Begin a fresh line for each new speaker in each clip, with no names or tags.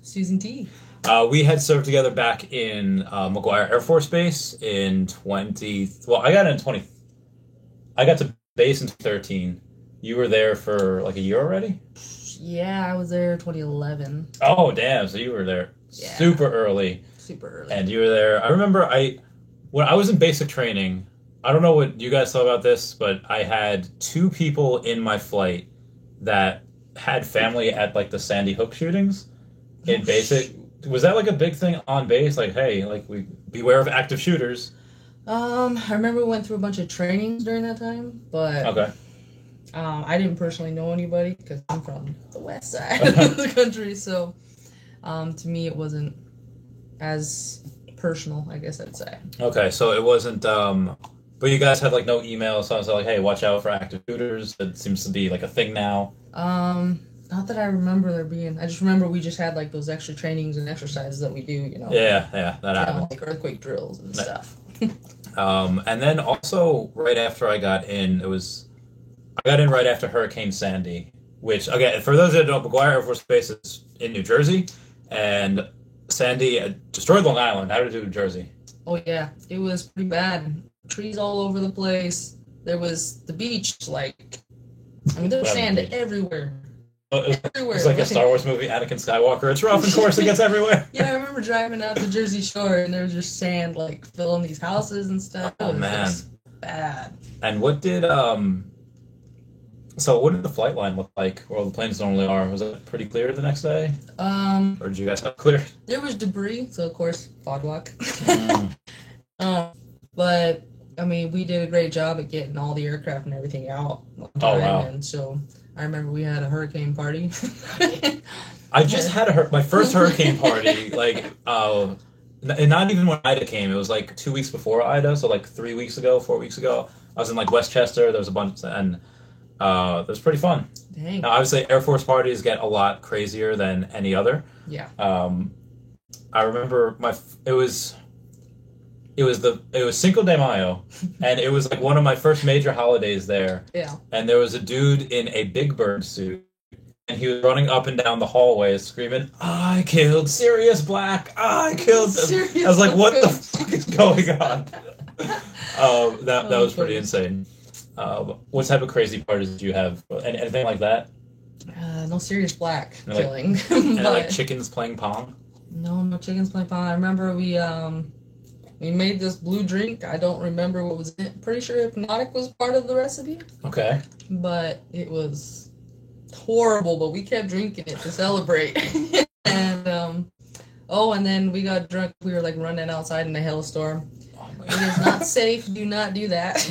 Susan T.
We had served together back in McGuire Air Force Base in 20. Well, I got in 20. I got to base in 13. You were there for like a year already?
Yeah, I was there 2011.
Oh, damn. So you were there
Yeah,
super early.
super early.
And you were there. I remember when I was in basic training, I don't know what you guys thought about this, but I had two people in my flight that had family at like the Sandy Hook shootings
Oh,
in basic. Was that like a big thing on base? Like, hey, like we beware of active shooters.
I remember we went through a bunch of trainings during that time, but
Okay.
I didn't personally know anybody because I'm from the west side of the country. So, to me, it wasn't as personal, I guess I'd say.
Okay, so it wasn't but you guys had like no email, so I was like, hey, watch out for active shooters. It seems to be like a thing now.
Not that I remember there being. I just remember we just had like those extra trainings and exercises that we do.
Yeah, yeah, that happened.
Like earthquake drills and stuff.
And then also right after I got in right after Hurricane Sandy, which again, for those that don't, McGuire Air Force Base is in New Jersey, and Sandy destroyed Long Island. How did it do New Jersey?
Oh yeah, it was pretty bad. Trees all over the place. There was the beach, like I mean, there was
What happened
sand
to the beach?
everywhere,
It's
everywhere.
like a Star Wars movie, Anakin Skywalker. It's rough, of course, it gets everywhere.
Yeah, I remember driving out to Jersey Shore, and there was just sand like filling these houses and stuff. It
Oh
was
man.
just bad.
And what did the flight line look like? Where the planes normally are? Was it pretty clear the next day?
Um,
Or did you guys have clear?
there was debris, so of course fog walk.
Mm.
um, but I mean, we did a great job at getting all the aircraft and everything out on
Oh
time,
wow.
and so I remember we had a hurricane party.
I just had my first hurricane party, like, and not even when Ida came. It was like 2 weeks before Ida, so like 3 weeks ago, 4 weeks ago. I was in like Westchester. There was a bunch, and it was pretty fun.
Dang.
Now, obviously, Air Force parties get a lot crazier than any other.
Yeah.
Um, I remember it was Cinco de Mayo, and it was like one of my first major holidays there.
Yeah.
And there was a dude in a Big Bird suit, and he was running up and down the hallways screaming, "I killed Sirius Black! I killed him!" I was like, "What the fuck is going on?" That
Oh,
was pretty
funny.
insane. What type of crazy parties did you have? Anything like that?
No serious black
And like,
killing,
and like
but
chickens playing pong?
no chickens play pong. I remember we made this blue drink. I don't remember what was in it. Pretty sure hypnotic was part of the recipe,
Okay.
but it was horrible. But we kept drinking it to celebrate. and oh, and then we got drunk. We were like running outside in a hailstorm.
Oh my
It is not
God.
safe. Do not do that.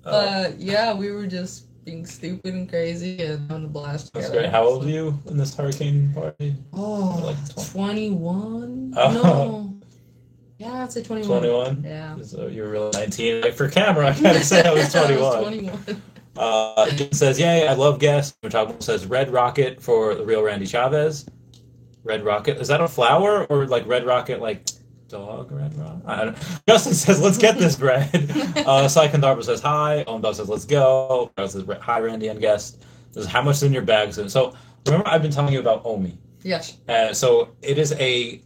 Oh,
But yeah, we were just being stupid and crazy and having a blast
that's
together.
great. How old were you in this hurricane party?
Oh,
Like
21?
Oh,
No. Yeah, I'd say 21.
21?
Yeah.
So you were really 19. Like for camera, I gotta say I was
I was
21.
21.
It says, "Yay, I love guests." Which I says Red Rocket for the real Randy Chavez. Red Rocket. Is that a flower or like Red Rocket like dog Red Rocket? I don't know. Justin says, "Let's get this bread." Sykan Darba says hi. Dog says, "Let's go." Brad says, "Hi, Randy and guest." Says, "How much is in your bags?" So remember, I've been telling you about Omi.
Yes.
So it is a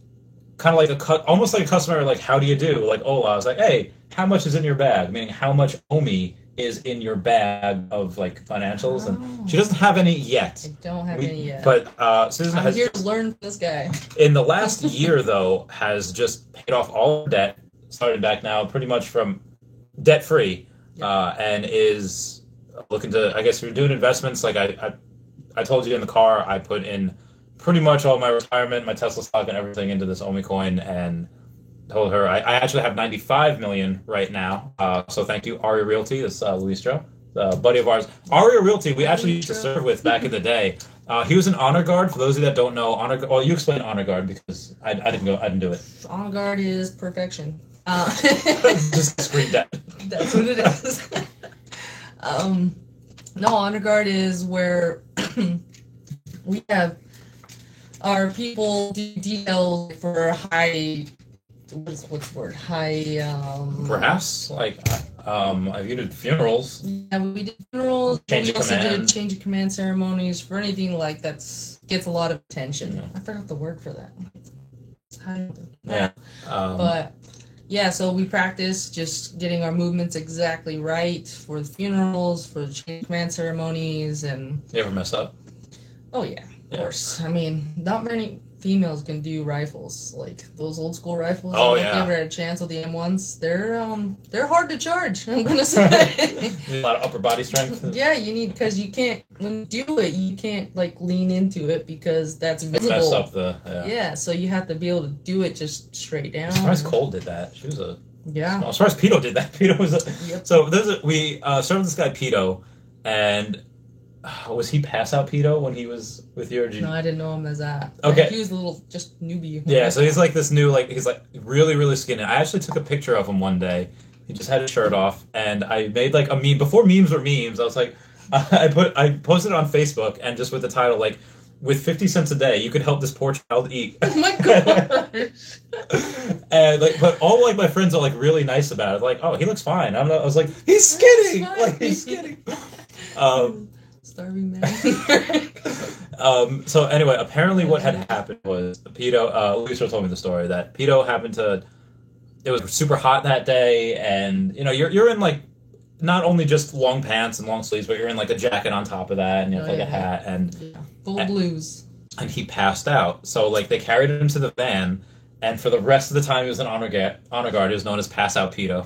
kind of like almost like a customer, like, how do you do? Like, Ola, I was like, hey, how much is in your bag? Meaning, how much Omi is in your bag of like financials? And she
Oh,
doesn't have any yet.
I don't have any yet.
But Susan
I'm
has
here to learn from this guy.
in the last year though has just paid off all debt, started back now pretty much from debt free,
Yep.
and is looking to. I guess we're doing investments. Like I told you in the car, I put in pretty much all my retirement, my Tesla stock, and everything into this Omi coin, and told her I actually have 95 million right now. So thank you, Aria Realty. This Luis Joe, a buddy of ours. Aria Realty, we actually used to serve with back in the day. He was an honor guard. For those of you that don't know, honor. Well, you explain honor guard because I didn't go. I didn't do it.
On guard is perfection.
Just screamed that.
That's what it is. um, no, honor guard is where we have our people do details for high. What's the word? High.
Perhaps like You did funerals.
Yeah, we did funerals.
Change
we
of
also
command.
did change of command ceremonies for anything like gets a lot of attention.
Yeah.
I forgot the word for that.
Yeah.
But yeah, so we practice just getting our movements exactly right for the funerals, for the change of command ceremonies, and
You ever mess up?
oh yeah, of
Yeah.
course. I mean, not many females can do rifles like those old school rifles.
Oh,
I don't know if
yeah.
you ever had a chance with the M1s. They're hard to charge. I'm gonna say.
A lot of upper body strength.
Yeah, you need because you can't when you do it, you can't like lean into it because that's
Mess
visible.
up the.
Yeah, so you have to be able to do it just straight down.
I'm surprised Cole did that. She was a.
Yeah.
I'm surprised Pito did that. Pito was a.
Yep.
So we started with this guy Pito, and was he pass out Pito when he was with you? Or did you...
No, I didn't know him as that.
Okay.
He was a little just newbie.
Yeah, so he's like this new, like, he's like really, really skinny. I actually took a picture of him one day. He just had his shirt off, and I made like a meme. Before memes were memes, I was like, I posted it on Facebook, and just with the title, like, with 50 cents a day, you could help this poor child eat.
Oh my gosh.
And like, but all like my friends are like really nice about it. Like, oh, he looks fine. I was like, he's skinny.
He's fine.
Like, he's skinny.
Starving man.
So anyway, apparently what had happened was Pito, Lisa told me the story that Pito happened to, it was super hot that day, and you know, you're in like, not only just long pants and long sleeves, but you're in like a jacket on top of that, and you have like a hat, and
yeah. Full blues.
And he passed out. So like they carried him to the van, and for the rest of the time he was an honor guard, he was known as Pass Out Pito.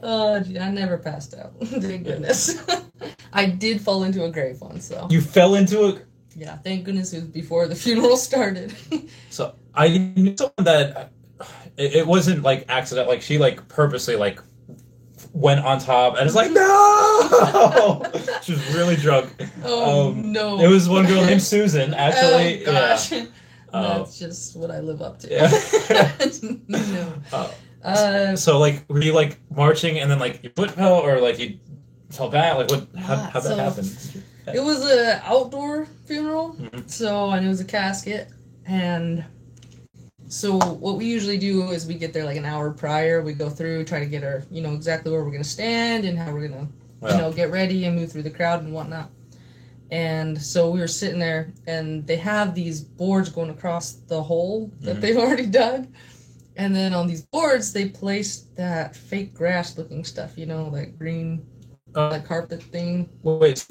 Oh, gee, I never passed out. Thank goodness. I did fall into a grave once, though.
You fell into a...
Yeah, thank goodness it was before the funeral started.
So I knew someone that it wasn't like accident. Like she like purposely like went on top and it's like no. She was really drunk.
Oh no!
It was one girl named Susan. Actually,
oh, gosh.
Yeah.
That's just what I live up to.
Yeah.
No.
So like, were you like marching and then like your foot fell or like you fell back? Like what? How'd that happen?
It was an outdoor funeral,
Mm-hmm.
so and it was a casket, and so what we usually do is we get there like an hour prior. We go through, try to get our, exactly where we're gonna stand and how we're gonna, get ready and move through the crowd and whatnot. And so we were sitting there, and they have these boards going across the hole that they've already dug. And then on these boards, they placed that fake grass-looking stuff, that green, like carpet thing.
Wait,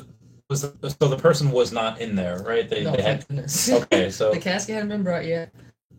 so the person was not in there, right?
No,
they
thank
had.
goodness.
Okay, so
The casket hadn't been brought yet,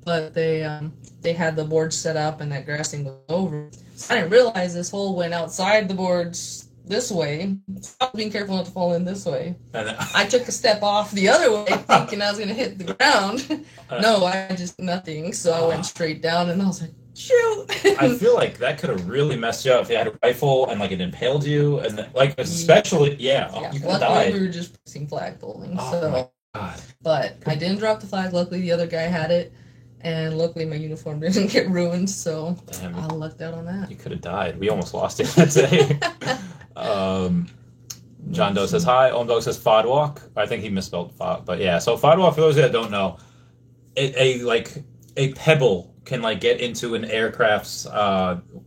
but they had the boards set up and that grass thing was over. So I didn't realize this hole went outside the boards this way. I was being careful not to fall in this way.
and then,
I took a step off the other way, thinking I was going to hit the ground. No, I just nothing. So I went straight down, and I was like, shoot!
I feel like that could have really messed you up if you had a rifle and like it impaled you, and then, like especially you could have
Luckily,
died.
we were just practicing flag bowling.
Oh
So,
my god!
but I didn't drop the flag. Luckily, the other guy had it, and luckily my uniform didn't get ruined. So
Damn,
I lucked out on that.
you could have died. We almost lost it that day. John Doe says hi. Om Dog says Fod Walk. I think he misspelled Fod, but yeah. So Fod Walk, for those that don't know, a pebble can like get into an aircraft's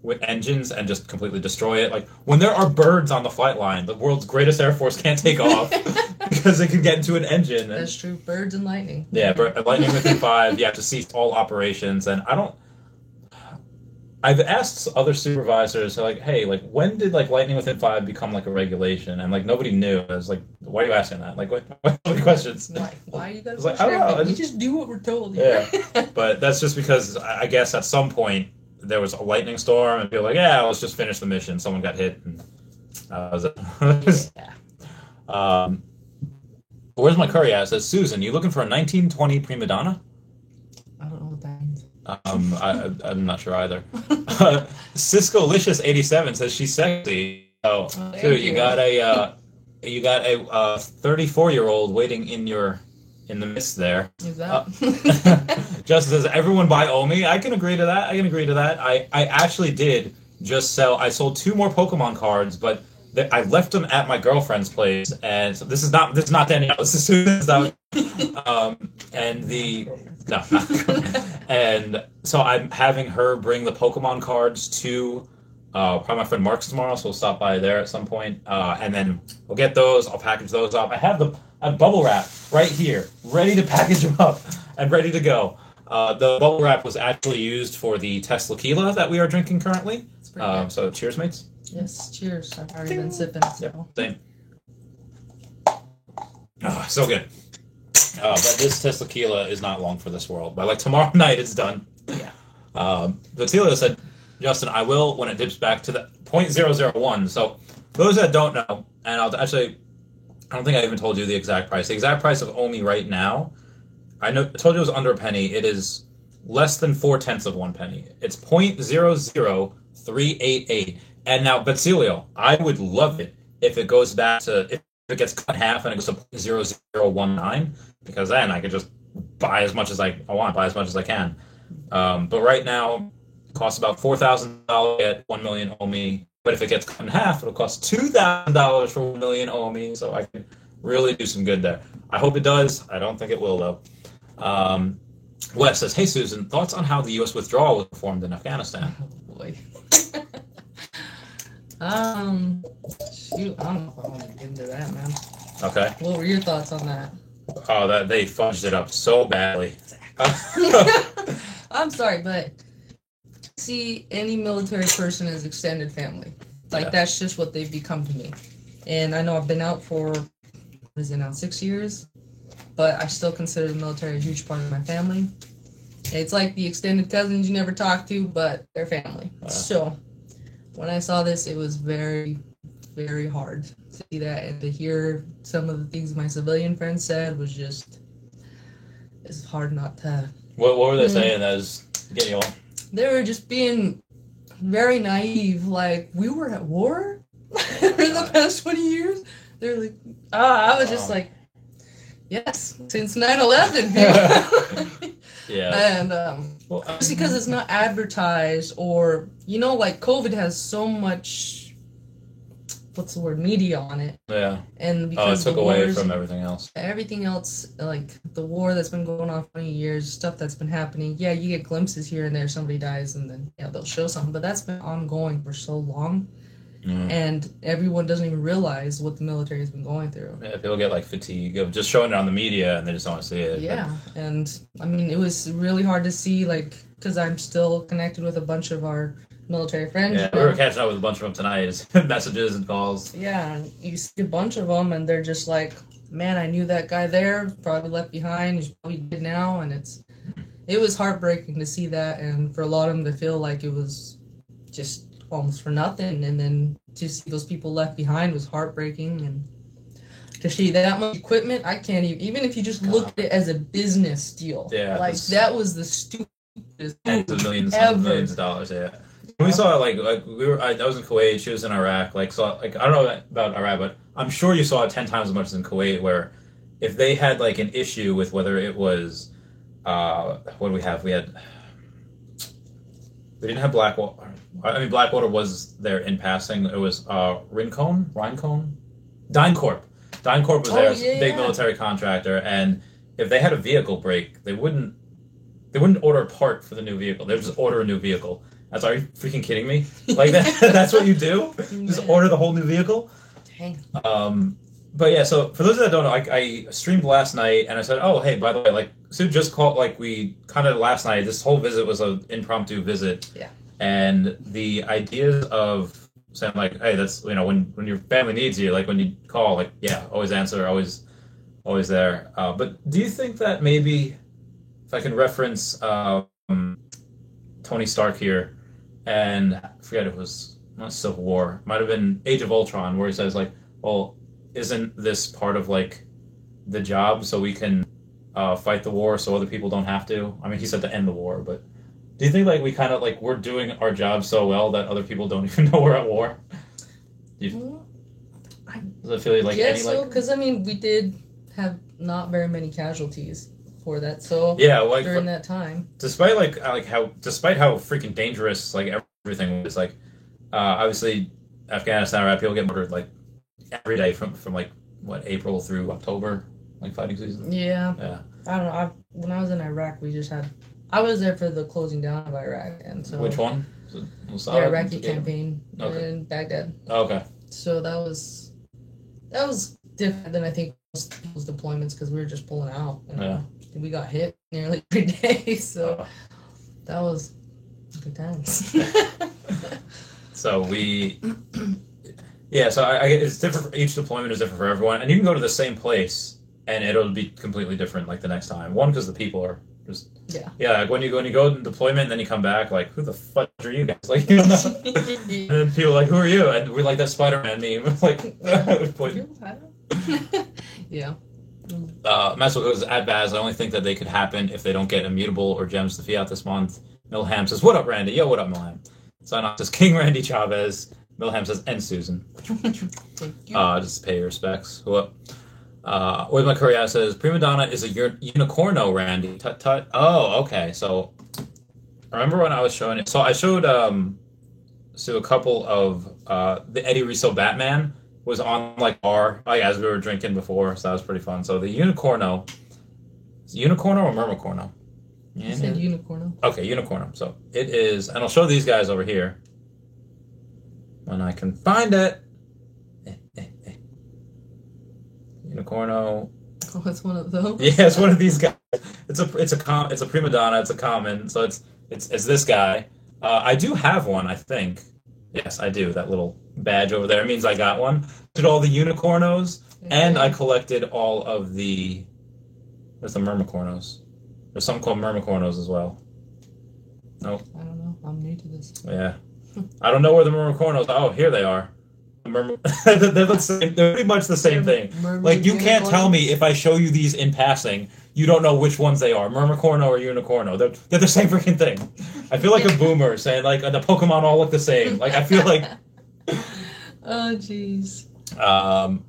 with engines and just completely destroy it. Like when there are birds on the flight line, the world's greatest air force can't take off because they can get into an engine. And,
That's true. Birds and lightning.
yeah, lightning within 5. You have to cease all operations, and I've asked other supervisors, like, hey, like, when did like lightning within 5 become like a regulation? And like nobody knew. I was like, why are you asking that? Like, what questions?
Why you guys?
Like, I don't know.
We just do what we're told.
Yeah, but that's just because I guess at some point there was a lightning storm, and people were like, yeah, let's just finish the mission. Someone got hit, and that was it.
Yeah.
Where's my curry at? It says, Susan, you looking for a 1920 prima donna?
I don't know what that means.
I'm not sure either. Cisco-licious87 says she's sexy. Oh, dude, you got a 34-year-old waiting in the midst there.
Is that?
Justin says everyone buy Omi. I can agree to that. I actually did just sell. I sold 2 more Pokemon cards, but I left them at my girlfriend's place, and so this is not Danielle. This is Susan. And so I'm having her bring the Pokemon cards to Probably my friend Mark's tomorrow, so we'll stop by there at some point. And then we'll get those. I'll package those up. I have bubble wrap right here, ready to package them up and ready to go. The bubble wrap was actually used for the Tesla Tequila that we are drinking currently. So cheers, mates.
Yes, cheers. I've already been sipping. So.
Yep, same. Oh, so good. But this Tesla Tequila is not long for this world. By like tomorrow night, it's done.
Yeah.
The Tequila said, Justin, I will when it dips back to the 0.001. So those that don't know, and I don't think I even told you the exact price. The exact price of Omi right now, I told you it was under a penny. It is less than 0.4 of 1 penny. It's 0.00388. And now, Basilio, I would love it if it goes back to, if it gets cut in half and it goes to 0.0019, because then I could just buy as much as I want, buy as much as I can. But right now, it costs about $4,000 at 1 million Omi. But if it gets cut in half, it'll cost $2,000 for 1 million Omi. So I can really do some good there. I hope it does. I don't think it will, though. Wes says, hey, Susan, thoughts on how the U.S. withdrawal was performed in Afghanistan?
Oh, boy. Shoot, I don't know if I want to get into that, man.
Okay.
What were your thoughts on that?
Oh, that they fudged it up so badly.
I'm sorry, but see any military person as extended family. Like, that's just what they've become to me. And I know I've been out for, what is it now, 6 years? But I still consider the military a huge part of my family. It's like the extended cousins you never talk to, but they're family. So when I saw this, it was very, very hard to see that, and to hear some of the things my civilian friends said was just, it's hard not to.
What were they saying that was getting you on?
They were just being very naive, like, we were at war for the past 20 years? They're like, I was just like, yes, since 9/11.
Yeah.
And just because it's not advertised, or, like COVID has so much, what's the word, media on it.
Yeah.
And because
it took away from everything else.
Everything else, like the war that's been going on for 20 years, stuff that's been happening. Yeah, you get glimpses here and there, somebody dies, and then they'll show something. But that's been ongoing for so long. And everyone doesn't even realize what the military has been going through.
Yeah, people get like fatigue of just showing it on the media and they just don't want to see it.
Yeah, and I mean, it was really hard to see, like, because I'm still connected with a bunch of our military friends.
Yeah, we were catching up with a bunch of them tonight, messages and calls.
Yeah, and you see a bunch of them and they're just like, man, I knew that guy there, probably left behind, he's probably dead now, and it was heartbreaking to see that, and for a lot of them to feel like it was just almost for nothing, and then to see those people left behind was heartbreaking, and to see that much equipment, I can't even if you just look at it as a business deal, like that was the stupidest
tens of millions of dollars. Yeah, when we saw it, like we were, I was in Kuwait, she was in Iraq, I don't know about Iraq, but I'm sure you saw it 10 times as much as in Kuwait, where if they had like an issue with whether it was what do we have? We didn't have Blackwater. I mean, Blackwater was there in passing. It was DynCorp. DynCorp was their big military contractor, and if they had a vehicle break, they wouldn't order a part for the new vehicle. They would just order a new vehicle. Are you freaking kidding me? Like that's what you do? Just order the whole new vehicle? Dang. But yeah, so for those that don't know, I streamed last night, and I said, oh, hey, by the way, like, Sue just called, like, we kind of last night, this whole visit was an impromptu visit. Yeah. And the ideas of saying, like, hey, that's, when your family needs you, like, when you call, like, yeah, always answer, always there. But do you think that maybe, if I can reference Tony Stark here, and I forget, it was not Civil War, it might have been Age of Ultron, where he says, like, well, isn't this part of, like, the job so we can fight the war so other people don't have to? I mean, he said to end the war, but do you think, like, we kind of, like, we're doing our job so well that other people don't even know we're at war? Does it feel like
any, like... because, I mean, we did have not very many casualties for that, so
yeah, like,
during that time.
Despite how freaking dangerous, like, everything was, like, obviously, Afghanistan, right, people get murdered, like, every day from like, what, April through October, like, fighting season? Yeah. I don't know. When I was in Iraq, we just had
I was there for the closing down of Iraq, and so
Which one?
the Iraqi campaign in Baghdad.
Okay.
So that was different than I think most deployments because we were just pulling out. And we got hit nearly every day, so that was good times.
So so I it's different. Each deployment is different for everyone, and you can go to the same place and it'll be completely different like the next time. One, because the people are just like when you go in deployment and then you come back, like who the fuck are you guys? Like you don't know. And then people are like, who are you? And we're like that Spider-Man meme. Like
yeah.
Maxwell goes at Baz. I only think that they could happen if they don't get Immutable or Gems to Fiat this month. Milham says, "What up, Randy? Yo, what up, Milham?" Sign says King Randy Chavez. Milham says, "And Susan." Just pay your respects. Who up? With my Korea says, "Prima Donna is a unicorno, Randy." Tut tut. Oh, okay. So remember when I was showing it? So I showed so a couple of the Eddie Rizzo Batman was on like bar as we were drinking before, so that was pretty fun. So the unicorno, is it unicorno or murmicorno?
You said unicorno.
Okay, unicorno. So it is, and I'll show these guys over here when I can find it. Unicorno.
Oh, it's one of those.
Yeah, it's one of these guys. It's a prima donna. It's a common. So it's this guy. I do have one, I think. Yes, I do. That little badge over there means I got one. Did all the unicornos, and I collected all of the. There's the murmicornos. There's some called murmicornos as well. Nope.
I don't know. I'm new to this.
Yeah. I don't know where the murmicornos. Oh, here they are. They're pretty much the same thing. Like you can't tell me if I show you these in passing, you don't know which ones they are, murmicorno or unicorno. They're the same freaking thing. I feel like a boomer saying like the Pokemon all look the same. Like I feel like.
Oh jeez.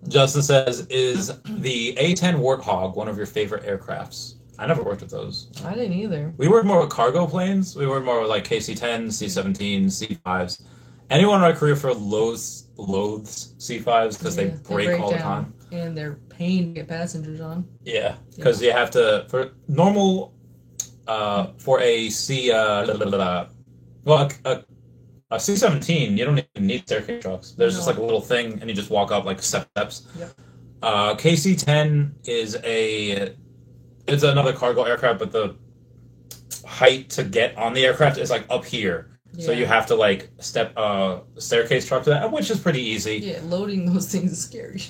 Justin says, "Is the A-10 Warthog one of your favorite aircrafts?" I never worked with those.
I didn't either.
We worked more with cargo planes. We worked more with like KC-10s, C-17s, C-5s. Anyone in my career for loathes C-5s because they break all the time.
And they're pain to get passengers on.
Yeah, because you have to, for normal, for a a C-17, you don't even need staircase trucks. There's just like a little thing, and you just walk up like steps.
Yep.
KC-10 is it's another cargo aircraft, but the height to get on the aircraft is like up here. Yeah. So you have to like step staircase truck to that, which is pretty easy.
Yeah, loading those things is scary.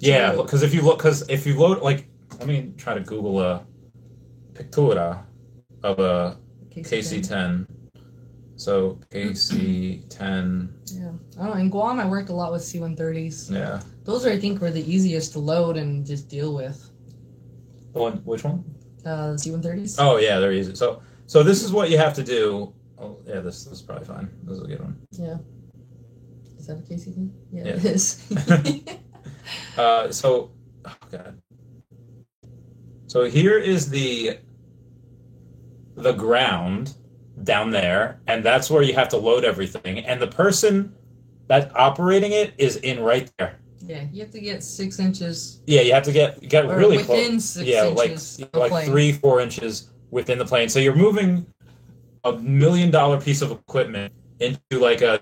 Yeah, because if you load, like, let me try to Google a pictura of a KC-10. So KC-10.
Yeah. Oh, in Guam, I worked a lot with C-130s.
Yeah.
Those I think were the easiest to load and just deal with.
Which one?
The C-130s.
Oh yeah, they're easy. So this is what you have to do. Oh yeah, this is probably fine. This is a good one.
Yeah. Is that a KC-10? Yeah,
it
is.
Oh god. So here is the ground down there, and that's where you have to load everything. And the person that's operating it is in right there.
Yeah, you have to get 6 inches.
Yeah, you have to get really close.
Within 6 inches.
Yeah, like 3-4 inches within the plane. So you're moving $1 million piece of equipment into like a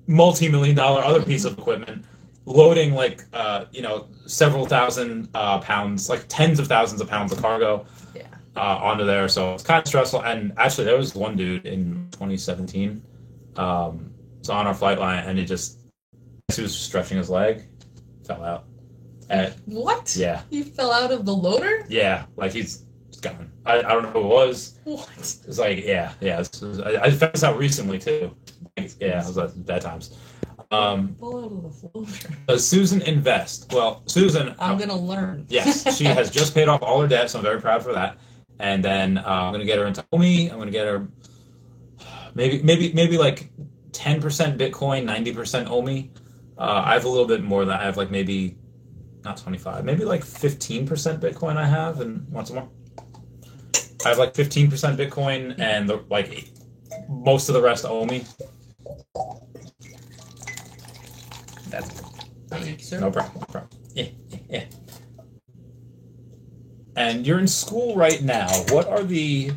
multi-million-dollar other piece of equipment, loading like several thousand pounds, like tens of thousands of pounds of cargo onto there. So it's kind of stressful. And actually, there was one dude in 2017, was on our flight line, and he was stretching his leg, fell out.
What?
Yeah.
He fell out of the loader?
Yeah, like he's gone. I don't know who it was.
What?
It's like, yeah. I found this out recently, too. Yeah, it was bad times.
Fall out of the floater.
Susan Invest. Well, Susan...
I'm going to learn.
Yes, she has just paid off all her debt, so I'm very proud for that. And then I'm going to get her into OMI. I'm going to get her maybe like 10% Bitcoin, 90% OMI. I have a little bit more than that. I have like maybe, not 25, maybe like 15% Bitcoin I have, and want some more? I have like 15% Bitcoin and most of the rest OMI. That's
Thank you, sir.
No problem. Yeah. And you're in school right now. What are the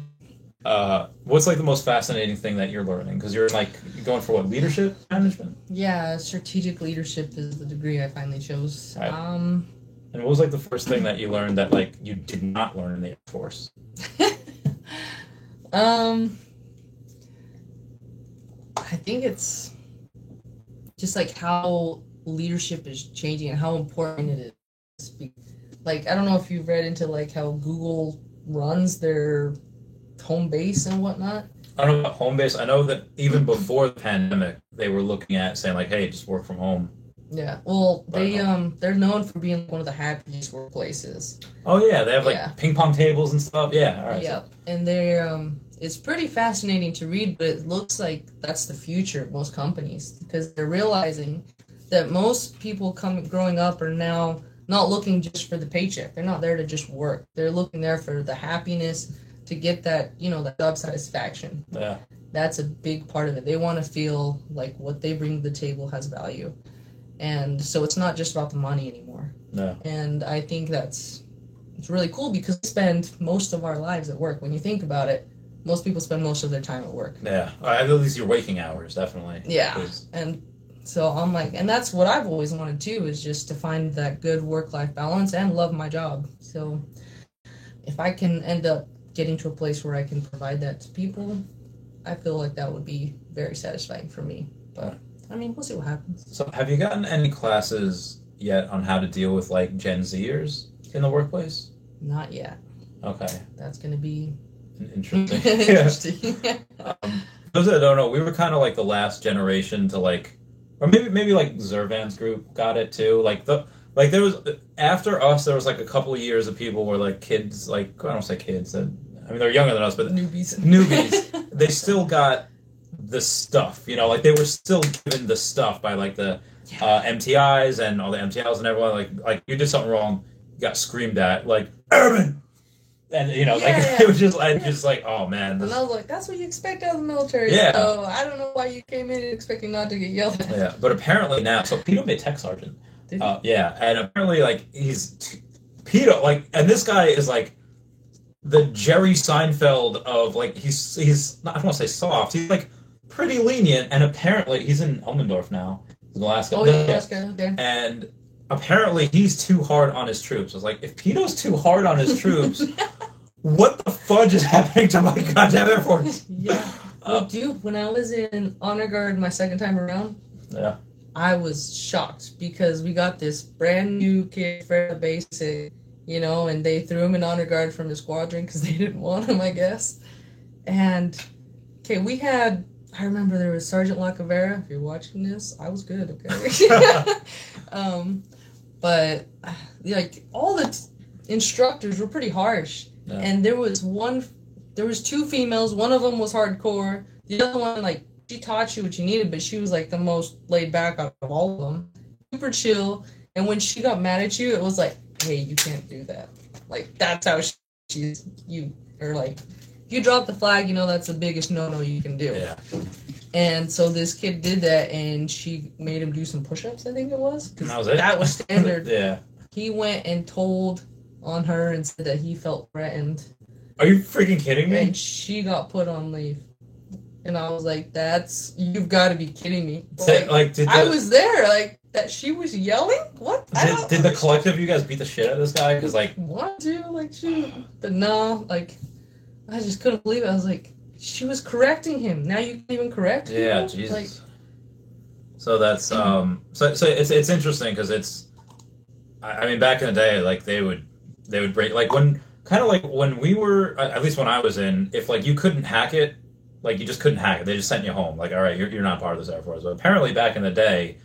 What's like the most fascinating thing that you're learning? Because you're like going for what, leadership management?
Yeah, strategic leadership is the degree I finally chose.
Right. And what was like the first thing that you learned that like you did not learn in the Air Force?
I think it's just like how leadership is changing and how important it is. Like, I don't know if you've read into like how Google runs their home base and whatnot.
I don't know about home base. I know that even before the pandemic, they were looking at saying like, "Hey, just work from home."
Yeah, well, they're known for being one of the happiest workplaces.
Oh yeah, they have like ping pong tables and stuff. Yeah, all right.
Yeah, and they're it's pretty fascinating to read, but it looks like that's the future of most companies because they're realizing that most people growing up are now not looking just for the paycheck. They're not there to just work. They're looking there for the happiness, to get that, that job satisfaction.
Yeah.
That's a big part of it. They want to feel like what they bring to the table has value. And so it's not just about the money anymore.
Yeah.
And I think it's really cool because we spend most of our lives at work. When you think about it, most people spend most of their time at work.
Yeah. At least your waking hours, definitely.
Yeah. And so I'm like, and that's what I've always wanted too, is just to find that good work-life balance and love my job. So if I can end up getting to a place where I can provide that to people, I feel like that would be very satisfying for me. But I mean, we'll see what happens.
So have you gotten any classes yet on how to deal with like Gen Zers in the workplace?
Not yet.
Okay.
That's going to be
interesting.
Interesting.
Those that don't know, we were kind of like the last generation to like, or maybe like Zervan's group got it too. Like there was, after us, there was like a couple of years of people where like kids, like, I don't say kids, I mean, they're younger than us, but newbies, they still got the stuff, like they were still given the stuff by like the MTIs and all the MTLs and everyone, like you did something wrong, you got screamed at, like, Airman! And, it was just like, oh man.
And I was like, that's what you expect out of the military.
Yeah.
So I don't know why you came in expecting not to get yelled at.
Yeah, but apparently now, so Pito made tech sergeant. Yeah, and apparently, like, Pito, like, and this guy is like the Jerry Seinfeld of, like, he's not, I don't want to say soft, he's like pretty lenient, and apparently he's in Elmendorf now, in Alaska.
Oh yeah, Alaska, okay.
And apparently he's too hard on his troops. I was like, if Pito's too hard on his troops, what the fudge is happening to my goddamn Air Force?
Yeah. Well, dude, when I was in Honor Guard my second time around, I was shocked because we got this brand new kid for the basic, and they threw him in Honor Guard from the squadron because they didn't want him, I guess. And, okay, I remember there was Sergeant Lacavera. If you're watching this, I was good, okay? But, like, all the instructors were pretty harsh. Yeah. And there was two females. One of them was hardcore. The other one, like, she taught you what you needed, but she was, like, the most laid back out of all of them. Super chill. And when she got mad at you, it was like, hey, you can't do that. Like, that's how if you drop the flag, that's the biggest no-no you can do.
Yeah.
And so this kid did that, and she made him do some push-ups, I think it was.
That was it?
That was standard.
Yeah.
He went and told on her and said that he felt threatened.
Are you freaking kidding me?
And she got put on leave. And I was like, you've got to be kidding me. I was there, like, that she was yelling? What?
Did the collective of you guys beat the shit out of this guy? Because, like...
Want to? Like, but no, like, I just couldn't believe it. I was like, she was correcting him. Now you can't even correct him?
Yeah, Jesus. Like, so that's, so it's interesting because it's, I mean, back in the day, like, they would break, like, when we were, at least when I was in, if, like, you couldn't hack it, like, you just couldn't hack it. They just sent you home. Like, all right, you're not part of this Air Force. But apparently back in the day,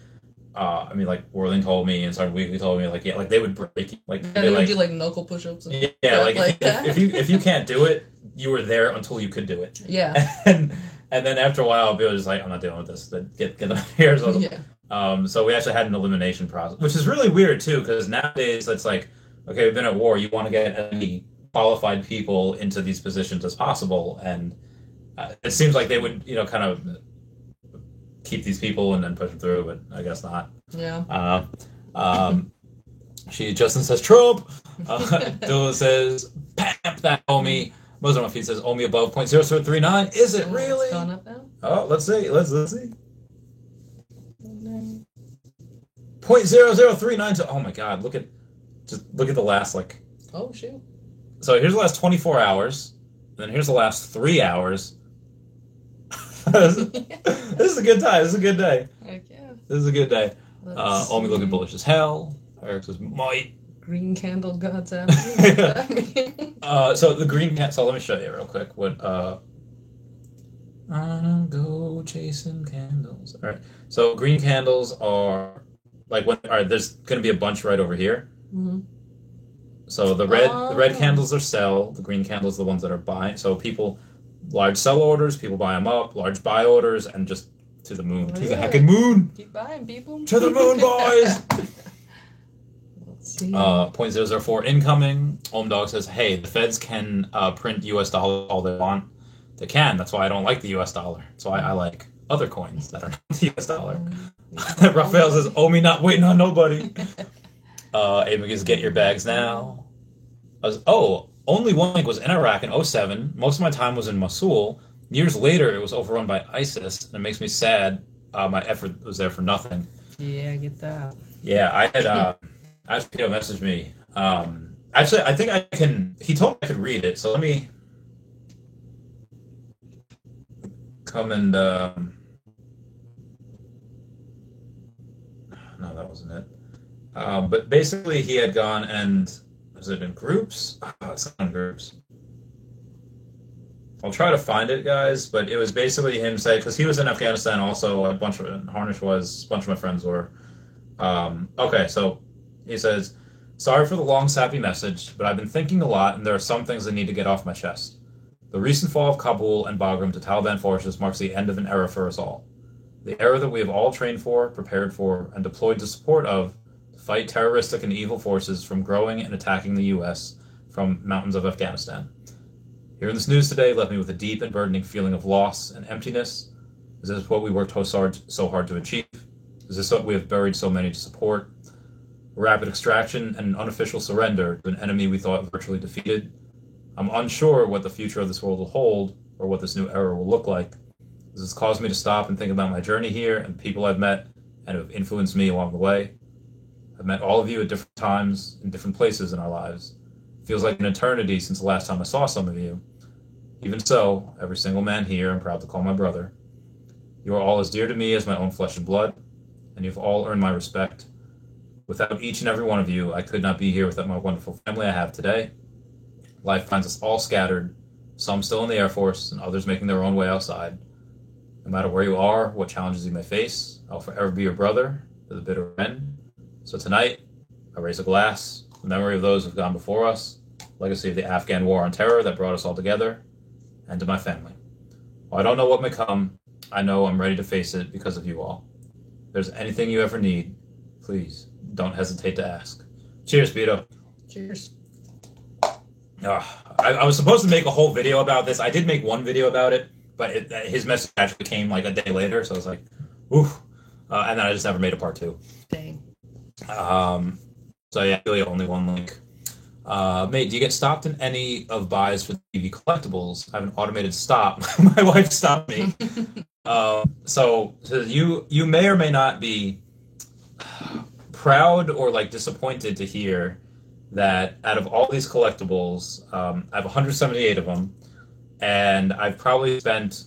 I mean, like, Worthing told me and Sergeant Weekly told me, like, yeah, like, they would break you. Like,
they would do, like, knuckle push-ups and
like if you can't do it, you were there until you could do it.
Yeah.
And then after a while, people were just like, I'm not dealing with this. Get them out of here. So we actually had an elimination process, which is really weird, too, because nowadays it's like, okay, we've been at war. You want to get as many qualified people into these positions as possible. And it seems like they would, kind of keep these people and then push them through, but I guess not.
Yeah.
Justin says Trump. Dula says Pamp that homie. Most of my feed says Omi above 0.0039. Is it really?
It's gone up now?
Oh, let's see. Let's see. 0.0039. Oh my God! Look at the last like.
Oh shoot!
So here's the last 24 hours, and then here's the last 3 hours. This is a good time. This is a good day.
Heck yeah!
This is a good day. Omi looking bullish as hell. Eric says might.
Green candle gods after you.
So the green candle. So let me show you real quick. What? Go chasing candles. All right. So green candles are like when. All right. There's going to be a bunch right over here.
Mm-hmm.
So the red candles are sell. The green candles are the ones that are buy. So people, large sell orders. People buy them up. Large buy orders, and just to the moon. To the heckin' moon.
Keep buying, people.
To the moon, boys.
Let's see.
0.004 incoming. Dog says, "Hey, the feds can print U.S. dollars all they want. They can. That's why I don't like the U.S. dollar. That's why I like other coins that are not the U.S. dollar." Raphael says, "Omi not waiting on nobody." Ava says, "Get your bags now." Only one link was in Iraq in 2007. Most of my time was in Mosul. Years later, it was overrun by ISIS, and it makes me sad. My effort was there for nothing.
Yeah, I get that.
Yeah, I had Pito message me. Actually, I think I can. He told me I could read it, so let me come and. No, that wasn't it. But basically, he had gone and was it in groups? It's not in groups. I'll try to find it, guys. But it was basically him saying, because he was in Afghanistan also. A bunch of Harnish was. A bunch of my friends were. Okay, so he says, "Sorry for the long, sappy message, but I've been thinking a lot, and there are some things I need to get off my chest. The recent fall of Kabul and Bagram to Taliban forces marks the end of an era for us all. The era that we have all trained for, prepared for, and deployed to support of, to fight terroristic and evil forces from growing and attacking the U.S. from mountains of Afghanistan. Hearing this news today left me with a deep and burdening feeling of loss and emptiness. Is this what we worked so hard to achieve? Is this what we have buried so many to support? A rapid extraction and an unofficial surrender to an enemy we thought virtually defeated? I'm unsure what the future of this world will hold or what this new era will look like. This has caused me to stop and think about my journey here and people I've met and who have influenced me along the way. I've met all of you at different times in different places in our lives. It feels like an eternity since the last time I saw some of you. Even so, every single man here I'm proud to call my brother. You are all as dear to me as my own flesh and blood, and you've all earned my respect. Without each and every one of you, I could not be here without my wonderful family I have today. Life finds us all scattered, some still in the Air Force, and others making their own way outside. No matter where you are, what challenges you may face, I'll forever be your brother to the bitter end. So tonight, I raise a glass in memory of those who have gone before us, legacy of the Afghan war on terror that brought us all together, and to my family. While I don't know what may come, I know I'm ready to face it because of you all. If there's anything you ever need, please don't hesitate to ask. Cheers, Pito.
Cheers.
I was supposed to make a whole video about this. I did make one video about it, but his message actually came like a day later, so I was like, oof. And then I just never made a part 2.
Dang.
So yeah, really only one link. Mate, do you get stopped in any of buys for TV collectibles? I have an automated stop. My wife stopped me. So you may or may not be proud or like disappointed to hear that out of all these collectibles, I have 178 of them, and I've probably spent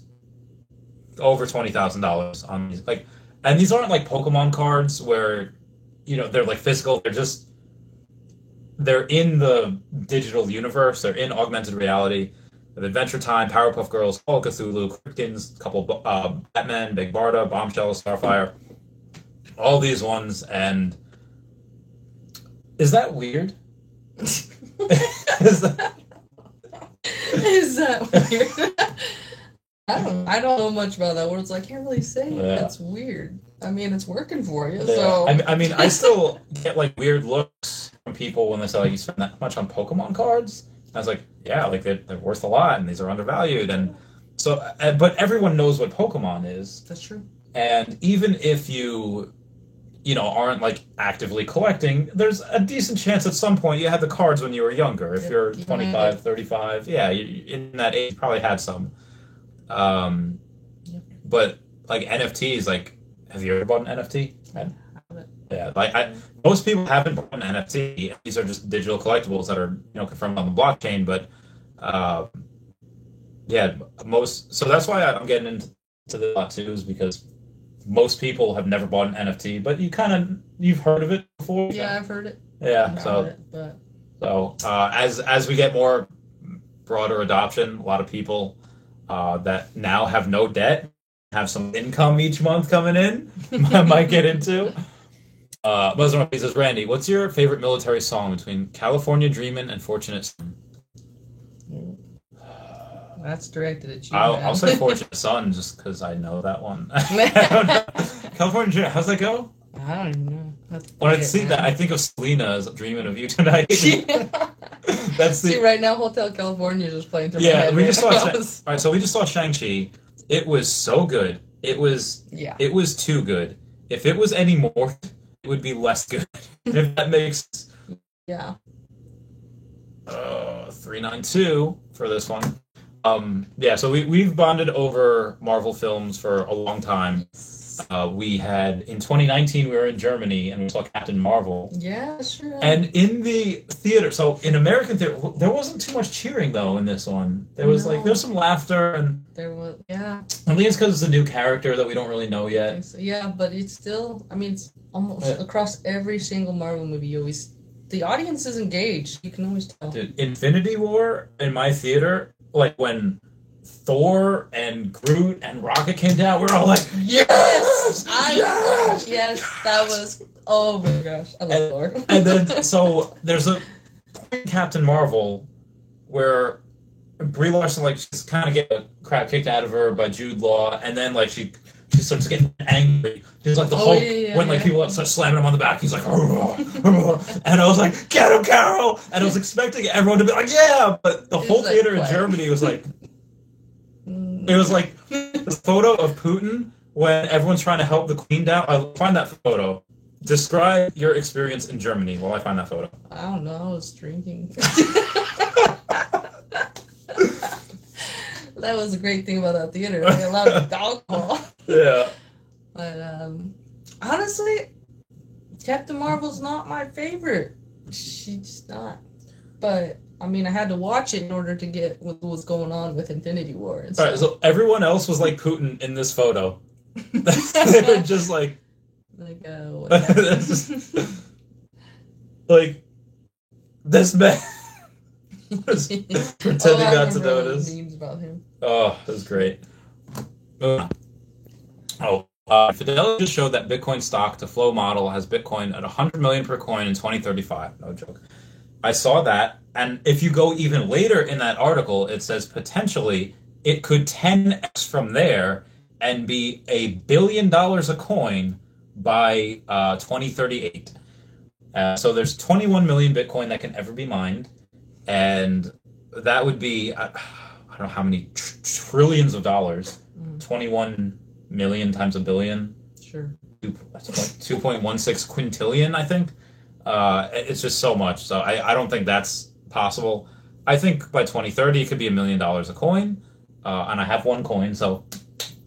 over $20,000 on these. Like, and these aren't like Pokemon cards where, you know, they're like physical. They're in the digital universe. They're in augmented reality. Of Adventure Time, Powerpuff Girls, Call of Cthulhu, Cryptins, a couple of Batman, Big Barda, Bombshell, Starfire, all these ones. And is that weird? Is
that weird? I don't know much about that. Where it's like, I can't really say that's weird. I mean, it's working for you. Yeah. So
I mean, I still get like weird looks from people when they say like, you spend that much on Pokemon cards. I was like, yeah, like they're worth a lot, and these are undervalued, and so. But everyone knows what Pokemon is.
That's true.
And even if you aren't like actively collecting, there's a decent chance at some point you had the cards when you were younger. If you're 25, 35, yeah, in that age, you probably had some. But like NFTs, like, have you ever bought an NFT? Yeah, like most people haven't bought an NFT. These are just digital collectibles that are confirmed on the blockchain. But yeah, so that's why I'm getting into the tattoos, because most people have never bought an NFT, but you've heard of it before.
Yeah, I've heard it.
Yeah, so as we get more broader adoption, a lot of people that now have no debt, have some income each month coming in, might get into. Muslim says, Randy, what's your favorite military song between California Dreamin' and Fortunate Son?
That's directed at you.
I'll say Fortunate Son just because I know that one. California Dreamin', how's that go?
I don't even know.
When I see that, I think of Selena as Dreaming of You Tonight.
See, right now, Hotel California is just playing through my head.
We just saw so we just saw Shang-Chi. It was so good. It was too good. If it was any more, it would be less good. If that makes 392 for this one. So we've bonded over Marvel films for a long time. We had in 2019 we were in Germany and we saw Captain Marvel.
Yeah, sure.
And in the theater, so in American theater, there wasn't too much cheering though in this one. There was there's some laughter and
there was
I think it's because it's a new character that we don't really know yet.
So. Yeah, but it's still. I mean, it's almost across every single Marvel movie. The audience is engaged. You can always tell.
Dude, Infinity War in my theater, like when Thor and Groot and Rocket came down, we were all like, yes!
Yes, that was, oh my gosh, I love Thor.
And then, so, there's a point in Captain Marvel where Brie Larson, like, she's kind of getting the crap kicked out of her by Jude Law, and then, like, she starts getting angry. He's like the Hulk, when, like, people start slamming him on the back, he's like, and I was like, get him, Carol! And I was expecting everyone to be like, yeah! But the whole theater in Germany was like, it was like this photo of Putin when everyone's trying to help the Queen down. I'll find that photo. Describe your experience in Germany while I find that photo.
I don't know. I was drinking. That was a great thing about that theater. They had a lot of alcohol.
Yeah.
But honestly, Captain Marvel's not my favorite. She's not. But I mean, I had to watch it in order to get what was going on with Infinity War. And
all right, so everyone else was like Putin in this photo. They were just like like this man pretending not to notice.
Memes about him.
Oh, that was great. Fidelity just showed that Bitcoin stock to flow model has Bitcoin at 100 million per coin in 2035. No joke. I saw that, and if you go even later in that article, it says potentially it could 10x from there and be $1 billion a coin by 2038. So there's 21 million Bitcoin that can ever be mined, and that would be I don't know how many trillions of dollars. 21 million times a billion.
Sure.
That's like 2.16 quintillion, I think. It's just so much. So I don't think that's possible. I think by 2030 it could be $1 million a coin. And I have one coin, so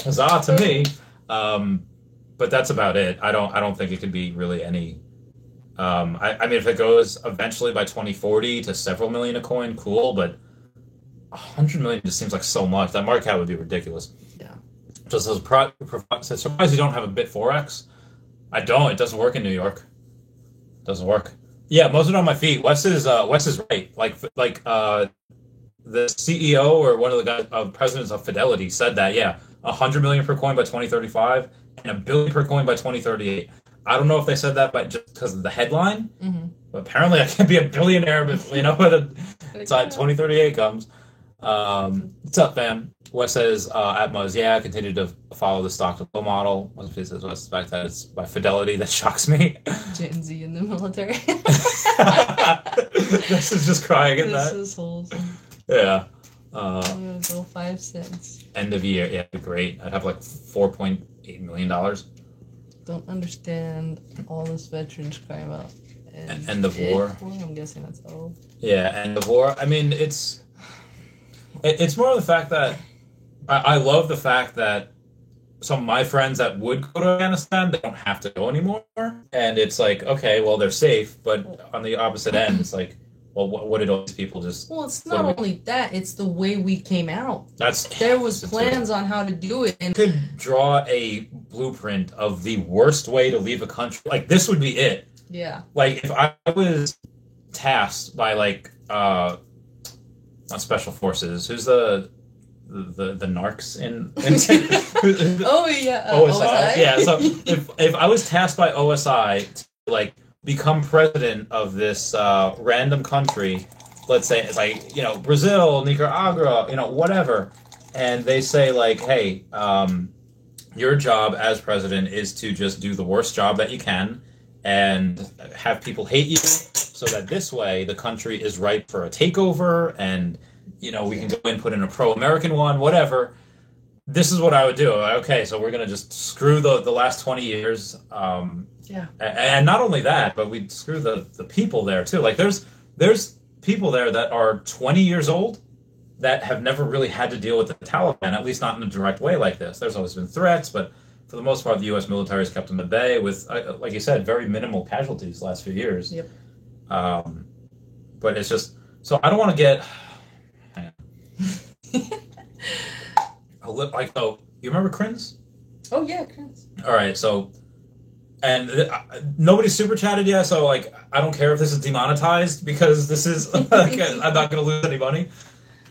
huzzah to me. But that's about it. I don't think it could be really any. I mean, if it goes eventually by 2040 to several million a coin, cool. But 100 million just seems like so much. That market cap would be ridiculous.
Yeah.
Just surprised you don't have a Bit4X. I don't. It doesn't work in New York. Doesn't work. Yeah, most of it on my feet. Wes is right. Like the CEO or one of the guys, presidents of Fidelity said that. Yeah, 100 million per coin by 2035 and $1 billion per coin by 2038. I don't know if they said that, but just because of the headline. Mm-hmm. But apparently, I can't be a billionaire, but when the 2038 comes. What's up, fam? Wes says at Muzz, I continue to follow the stock to flow model. Wes says the fact that it's by Fidelity that shocks me.
Gen Z in the military.
This is just crying at that.
This is wholesome.
Yeah.
I'm gonna go 5 cents.
End of year, yeah, great. I'd have like $4.8 million.
don't understand all this veterans crime about.
And the war.
I'm guessing that's O.
Yeah, and the war. I mean, it's more of the fact that I love the fact that some of my friends that would go to Afghanistan, they don't have to go anymore. And it's like, okay, well, they're safe. But on the opposite end, it's like, well, what did all these people just...
Well, it's not only that, it's the way we came out. There was plans on how to do it. And
you could draw a blueprint of the worst way to leave a country. Like, this would be it.
Yeah.
Like, if I was tasked by, like, not special forces, who's the narcs in
oh yeah,
OSI. Yeah, so if I was tasked by OSI to like become president of this random country, let's say it's like, you know, Brazil, Nicaragua, you know, whatever, and they say like, hey, your job as president is to just do the worst job that you can and have people hate you so that this way the country is ripe for a takeover and, you know, we can go and put in a pro-American one, whatever. This is what I would do. Okay, so we're going to just screw the last 20 years.
Yeah.
And not only that, but we'd screw the people there, too. Like, there's people there that are 20 years old that have never really had to deal with the Taliban, at least not in a direct way like this. There's always been threats, but for the most part, the U.S. military has kept them at bay with, like you said, very minimal casualties the last few years.
Yep.
But it's just... So I don't want to get... like, oh, you remember Krins?
Oh yeah, Krins.
All right, so, and nobody's super chatted yet, so like, I don't care if this is demonetized because this is like, I'm not going to lose any money.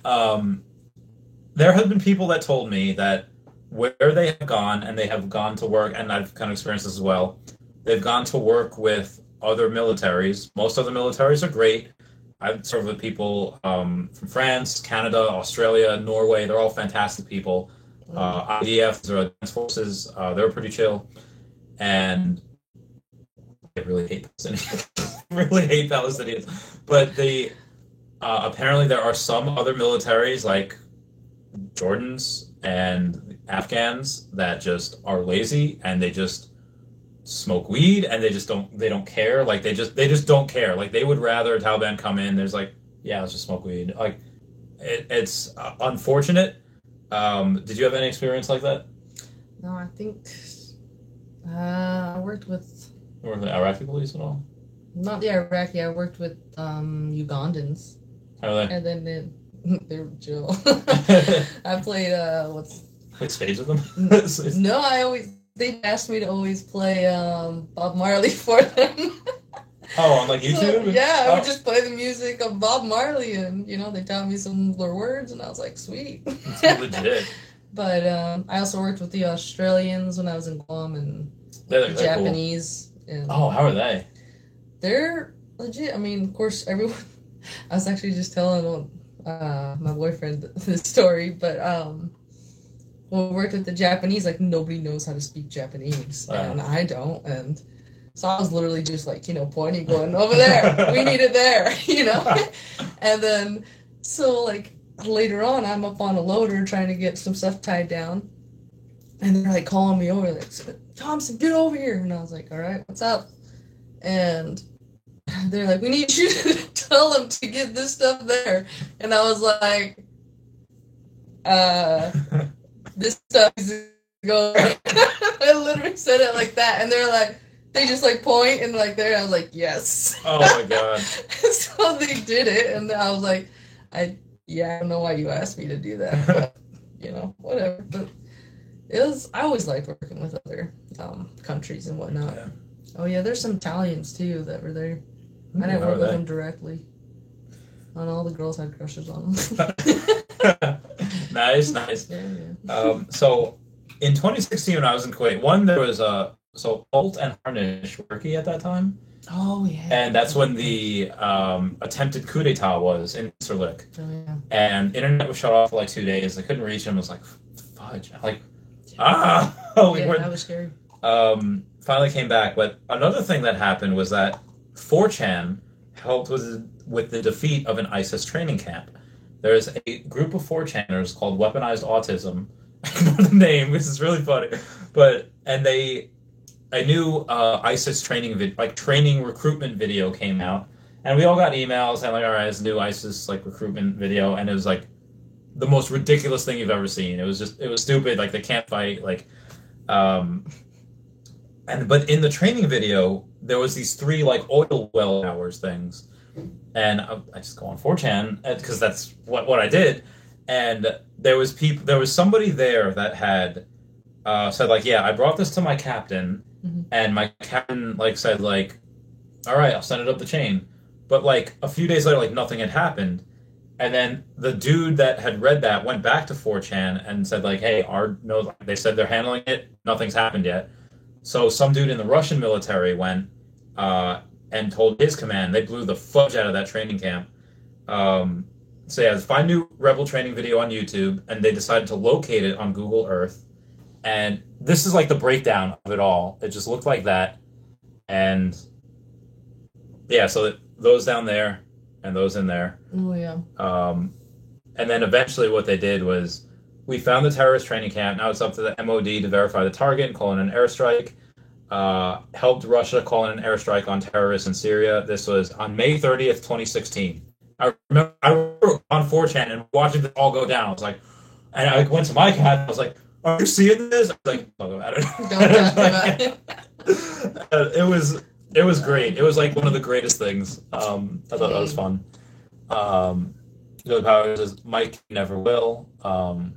There have been people that told me that where they have gone and they have gone to work, and I've kind of experienced this as well. They've gone to work with other militaries. Most other militaries are great. I've served with people from France, Canada, Australia, Norway. They're all fantastic people. IDF, the Defense Forces, they're pretty chill. And I really hate Palestinians. Really hate Palestinians. But apparently there are some other militaries like Jordans and Afghans that just are lazy and they just smoke weed and they don't care. Like they just don't care. Like they would rather Taliban come in. There's like, yeah, let's just smoke weed. Like it's unfortunate. Did you have any experience like that?
No, I think I worked with.
Or the Iraqi police at all?
Not the Iraqi. I worked with Ugandans.
How are they?
And then they're chill. I played
Played spades with them?
No, they asked me to always play Bob Marley for them.
Oh, on like YouTube?
So, yeah, I would just play the music of Bob Marley, and you know they taught me some more words, and I was like, sweet.
It's legit.
But I also worked with the Australians when I was in Guam, and
they're
Japanese.
Cool.
And
oh, how are they?
They're legit. I mean, of course, everyone. I was actually just telling my boyfriend this story, but when we worked with the Japanese, like nobody knows how to speak Japanese, and I don't, and so I was literally just like, you know, pointing, going over there, we need it there, you know, and then so like later on, I'm up on a loader trying to get some stuff tied down, and they're like calling me over, like, Thompson, get over here, and I was like, all right, what's up? And they're like, we need you to tell them to get this stuff there, and I was like, this stuff is going. I literally said it like that, and they're like, they just like point and like there. I was like, yes.
Oh my god.
So they did it, and I was like, I don't know why you asked me to do that, but you know, whatever. But I always liked working with other countries and whatnot. Yeah. Oh yeah, there's some Italians too that were there. I didn't work with them directly. And all the girls had crushes on them.
Nice. Yeah. So in 2016 when I was in Kuwait, there was so Holt and Harnish were working at that time.
Oh yeah.
And that's when the attempted coup d'etat was in Incirlik.
Oh yeah.
And internet was shut off for like 2 days. I couldn't reach him. I was like, fudge. Like,
yeah, that was scary.
Finally came back. But another thing that happened was that 4chan helped with the defeat of an ISIS training camp. There's a group of 4chaners called Weaponized Autism. I know the name, which is really funny. And they a new ISIS training recruitment video came out, and we all got emails and like, all right, it's a new ISIS like recruitment video, and it was like the most ridiculous thing you've ever seen. It was stupid. Like they can't fight. Like, but in the training video, there was these three like oil well hours things, and I just go on 4chan because that's what I did, and there was somebody there that had said like, yeah, I brought this to my captain, and my captain like said like, all right, I'll send it up the chain, but like a few days later, like nothing had happened. And then the dude that had read that went back to 4chan and said like, hey, they said they're handling it. Nothing's happened yet. So some dude in the Russian military went and told his command. They blew the fudge out of that training camp. So yeah, find new rebel training video on YouTube, and they decided to locate it on Google Earth. And this is like the breakdown of it all. It just looked like that. And yeah, so those down there and those in there.
Oh, yeah.
And then eventually what they did was we found the terrorist training camp. Now it's up to the MOD to verify the target and call in an airstrike. Helped Russia call in an airstrike on terrorists in Syria. This was on May 30th, 2016. I remember on 4chan and watching this all go down. I was like, and I went to my cat and I was like, are you seeing this? I was like, don't go about it. Don't talk about it. It was great. It was like one of the greatest things. I thought that was fun. Good Power says Mike never will. All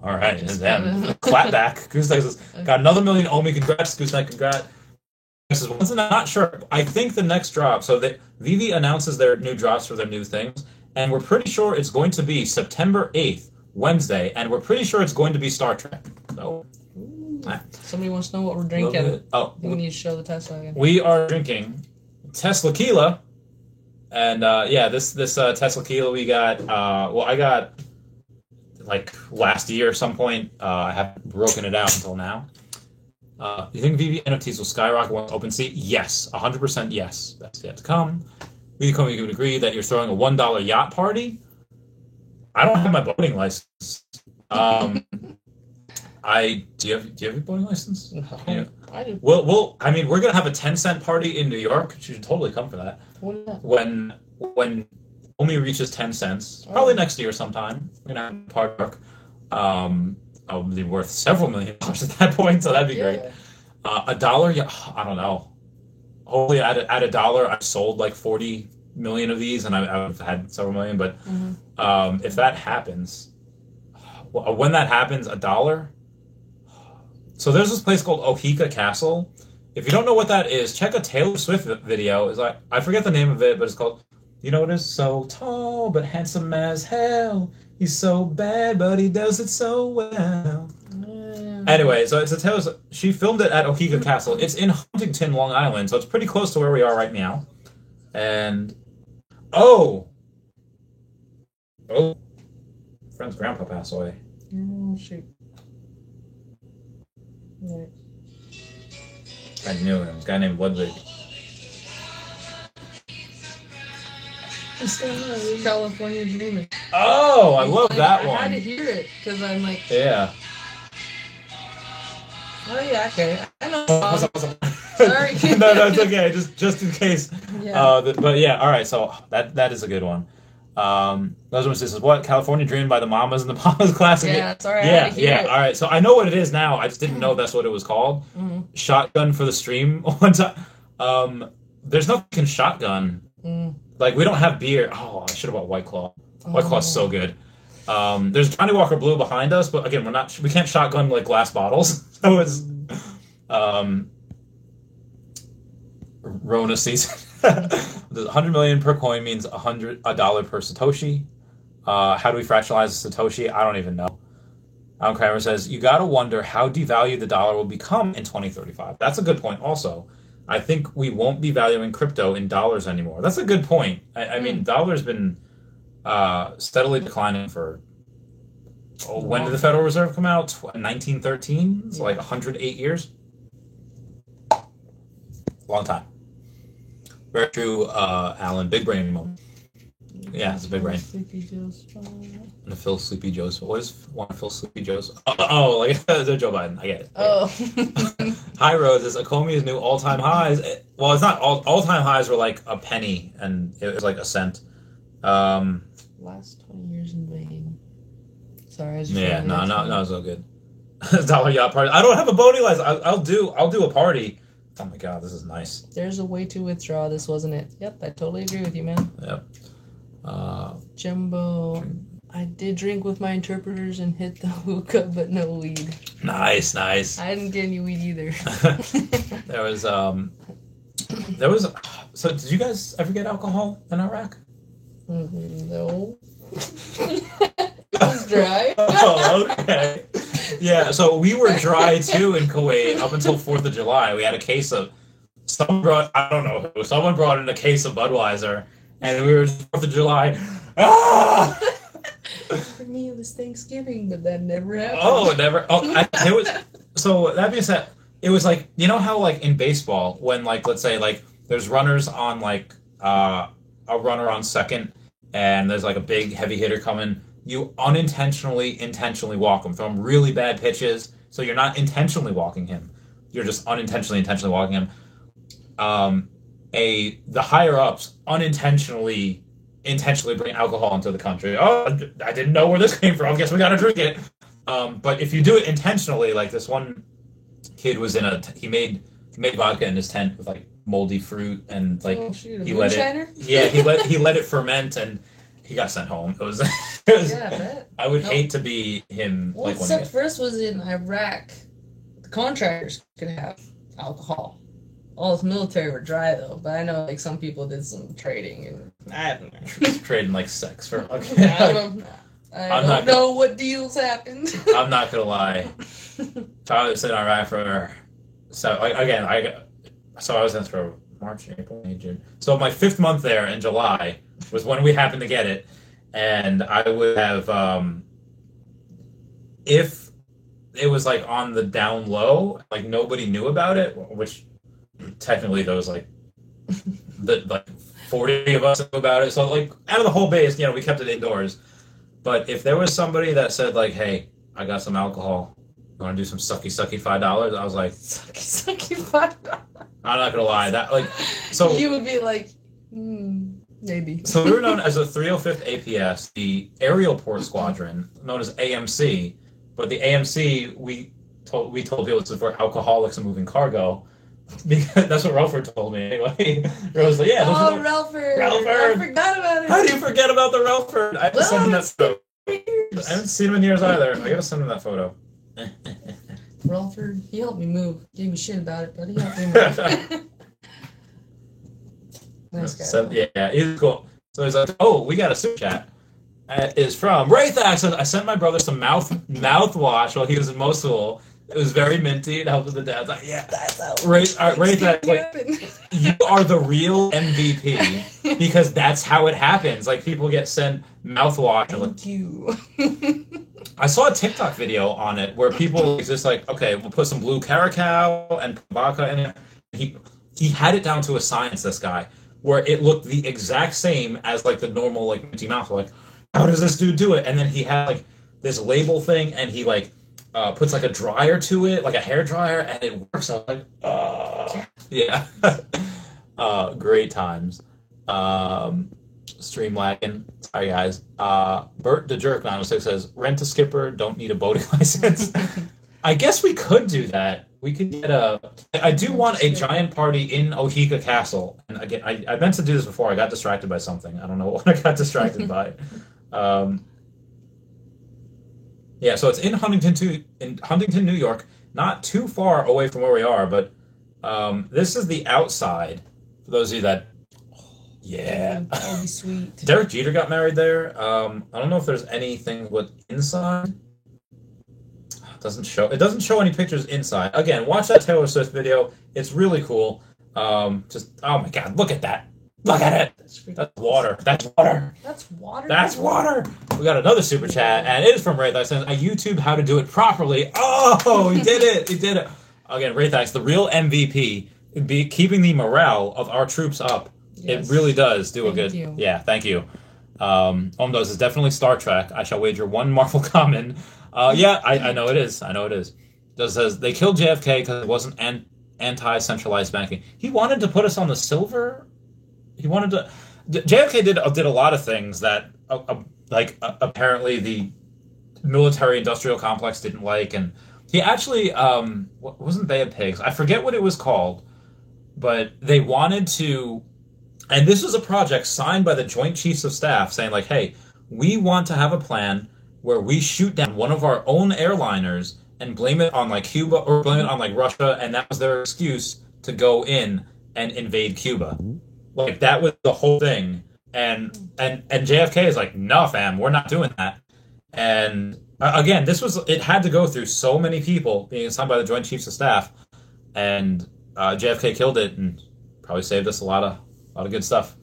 right. And then clapback. Gooseneck says, got another million Omi. Congrats, Gooseneck. Congrats. Says, I'm not sure. I think the next drop. So that Vivi announces their new drops for their new things, and we're pretty sure it's going to be September 8th, Wednesday, and we're pretty sure it's going to be Star Trek. So.
Somebody wants to know what we're drinking. Oh, we need to show the Tesla again.
We are drinking Tesla Tequila, and this Tesla Tequila we got. I got like last year at some point. I haven't broken it out until now. You think VV NFTs will skyrocket once OpenSea? Yes, 100% yes. That's yet to come. We would agree that you're throwing a $1 yacht party. I don't have my boating license. Do you have your boating license?
No, yeah. I do.
Well, I mean, we're gonna have a 10-cent party in New York. You should totally come for that.
What is that?
When Omi reaches 10 cents, probably next year sometime, we're gonna have a party. I'll be worth several $1 million at that point, so that'd be great. $1, yeah, I don't know. Hopefully, at $1, I've sold like 40 million of these, and I've had several million. But if that happens, when that happens, $1. So there's this place called Oheka Castle. If you don't know what that is, check a Taylor Swift video. It's like, I forget the name of it, but it's called, you know what it is? So tall but handsome as hell. He's so bad, but he does it so well. Anyway, so it's a Taylor Swift. She filmed it at Oheka Castle. It's in Huntington, Long Island, so it's pretty close to where we are right now. And friend's grandpa passed away.
Oh shoot. Right.
I knew him. This guy named Ludwig.
California Dreaming.
Oh, I love that one.
I had to hear it because I'm like,
yeah.
Oh yeah, okay. I know.
Sorry. No, it's okay. Just in case.
Yeah.
But yeah, all right. So that is a good one. Those ones says what? California Dream by the Mamas and the Papas Classic.
Yeah, it's alright.
Yeah. All right. So I know what it is now. I just didn't know that's what it was called. Shotgun for the stream one time. There's nothing you can shotgun. Like we don't have beer. Oh, I should have bought White Claw. White Claw's so good. There's Johnny Walker Blue behind us, but again, we can't shotgun like glass bottles. So it's Rona season. 100 million per coin means $100 per Satoshi. How do we fractionalize a Satoshi? I don't even know. Alan Kramer says, you gotta wonder how devalued the dollar will become in 2035. That's a good point also. I think we won't be valuing crypto in dollars anymore. That's a good point. I mean, dollar's been steadily declining for... when did the Federal Reserve come out? 1913? So like 108 years? Long time. Very true, Alan. Big brain moment. Yeah, it's a big rain.
Sleepy Joe's spot.
And Phil Sleepy Joe's. What is one of Phil Sleepy Joe's? Oh, like Joe Biden. I get it.
Oh.
High Roads is Ecomia's new all-time highs. Well, it's not all-time highs were like a penny, and it was like a cent.
Last 20 years in vain. Sorry, I was just
no, it's all good. Dollar yacht party. I don't have a boating license. I'll do a party. Oh my god, this is nice.
There's a way to withdraw. This wasn't it. Yep, I totally agree with you, man.
Yep.
Jumbo. I did drink with my interpreters and hit the hookah, but no weed.
Nice.
I didn't get any weed either.
There was. So, did you guys ever get alcohol in Iraq?
No. It was dry.
Oh, okay. Yeah, so we were dry too in Kuwait up until 4th of July. We had a case of someone brought in a case of Budweiser, and we were 4th of July. Ah!
For me, it was Thanksgiving, but that never happened.
Oh, it never. It was. So that being said, it was like, you know how like in baseball when like let's say like there's runners on like a runner on second, and there's like a big heavy hitter coming. You intentionally walk him. Throw him really bad pitches, so you're not intentionally walking him. You're just intentionally walking him. The higher ups intentionally bring alcohol into the country. Oh, I didn't know where this came from. Guess we gotta drink it. But if you do it intentionally, like this one kid was he made vodka in his tent with like moldy fruit and like he let it ferment and he got sent home. It was
yeah, I bet.
I would hate to be him.
Well, what sucked first was in Iraq. The contractors could have alcohol. All the military were dry though, but I know like some people did some trading and I don't know.
Trading like sex for.
Okay. I don't know what deals happened.
I'm not gonna lie. So I was in Iraq for I was in for March, April, May, June. So my 5th month there in July was when we happened to get it, and I would have if it was like on the down low, like nobody knew about it, which technically there was like 40 of us knew about it. So like out of the whole base, we kept it indoors. But if there was somebody that said like, "Hey, I got some alcohol. You want to do some sucky $5?" I was like,
sucky $5.
I'm not gonna lie. That like so
you would be like, maybe.
So we were known as the 305th APS, the Aerial Port Squadron, known as AMC. But the AMC, we told people it's for alcoholics and moving cargo, because that's what Relford told me anyway. I was like, yeah.
Relford. I forgot about it.
How do you forget about the Relford? I have to send him that photo. I haven't seen him in years either. I gotta send him that photo.
Relford, he helped me move. Gave me shit about it, but he helped me move. Nice guy.
So, yeah, he's cool. So he's like, "Oh, we got a super chat. Is from Raythax. I sent my brother some mouthwash while he was in Mosul. It was very minty. It helped with the dad." Like, yeah,
that's how
Raythax, like, you are the real MVP because that's how it happens. Like people get sent mouthwash.
Thank you.
I saw a TikTok video on it where people just like, okay, we'll put some blue caracal and vodka in it. He had it down to a science, this guy, where it looked the exact same as like the normal like minty mouth. Like, how does this dude do it? And then he had like this label thing, and he like puts like a dryer to it, like a hair dryer, and it works. I'm like, yeah, great times. Stream lagging. Sorry guys. Bert the Jerk 906 says, "Rent a skipper, don't need a boating license." I guess we could do that. We could get I do want a giant party in Ohika Castle. And again, I meant to do this before. I got distracted by something. I don't know what I got distracted by. Yeah, so it's in Huntington, New York. Not too far away from where we are, but this is the outside. For those of you that, yeah,
that would be sweet.
Derek Jeter got married there. I don't know if there's anything with inside. It doesn't show any pictures inside. Again, watch that Taylor Swift video. It's really cool. Just oh my god, look at that. Look at it. That's water. That's water.
That's water.
That's water. We got another super chat, and it is from Raythax. Says, "I YouTube how to do it properly." Oh, he did it. He did it. Again, Raythax, the real MVP, keeping the morale of our troops up. Yes. It really does do a good.
You.
Yeah, thank you. Omdos is definitely Star Trek. I shall wager one Marvel common. Yeah, I know it is. I know it is. Does says they killed JFK because it wasn't anti-centralized banking. He wanted to put us on the silver. He wanted to. JFK did a lot of things that apparently the military-industrial complex didn't like, and he actually wasn't Bay of Pigs. I forget what it was called, but they wanted to. And this was a project signed by the Joint Chiefs of Staff saying, like, hey, we want to have a plan where we shoot down one of our own airliners and blame it on, like, Cuba or blame it on, like, Russia, and that was their excuse to go in and invade Cuba. Like, that was the whole thing. And JFK is like, no, fam, we're not doing that. And, again, it had to go through so many people being signed by the Joint Chiefs of Staff, and JFK killed it and probably saved us a lot of good stuff.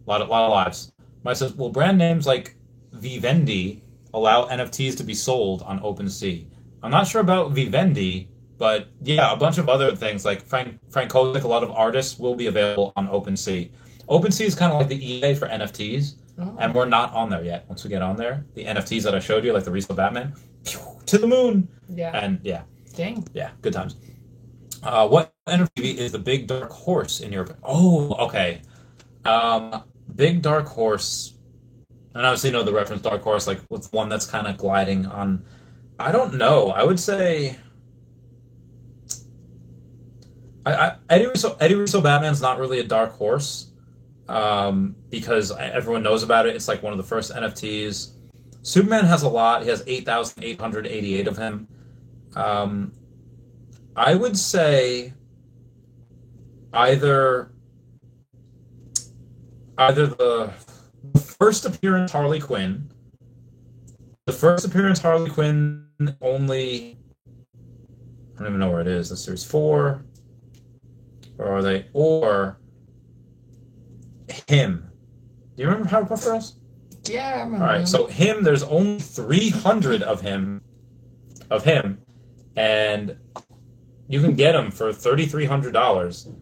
A lot of lives. Mike says, will brand names like Vivendi allow NFTs to be sold on OpenSea? I'm not sure about Vivendi, but yeah, a bunch of other things like Frank Kozik, a lot of artists will be available on OpenSea. OpenSea is kind of like the EA for NFTs, and we're not on there yet. Once we get on there, the NFTs that I showed you, like the Resale Batman, to the moon.
Yeah.
And yeah.
Dang.
Yeah, good times. What NFT is the big dark horse in your... Oh, okay. Big dark horse, and obviously you know the reference dark horse, like with one that's kind of gliding on. I don't know. I would say Eddie Russo Batman's not really a dark horse, because everyone knows about it. It's like one of the first NFTs. Superman has a lot. He has 8,888 of him. I would say either the first appearance Harley Quinn, only, I don't even know where it is. The series 4, or him. Do you remember Powerpuff Girls?
Yeah, I remember.
All right, so him. There's only 300 of him, and you can get him for $3,300.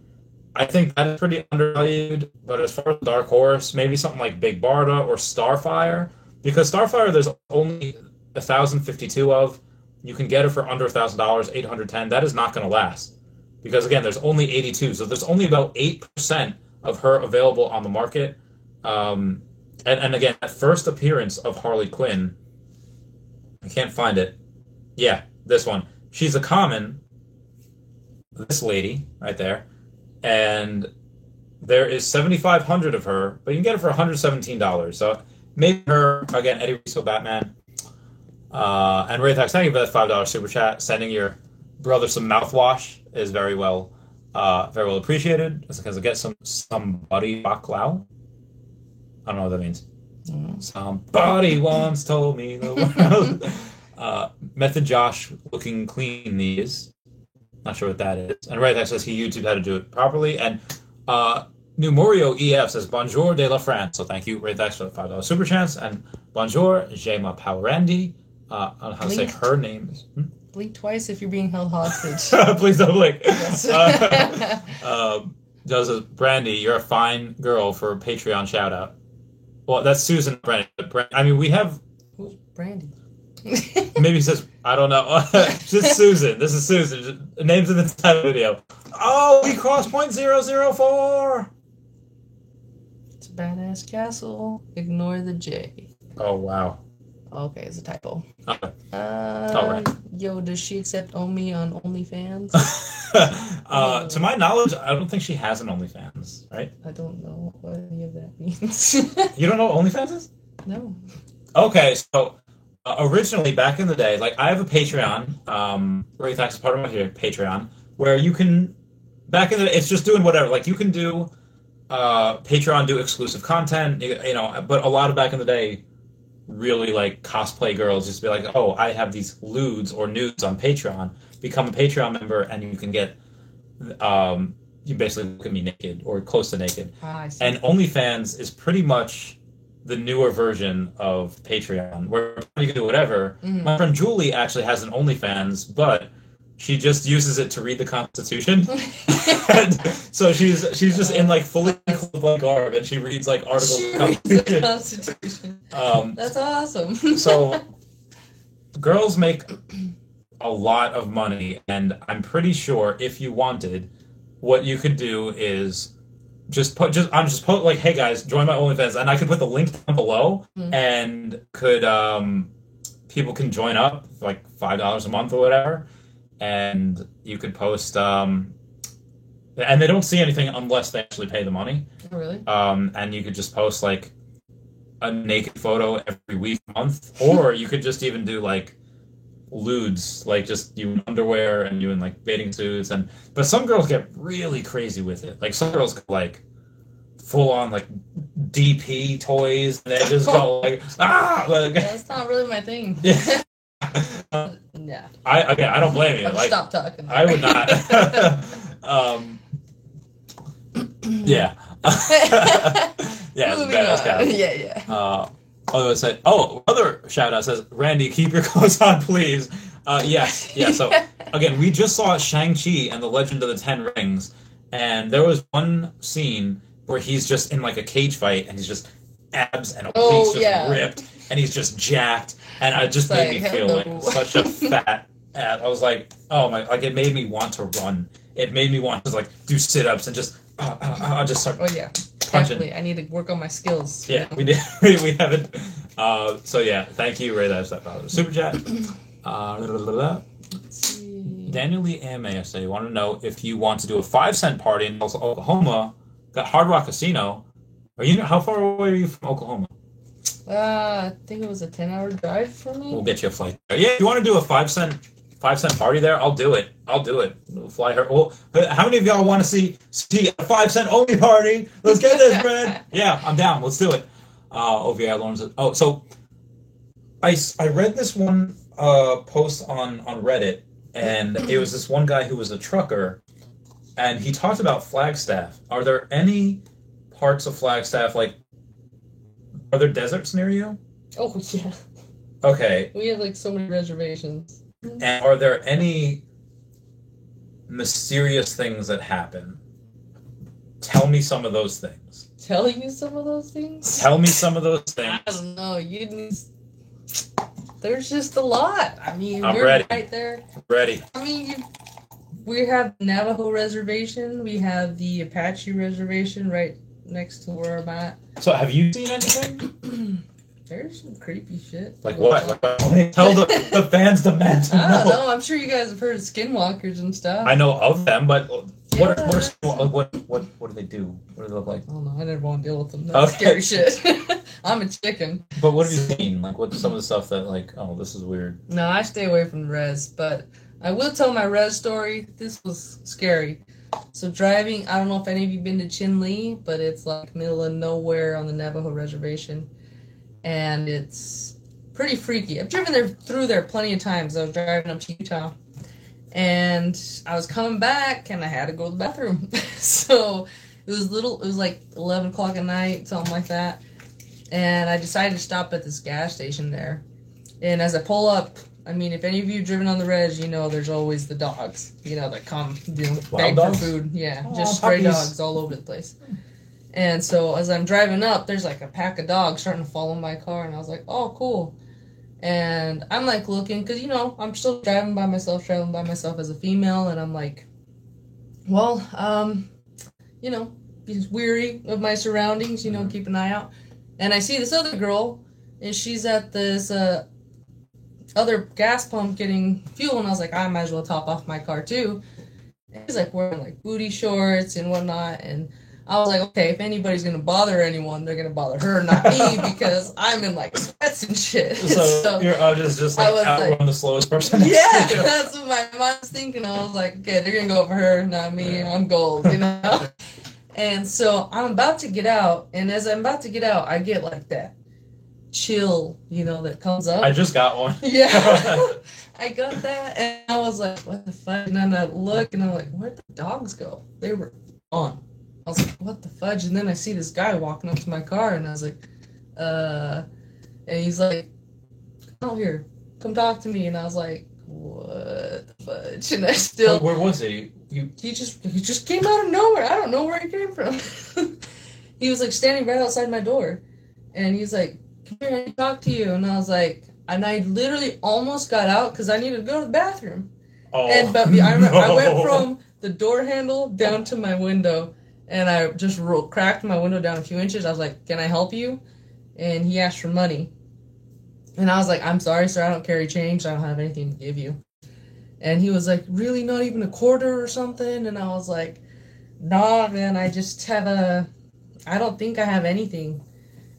I think that is pretty undervalued, but as far as Dark Horse, maybe something like Big Barda or Starfire, because Starfire there's only 1,052 of. You can get it for under $1,000, 810. That is not going to last, because again, there's only 82, so there's only about 8% of her available on the market. And again, that first appearance of Harley Quinn, I can't find it. Yeah, this one. She's a common. This lady right there. And there is 7,500 of her, but you can get it for $117. So maybe her, again, Eddie Russo Batman. And Raythax, thank you for that $5 super chat. Sending your brother some mouthwash is very well appreciated. It's because I get somebody baklau. I don't know what that means. Mm-hmm. Somebody once told me the world. Method Josh looking clean these. Not sure what that is. And Raythax says he YouTubed how to do it properly. And Numorio EF says Bonjour de la France. So thank you, Raythax, for the $5 super chance. And Bonjour, Jema Powerandi. I don't know how to say her name.
Blink twice if you're being held hostage.
Please don't blink.
Yes.
Says Brandy, you're a fine girl for a Patreon shout out. Well, that's Susan Brandy. I mean, we have.
Who's Brandy?
Maybe he says, I don't know. Just Susan. This is Susan. Names in the title video. Oh, we crossed .004.
It's a badass castle. Ignore the J.
Oh, wow.
Okay, it's a typo.
Okay. All right.
Yo, does she accept Omi on OnlyFans?
To my knowledge, I don't think she has an OnlyFans, right?
I don't know what any of that means.
You don't know what OnlyFans is?
No.
Okay, so originally, back in the day, like I have a Patreon, Raythax is part of my Patreon, where you can, back in the day, it's just doing whatever. Like you can do, Patreon do exclusive content, you know, but a lot of back in the day, really like cosplay girls just be like, oh, I have these lewds or nudes on Patreon. Become a Patreon member and you can get, you basically look at me naked or close to naked.
I see.
And OnlyFans is pretty much the newer version of Patreon, where you can do whatever. Mm-hmm. My friend Julie actually has an OnlyFans, but she just uses it to read the Constitution. And so she's just in like fully clothed like garb, and she reads like articles
She
of
reads the Constitution. That's awesome.
So girls make a lot of money, and I'm pretty sure if you wanted, what you could do is I'm just put like, hey guys, join my OnlyFans, and I could put the link down below, and could people can join up for like $5 a month or whatever, and you could post and they don't see anything unless they actually pay the money.
Oh, really?
And you could just post like a naked photo every week, month, or you could just even do like lewds, like just you in underwear and you in like bathing suits, but some girls get really crazy with it. Like some girls go like full on like DP toys, and they just go like like,
that's not really my thing.
Yeah.
Yeah.
I don't blame you. Like,
stop talking.
I would not. Yeah. Yeah. Yeah. Other shout out says, Randy, keep your clothes on, please. Yes. Yeah. So again, we just saw Shang-Chi and the Legend of the Ten Rings, and there was one scene where he's just in like a cage fight, and he's just abs and obliques just ripped, and he's just jacked, and it just made me feel like such a fat ass. I was like, oh my, like it made me want to run. It made me want to like do sit-ups and just start.
Oh yeah.
Punching.
Definitely. I need to work on my skills.
Yeah, we did. We haven't. So yeah, thank you, Ray. That's that. Super chat. Daniel Lee Amasa, you want to know if you want to do a 5-cent party in Oklahoma? Got Hard Rock Casino. How far away are you from Oklahoma?
I think it was a 10-hour drive for me.
We'll get you a flight there. Yeah, if you want to do a 5-cent party there, I'll do it. We'll fly her. Well, how many of y'all want to see a 5-cent only party? Let's get this, Brad. Yeah, I'm down. Let's do it. OVI Lawrence. Oh, so I read this one post on Reddit, and it was this one guy who was a trucker, and he talked about Flagstaff. Are there any parts of Flagstaff, like, are there deserts near you?
Oh, yeah.
Okay.
We have, like, so many reservations.
And are there any mysterious things that happen? Tell me some of those things.
Tell you some of those things?
Tell me some of those things.
I don't know. There's just a lot. I mean,
I'm
we're
ready.
right there.
Ready.
I mean, we have Navajo Reservation. We have the Apache Reservation right next to where I'm at.
So have you seen anything?
There's some creepy shit.
Like what? Tell the fans demand to know.
I don't know. I'm sure you guys have heard of skinwalkers and stuff.
I know of them, but what do they do? What do they look like?
I don't know. I never want to deal with them. That's scary shit. I'm a chicken.
But what have you seen? Like, what's some of the stuff that, like, oh, this is weird?
No, I stay away from res, but I will tell my res story. This was scary. So driving, I don't know if any of you been to Chinle, but it's like middle of nowhere on the Navajo Reservation. And it's pretty freaky. I've driven through there plenty of times. I was driving up to Utah. And I was coming back, and I had to go to the bathroom. So it was like 11 o'clock at night, something like that. And I decided to stop at this gas station there. And as I pull up, I mean, if any of you have driven on the res, you know there's always the dogs, that come, beg for food. Yeah, just stray dogs all over the place. And so as I'm driving up, there's like a pack of dogs starting to follow my car, and I was like, oh, cool. And I'm like looking, because, I'm still traveling by myself as a female, and I'm like, well, be weary of my surroundings, keep an eye out. And I see this other girl, and she's at this other gas pump getting fuel, and I was like, I might as well top off my car too. And she's like wearing like booty shorts and whatnot, and I was like, okay, if anybody's gonna bother anyone, they're gonna bother her, not me, because I'm in like sweats and shit.
So you're just like outrun the slowest person.
Yeah, that's what my mind's thinking. I was like, okay, they're gonna go for her, not me. I'm gold, And so I'm about to get out, and as I'm about to get out, I get like that chill, that comes up.
I just got one.
Yeah. I got that, and I was like, what the fuck? And then I look, and I'm like, where'd the dogs go? They were gone. I was like, what the fudge? And then I see this guy walking up to my car, and I was like, and he's like, come out here, come talk to me. And I was like, what the fudge? And I still...
Where was he?
He just came out of nowhere. I don't know where he came from. he was like standing right outside my door, and he's like, "Come here, I need to talk to you." And I was like, and I literally almost got out because I needed to go to the bathroom.
Oh,
But I remember I went from the door handle down to my window, and I just cracked my window down a few inches. I was like, "Can I help you?" And he asked for money. And I was like, "I'm sorry, sir, I don't carry change. I don't have anything to give you." And he was like, "Really, not even a quarter or something?" And I was like, "Nah, man, I just have I don't think I have anything."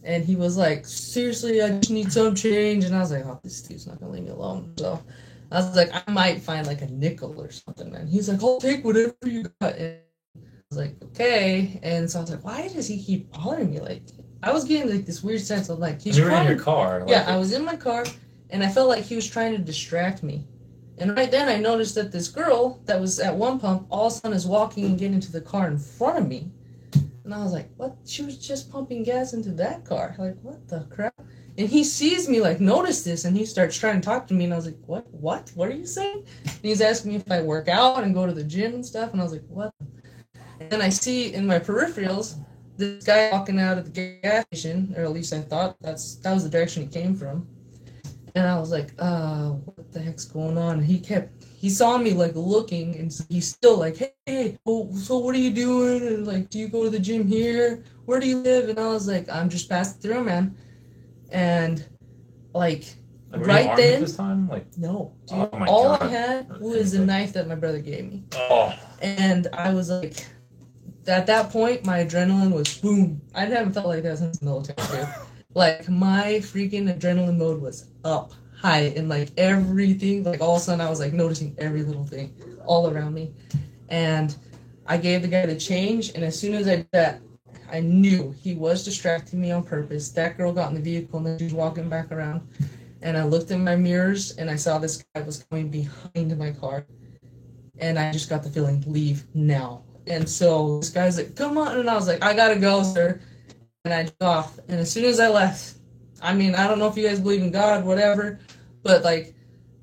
And he was like, "Seriously, I just need some change." And I was like, "Oh, this dude's not gonna leave me alone." So I was like, "I might find like a nickel or something." And he's like, "I'll take whatever you got." And I was like, "Okay." And so I was like, "Why does he keep bothering me?" Like, I was getting like this weird sense of like
you were in your car. Like,
yeah, I was in my car, and I felt like he was trying to distract me. And right then I noticed that this girl that was at one pump all of a sudden is walking and getting into the car in front of me. And I was like, what? She was just pumping gas into that car. Like, what the crap? And he sees me, like, notice this, and he starts trying to talk to me, and I was like, what? What are you saying? And he's asking me if I work out and go to the gym and stuff, and I was like, what? And then I see in my peripherals this guy walking out of the gas station, or at least I thought that was the direction he came from. And I was like, what the heck's going on? And he saw me like looking, and he's still like, hey, so what are you doing? And like, do you go to the gym here? Where do you live? And I was like, I'm just passing through, man. And like
were
right
you armed
then,
at this time? Like,
no, dude,
oh my
all
God.
I had was a knife that my brother gave me.
Oh.
And I was like, at that point, my adrenaline was boom. I haven't felt like that since the military, dude. Like, my freaking adrenaline mode was up high, and like everything, like all of a sudden I was like noticing every little thing all around me. And I gave the guy the change, and as soon as I did that, I knew he was distracting me on purpose. That girl got in the vehicle, and then she was walking back around. And I looked in my mirrors, and I saw this guy was coming behind my car. And I just got the feeling, leave now. And so this guy's like, come on. And I was like, I gotta go, sir. And I took off. And as soon as I left, I mean, I don't know if you guys believe in God, whatever, but like,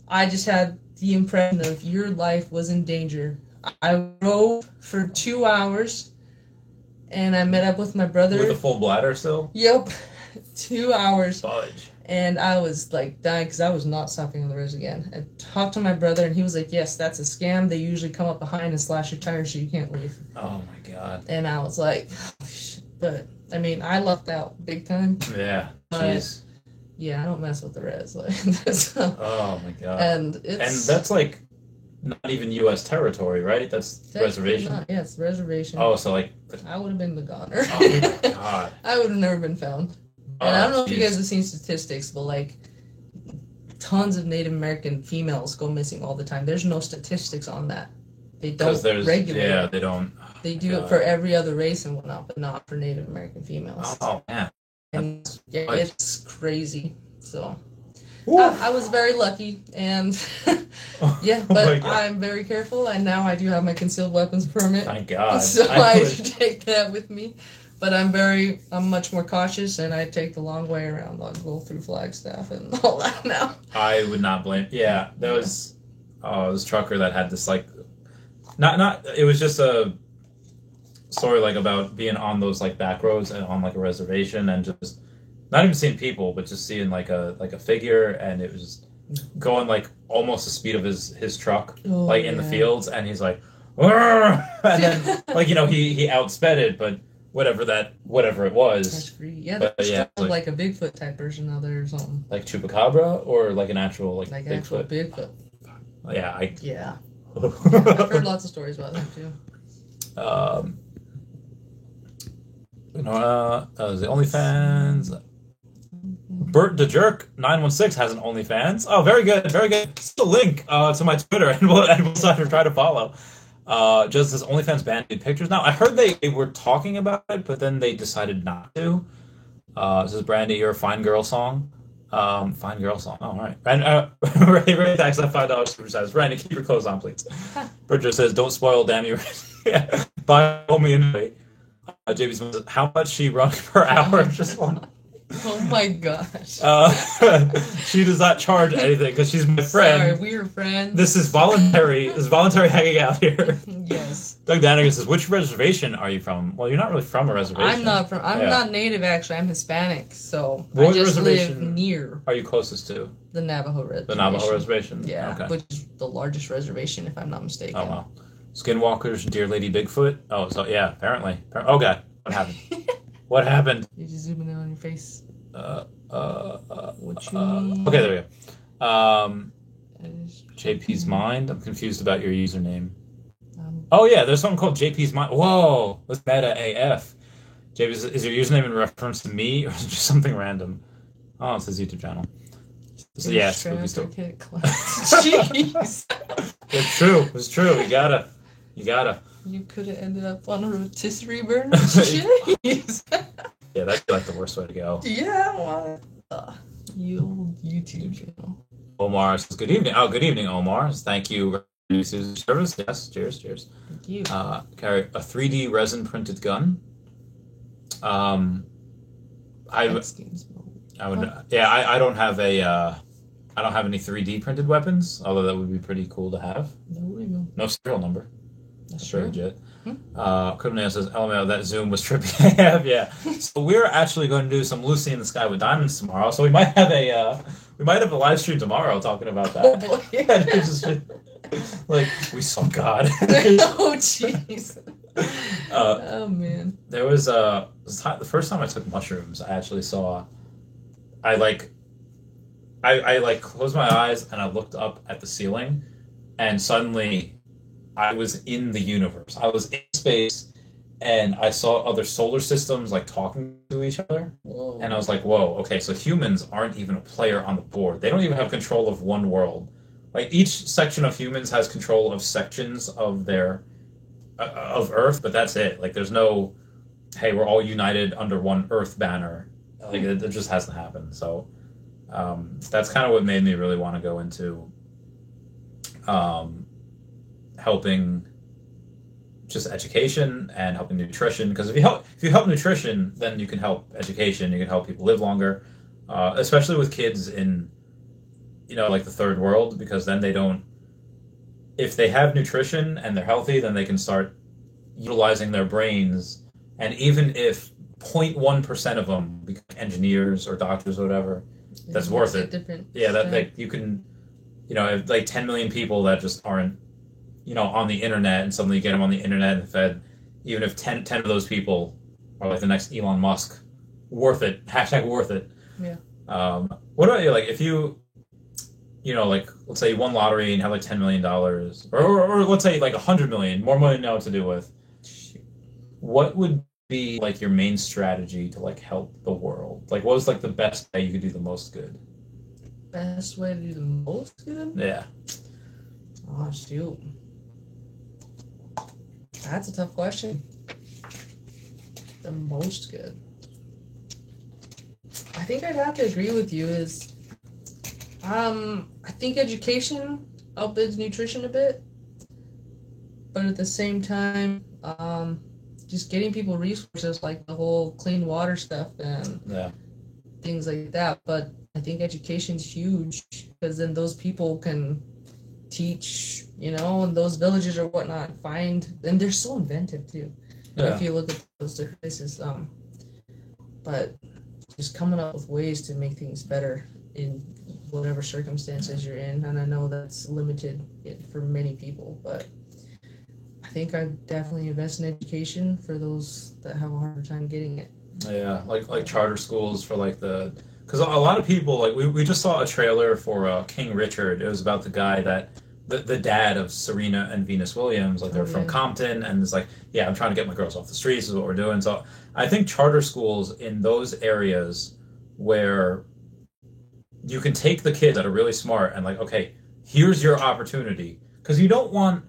I just had the impression of your life was in danger. I drove for 2 hours, and I met up with my brother.
With a full bladder still?
Yep. 2 hours.
Fudge.
And I was like dying because I was not stopping on the roads again. I talked to my brother, and he was like, yes, that's a scam. They usually come up behind and slash your tires so you can't leave.
Oh my God.
And I was like, oh, shit. But I mean, I lucked out big time.
Yeah. Jeez.
Yeah, I don't mess with the res. Like,
oh my God.
And
that's like not even U.S. territory, right? That's reservation.
Not, yeah, it's reservation.
Oh, so like
I would have been the goner.
Oh my God.
I would have never been found. And I don't know if you guys have seen statistics, but like tons of Native American females go missing all the time. There's no statistics on that. They don't regulate.
Yeah, they don't.
They do it for every other race and whatnot, but not for Native American females.
Oh man.
And yeah, it's crazy. So I was very lucky, and yeah, but I'm very careful, and now I do have my concealed weapons permit.
Thank God.
So I should take that with me. But I'm much more cautious, and I take the long way around. I'll go through Flagstaff and all that now.
I would not blame. Yeah, there was this trucker that had this like, not. It was just a story like about being on those like back roads and on like a reservation and just not even seeing people, but just seeing like a figure, and it was going like almost the speed of his truck, like in the fields, and he's like, and then like he outsped it, but. Whatever it was.
That's free. Yeah, that's like a Bigfoot type version of there or something.
Like Chupacabra or like an actual like Bigfoot?
Actual Bigfoot.
Yeah,
yeah. I've heard lots of stories about that too.
The OnlyFans. Bert the Jerk 916 has an OnlyFans. Oh, very good, very good. It's the link to my Twitter, and we'll try to follow. Just as OnlyFans banned nude pictures. Now, I heard they were talking about it, but then they decided not to. This is Brandy, your Fine Girl song. Fine Girl song. Oh, all right. And Ray tax that $5 super size. Brandy, keep your clothes on, please. Bridger says, don't spoil, damn you. Yeah. Buy me anyway. JB says, how much she run per hour? Just one.
Oh my gosh.
She does not charge anything because she's my friend.
Sorry, we are friends.
This is voluntary. This is voluntary hanging out here.
Yes.
Doug Danigan says, "Which reservation are you from?" Well, you're not really from a reservation.
I'm not from. I'm not native. Actually, I'm Hispanic. So
what
I just
reservation
live near.
Are you closest to?
The Navajo reservation.
The Navajo reservation.
Yeah,
okay.
which is the largest reservation, if I'm not mistaken.
Oh wow. Skinwalkers, Dear Lady Bigfoot. Oh, so yeah, apparently. Oh god, what happened? What happened?
You're just zooming in on your face.
What you mean? Okay, there we go. JP's Mind. I'm confused about your username. Oh yeah, there's something called JP's Mind. Whoa, that's meta AF. JP, is your username in reference to me, or is it just something random? Oh, it's his YouTube channel. So, yeah, Spooky Story.
Jeez.
It's true. It's true. You gotta.
You could have ended up on a rotisserie burner. Jeez.
Yeah, that'd be like the worst way to go.
Yeah, what? You YouTube channel.
Omar says, "Good evening." Oh, good evening, Omar. Thank you for your service. Yes, cheers.
Thank you.
Carry a 3D resin printed gun. I don't have any 3D printed weapons, although that would be pretty cool to have. No serial number. That's very legit. Criminal says, "LMAO, that Zoom was trippy." Yeah. So we're actually going to do some Lucy in the Sky with Diamonds tomorrow. So we might have a live stream tomorrow talking about that.
Oh boy.
Yeah, just, like we saw God.
Oh jeez. Oh man.
There was the first time I took mushrooms, I actually saw. I closed my eyes and I looked up at the ceiling, and suddenly I was in the universe. I was in space, and I saw other solar systems like talking to each other. Whoa. And I was like, "Whoa, okay, so humans aren't even a player on the board. They don't even have control of one world. Like each section of humans has control of sections of their of Earth, but that's it. Like there's no, hey, we're all united under one Earth banner. Like it just hasn't happened. So that's kind of what made me really want to go into helping just education and helping nutrition. Because if you help nutrition, then you can help education. You can help people live longer, especially with kids in, like the third world, because then they don't. If they have nutrition and they're healthy, then they can start utilizing their brains. And even if 0.1% of them become engineers or doctors or whatever, that's worth it. Yeah, that you can, if like 10 million people that just aren't, on the internet, and suddenly you get them on the internet and fed, even if 10 of those people are like the next Elon Musk, worth it. # worth it.
Yeah.
What about you? Like if you, like let's say you won lottery and you have like $10 million, or let's say like 100 million, more money now to do with. What would be like your main strategy to like help the world? Like what was like the best way you could do the most good?
Best way to do the most good?
Yeah.
Oh shoot. That's a tough question. The most good. I think I'd have to agree with you is I think education outbids nutrition a bit. But at the same time, just getting people resources like the whole clean water stuff and things like that. But I think education's huge because then those people can teach, and those villages or whatnot and they're so inventive too. Yeah. If you look at those different places, but just coming up with ways to make things better in whatever circumstances you're in. And I know that's limited for many people, but I think I'd definitely invest in education for those that have a harder time getting it.
Yeah, like charter schools for like because a lot of people, like we just saw a trailer for King Richard. It was about the guy that, the dad of Serena and Venus Williams, like they're from Compton, and it's like, yeah, I'm trying to get my girls off the streets is what we're doing. So I think charter schools in those areas where you can take the kids that are really smart and like, okay, here's your opportunity. Because you don't want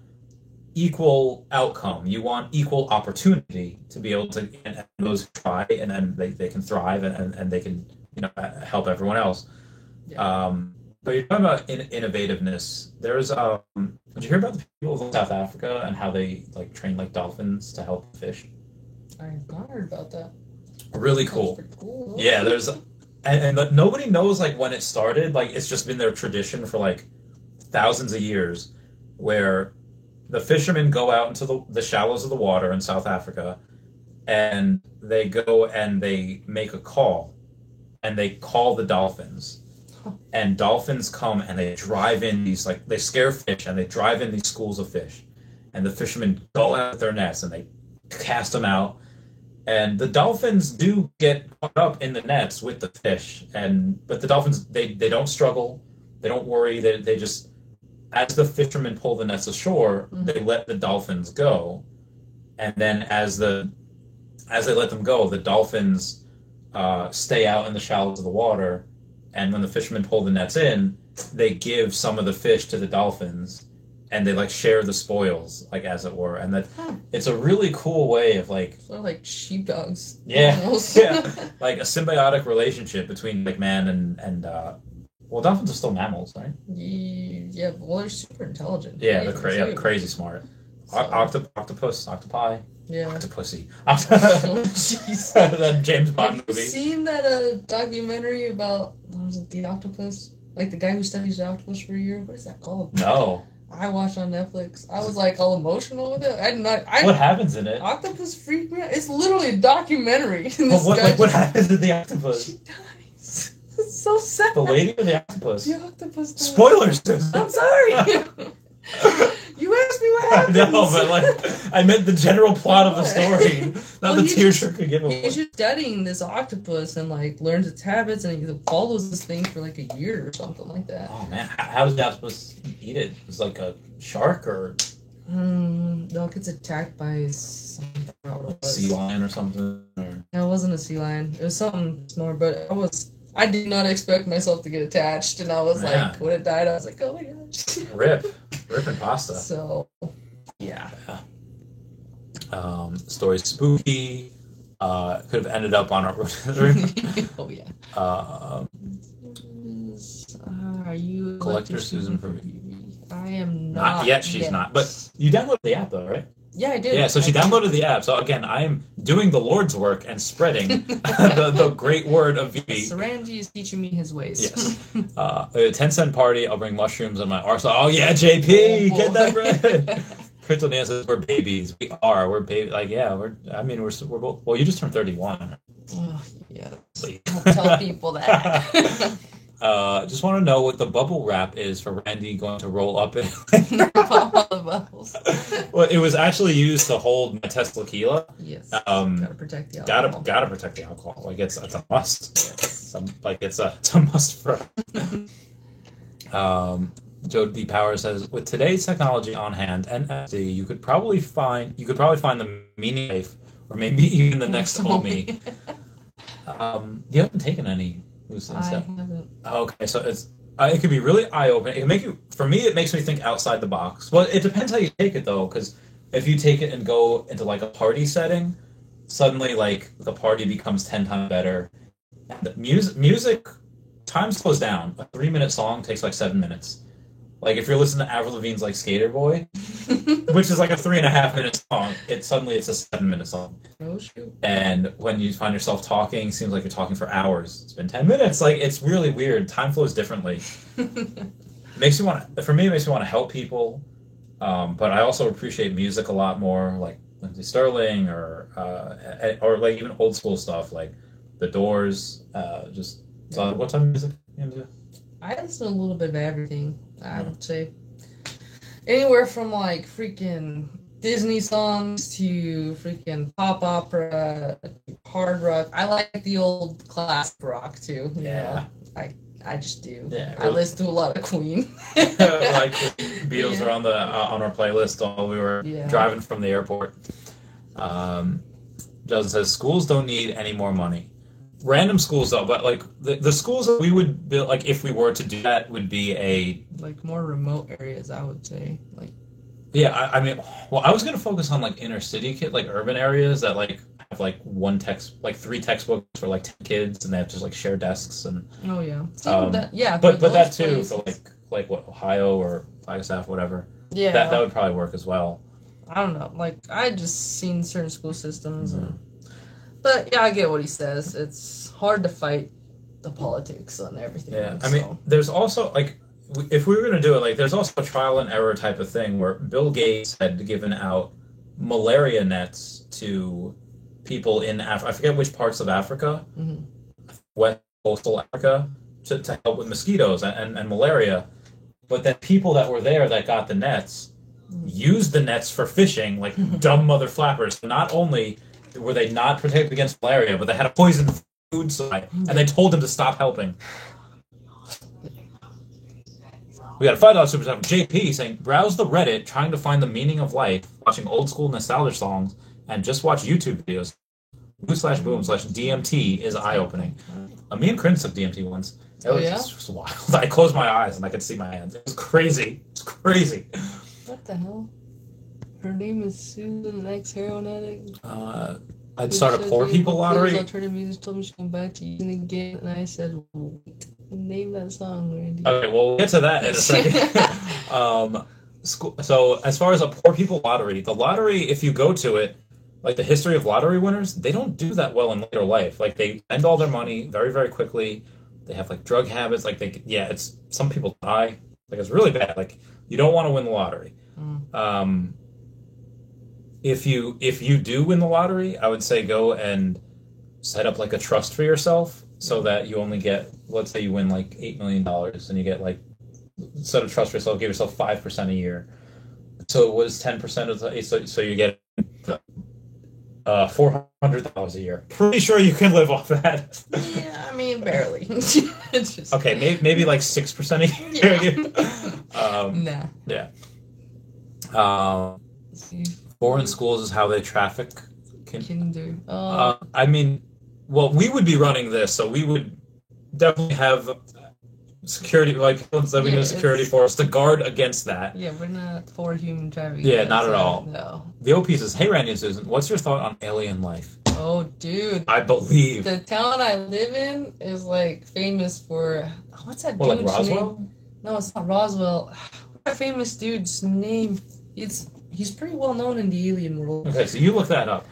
equal outcome. You want equal opportunity to be able to, and those try, and then they can thrive and they can, help everyone else. Yeah. But you're talking about innovativeness. There's did you hear about the people of South Africa and how they like train like dolphins to help fish?
I have not heard about that.
Really cool.
Cool.
Yeah, there's and nobody knows like when it started. Like it's just been their tradition for like thousands of years, where the fishermen go out into the shallows of the water in South Africa, and they go and they make a call, and they call the dolphins, and dolphins come and they drive in these like they scare fish and they drive in these schools of fish, and the fishermen go out with their nets and they cast them out, and the dolphins do get caught up in the nets with the fish, but the dolphins they don't struggle, they don't worry, they just as the fishermen pull the nets ashore, they let the dolphins go, and then as they let them go, the dolphins stay out in the shallows of the water, and when the fishermen pull the nets in, they give some of the fish to the dolphins, and they like share the spoils, like as it were, and that it's a really cool way of like
sort of like sheepdogs.
Yeah, like a symbiotic relationship between like man and well, dolphins are still mammals, right?
Yeah, well, they're super intelligent.
Yeah, they're crazy smart.
So,
Octopi.
yeah.
Octopussy.
Jeez.
That James Bond
Have you
movie.
seen that documentary about, what was it, the octopus? Like the guy who studies the octopus for a year? What is that called?
No.
I watched on Netflix. I was like all emotional with it.
What happens in it?
Octopus freaked me out. It's literally a documentary.
What happens to the octopus?
She dies. It's so sad.
The lady or the octopus?
The octopus dies.
Spoilers!
I'm sorry. You asked me what happens.
No, but like I meant the general plot of the story, not the tearjerker giveaway.
He's just studying this octopus and like learns its habits, and he follows this thing for like a year or something like that.
Oh man, how does the octopus eat it? It's like a shark or
no, it gets attacked by something. I don't know what it was.
sea lion or something. Or...
No, it wasn't a sea lion. It was something smaller, but I did not expect myself to get attached, and I was like, when it died, I was like, oh my gosh.
Rip and pasta.
So, yeah.
Story's spooky. Could have ended up on our
Oh yeah. Are you
Collector Susan for
I am
not yet. She's not. But you downloaded the app though, right?
Yeah, I did.
Yeah, so she downloaded the app. So again, I am doing the Lord's work and spreading the great word of VB.
Saranji is teaching me his ways.
Yes. A 10-cent party. I'll bring mushrooms on my arsenal. Oh yeah, JP, get that bread. Crystal Dan says we're babies. We are. We're baby. Like yeah, we're both. Well, you just turned 31.
Oh yeah. Don't tell people that.
Just want to know what the bubble wrap is for Randy going to roll up in.
All the bubbles.
Well, it was actually used to hold my Tesla Tequila.
Yes. Gotta protect the alcohol.
Gotta protect the alcohol. Like it's a must.
Yes.
It's a must for. Joe D. Power says, with today's technology on hand and NFT, you could probably find the meaning life, or maybe even the next homie. You haven't taken any.
I haven't.
Okay, so it could be really eye-opening. It can make you. For me, it makes me think outside the box. Well, it depends how you take it though, because if you take it and go into like a party setting, suddenly like the party becomes 10 times better. And the music time slows down. A 3-minute song takes like 7 minutes. Like if you're listening to Avril Lavigne's like Skater Boy, which is like a 3.5-minute song, it's a 7-minute song.
Oh shoot.
And when you find yourself talking, it seems like you're talking for hours. It's been 10 minutes. Like it's really weird. Time flows differently. Makes me want to help people. But I also appreciate music a lot more, like Lindsey Sterling or like even old school stuff like The Doors. What type of music you into?
I listen to a little bit of everything, I would say. Anywhere from like freaking Disney songs to freaking pop opera, hard rock. I like the old classic rock too.
Yeah.
I just do.
Yeah,
I listen to a lot of Queen.
Like the Beatles are on our playlist while we were driving from the airport. Justin says schools don't need any more money. Random schools though, but like the schools that we would build, like if we were to do that, would be
like more remote areas, I would say. Like
yeah, I mean, well, I was gonna focus on like inner city like urban areas that like have like 3 textbooks for like 10 kids, and they have just like share desks and.
Oh yeah.
But that too places. For like what Ohio or Flagstaff, whatever.
Yeah.
That would probably work as well.
I don't know. Like I just seen certain school systems and. But yeah, I get what he says. It's hard to fight the politics on everything.
Yeah, I mean, there's also like, if we were going to do it, like, there's also a trial and error type of thing where Bill Gates had given out malaria nets to people in I forget which parts of Africa, West coastal Africa, to help with mosquitoes and malaria. But then people that were there that got the nets used the nets for fishing like dumb mother flappers. Not only were they not protected against malaria, but they had a poisoned food supply, and they told them to stop helping. We got a $5 super chat from JP saying, browse the Reddit trying to find the meaning of life, watching old school nostalgia songs, and just watch YouTube videos. /boom/DMT is eye-opening. Me and Corinne took DMT once. It was just wild. I closed my eyes and I could see my hands. It was crazy. It's crazy.
What the hell? Her name is Susan, an ex-heroin addict.
I'd start a poor people lottery.
Alternative music told me she'd come back to using it again, and I said, name that song, Randy.
Okay, well, we'll get to that in a second. So, as far as a poor people lottery, the lottery, if you go to it, like the history of lottery winners, they don't do that well in later life. Like, they spend all their money very, very quickly. They have, like, drug habits. Like, it's some people die. Like, it's really bad. Like, you don't want to win the lottery. If you do win the lottery, I would say go and set up like a trust for yourself so that you only get, let's say you win like $8 million and you get like, set a trust for yourself, give yourself 5% a year. So it was 10% of the, so you get $400 a year. Pretty sure you can live off that.
Yeah, I mean, barely. It's just...
Okay, maybe like 6% a year.
Yeah.
Yeah. Foreign schools is how they traffic
Kinder.
I mean, well, we would be running this, so we would definitely have security, like living in a security force to guard against that.
Yeah, we're not for human trafficking.
Yeah, not at all.
No.
The OP says, hey, Randy and Susan, what's your thought on alien life?
Oh, dude.
I believe.
The town I live in is, like, famous for... What's that
dude's
like
Roswell?
name? No, it's not Roswell. What's that famous dude's name? He's pretty well known in the alien world.
Okay, so you look that up.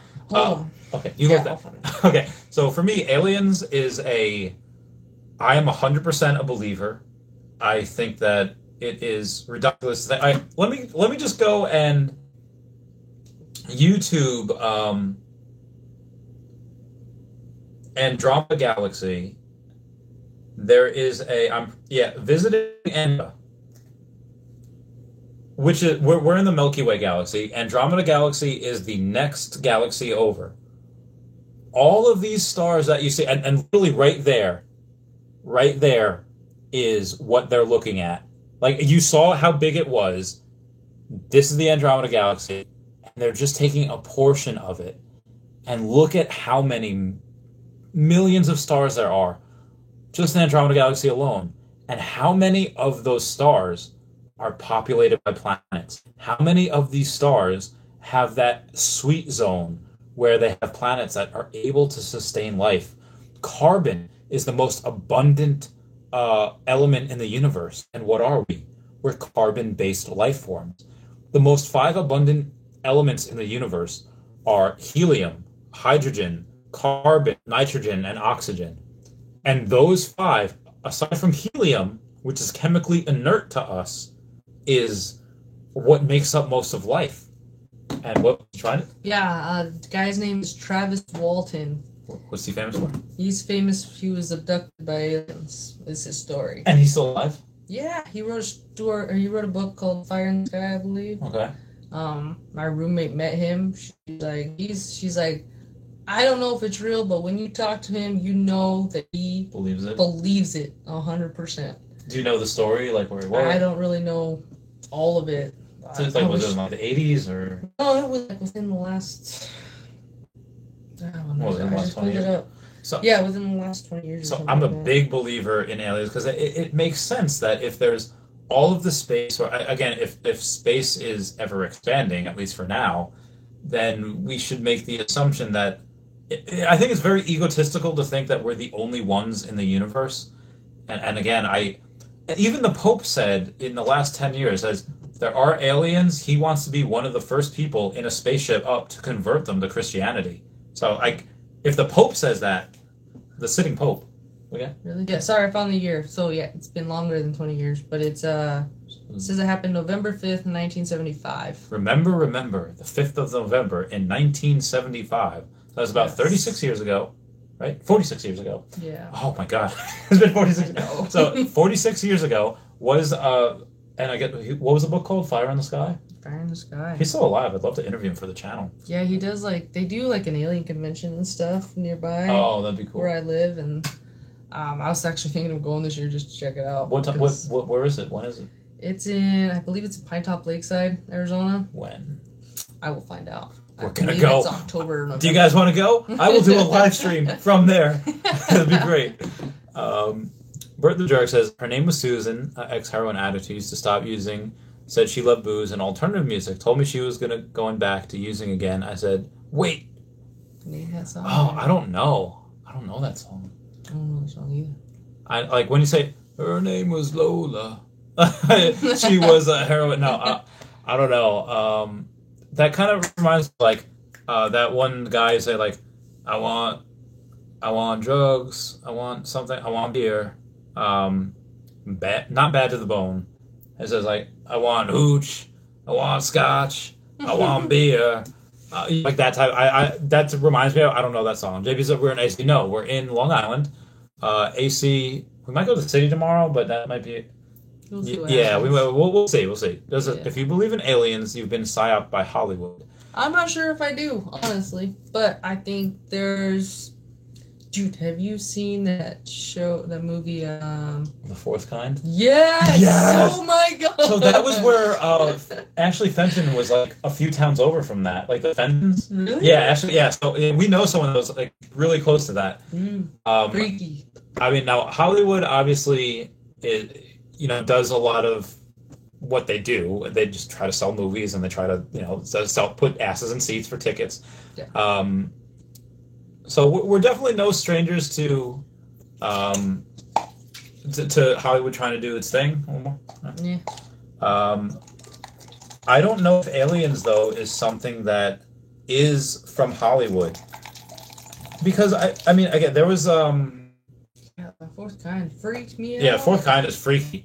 Okay, you look that up. Okay, so for me, aliens is I am 100% a believer. I think that it is ridiculous. Let me just go and YouTube Andromeda Galaxy. There is visiting Andromeda, which is we're in the Milky Way galaxy. Andromeda Galaxy is the next galaxy over. All of these stars that you see, and really right there is what they're looking at. Like, you saw how big it was. This is the Andromeda Galaxy, and they're just taking a portion of it. And look at how many millions of stars there are, just in the Andromeda Galaxy alone. And how many of those stars are populated by planets? How many of these stars have that sweet zone where they have planets that are able to sustain life? Carbon is the most abundant element in the universe. And what are we? We're carbon-based life forms. The most 5 abundant elements in the universe are helium, hydrogen, carbon, nitrogen, and oxygen. And those 5, aside from helium, which is chemically inert to us, is what makes up most of life. And what you trying to?
Yeah, the guy's name is Travis Walton.
What's he famous for?
He's famous. He was abducted by aliens. Is his story.
And he's still alive?
Yeah, he wrote a book called Fire in the Sky, I believe.
Okay.
My roommate met him. She's like, I don't know if it's real, but when you talk to him, you know that he believes it 100%.
Do you know the story, like where he was?
I don't really know all of it.
So it's like, was it in like the 80s or?
No, it was like within the last. I don't know.
Within the last 20 years?
Within the last 20 years.
So I'm a big believer in aliens because it makes sense that if there's all of the space, or again, if space is ever expanding, at least for now, then we should make the assumption that I think it's very egotistical to think that we're the only ones in the universe. And again, even the Pope said in the last 10 years, as there are aliens, he wants to be one of the first people in a spaceship up to convert them to Christianity. So, if the Pope says that, the sitting Pope, Okay.
Really? Yeah. Sorry, I found the year. So yeah, it's been longer than 20 years, but it's it says it happened November 5th, 1975.
Remember, the 5th of November in 1975. That was about 36 years ago, right? 46 years ago.
Yeah.
Oh my God, it's been 46.
No.
So 46 years ago was and I get what was the book called? Fire in the Sky.
Fire in the Sky.
He's still alive. I'd love to interview him for the channel.
Yeah, he does they do like an alien convention and stuff nearby.
Oh, that'd be cool.
Where I live, and I was actually thinking of going this year just to check it out.
What where is it? When is it?
It's I believe it's in Pine Top Lakeside, Arizona.
When?
I will find out.
We're gonna go.
It's October. November.
Do you guys want to go? I will do a live stream from there. It'll be great. Bert the Jerk says her name was Susan, ex-heroin addict who used to stop using. Said she loved booze and alternative music. Told me she was going back to using again. I said, wait.
Name that song?
Oh, I don't know. I don't know that song.
I don't know the song either.
I like when you say her name was Lola. She was a heroin. No, I don't know. That kind of reminds me like that one guy say like, I want drugs. I want something. I want beer. Not bad to the bone. It says like, I want hooch. I want scotch. I want beer. Like that type. That reminds me of, I don't know that song. JP said we're in AC. No, we're in Long Island. AC. We might go to the city tomorrow, but that might be. Yeah, we'll see. We'll see. If you believe in aliens, you've been psyoped by Hollywood.
I'm not sure if I do, honestly, but I think there's. Dude, have you seen that movie?
The Fourth Kind?
Yes!
Yes!
Oh my god!
So that was where Ashley Fenton was like a few towns over from that. Like the Fentons?
Really?
Yeah, actually, yeah. So we know someone that was like really close to that.
Freaky.
I mean, now Hollywood obviously does a lot of what they do. They just try to sell movies and they try to put asses in seats for tickets.
Yeah.
So we're definitely no strangers to Hollywood trying to do its thing.
Yeah.
I don't know if Aliens though is something that is from Hollywood, because I mean again there was
The Fourth Kind freaked me out.
Yeah, Fourth Kind is freaky.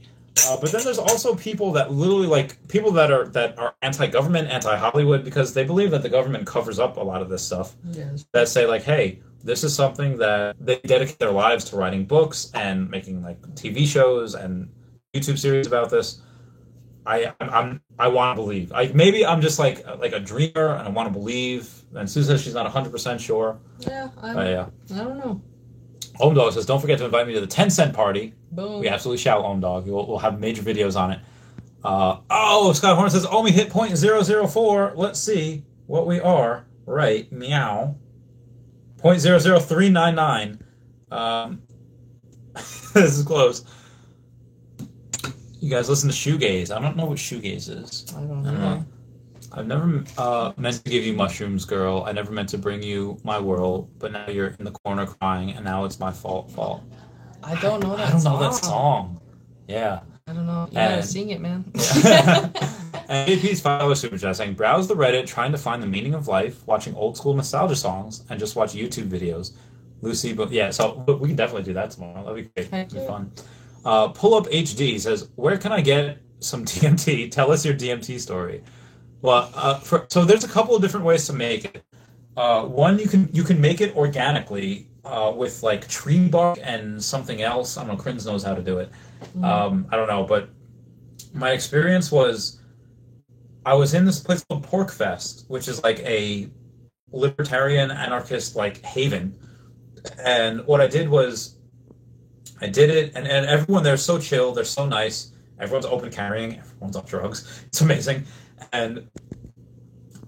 But then there's also people that literally people that are anti-government, anti-Hollywood, because they believe that the government covers up a lot of this stuff.
Yes.
That say like, hey, this is something that they dedicate their lives to writing books and making like TV shows and YouTube series about this. I want to believe. Maybe I'm just like a dreamer and I want to believe. And Sue says she's not 100% sure.
Yeah, I don't know.
Om Dog says, don't forget to invite me to the 10-cent party.
Boom.
We absolutely shall, Om Dog. We'll have major videos on it. Scott Horn says, Omi hit .004. Let's see what we are. Right. Meow. .00399. This is close. You guys listen to shoegaze. I don't know what shoegaze is.
I don't know.
I've never meant to give you mushrooms, girl. I never meant to bring you my world, but now you're in the corner crying, and now it's my fault.
I don't know that
I don't
song.
know that song. Yeah.
I don't know. You gotta sing it, man.
Yeah. And AP's follow super chat saying, browse the Reddit, trying to find the meaning of life, watching old school nostalgia songs, and just watch YouTube videos. Lucy, but yeah, so we can definitely do that tomorrow. That'd be great. That'd be fun. Pull Up HD says, where can I get some DMT? Tell us your DMT story. Well, so there's a couple of different ways to make it. One, you can make it organically with like tree bark and something else. I don't know. Crins knows how to do it. I don't know, but my experience was I was in this place called Pork Fest, which is like a libertarian anarchist like haven. And what I did was I did it, and everyone there's so chill. They're so nice. Everyone's open carrying. Everyone's on drugs. It's amazing. And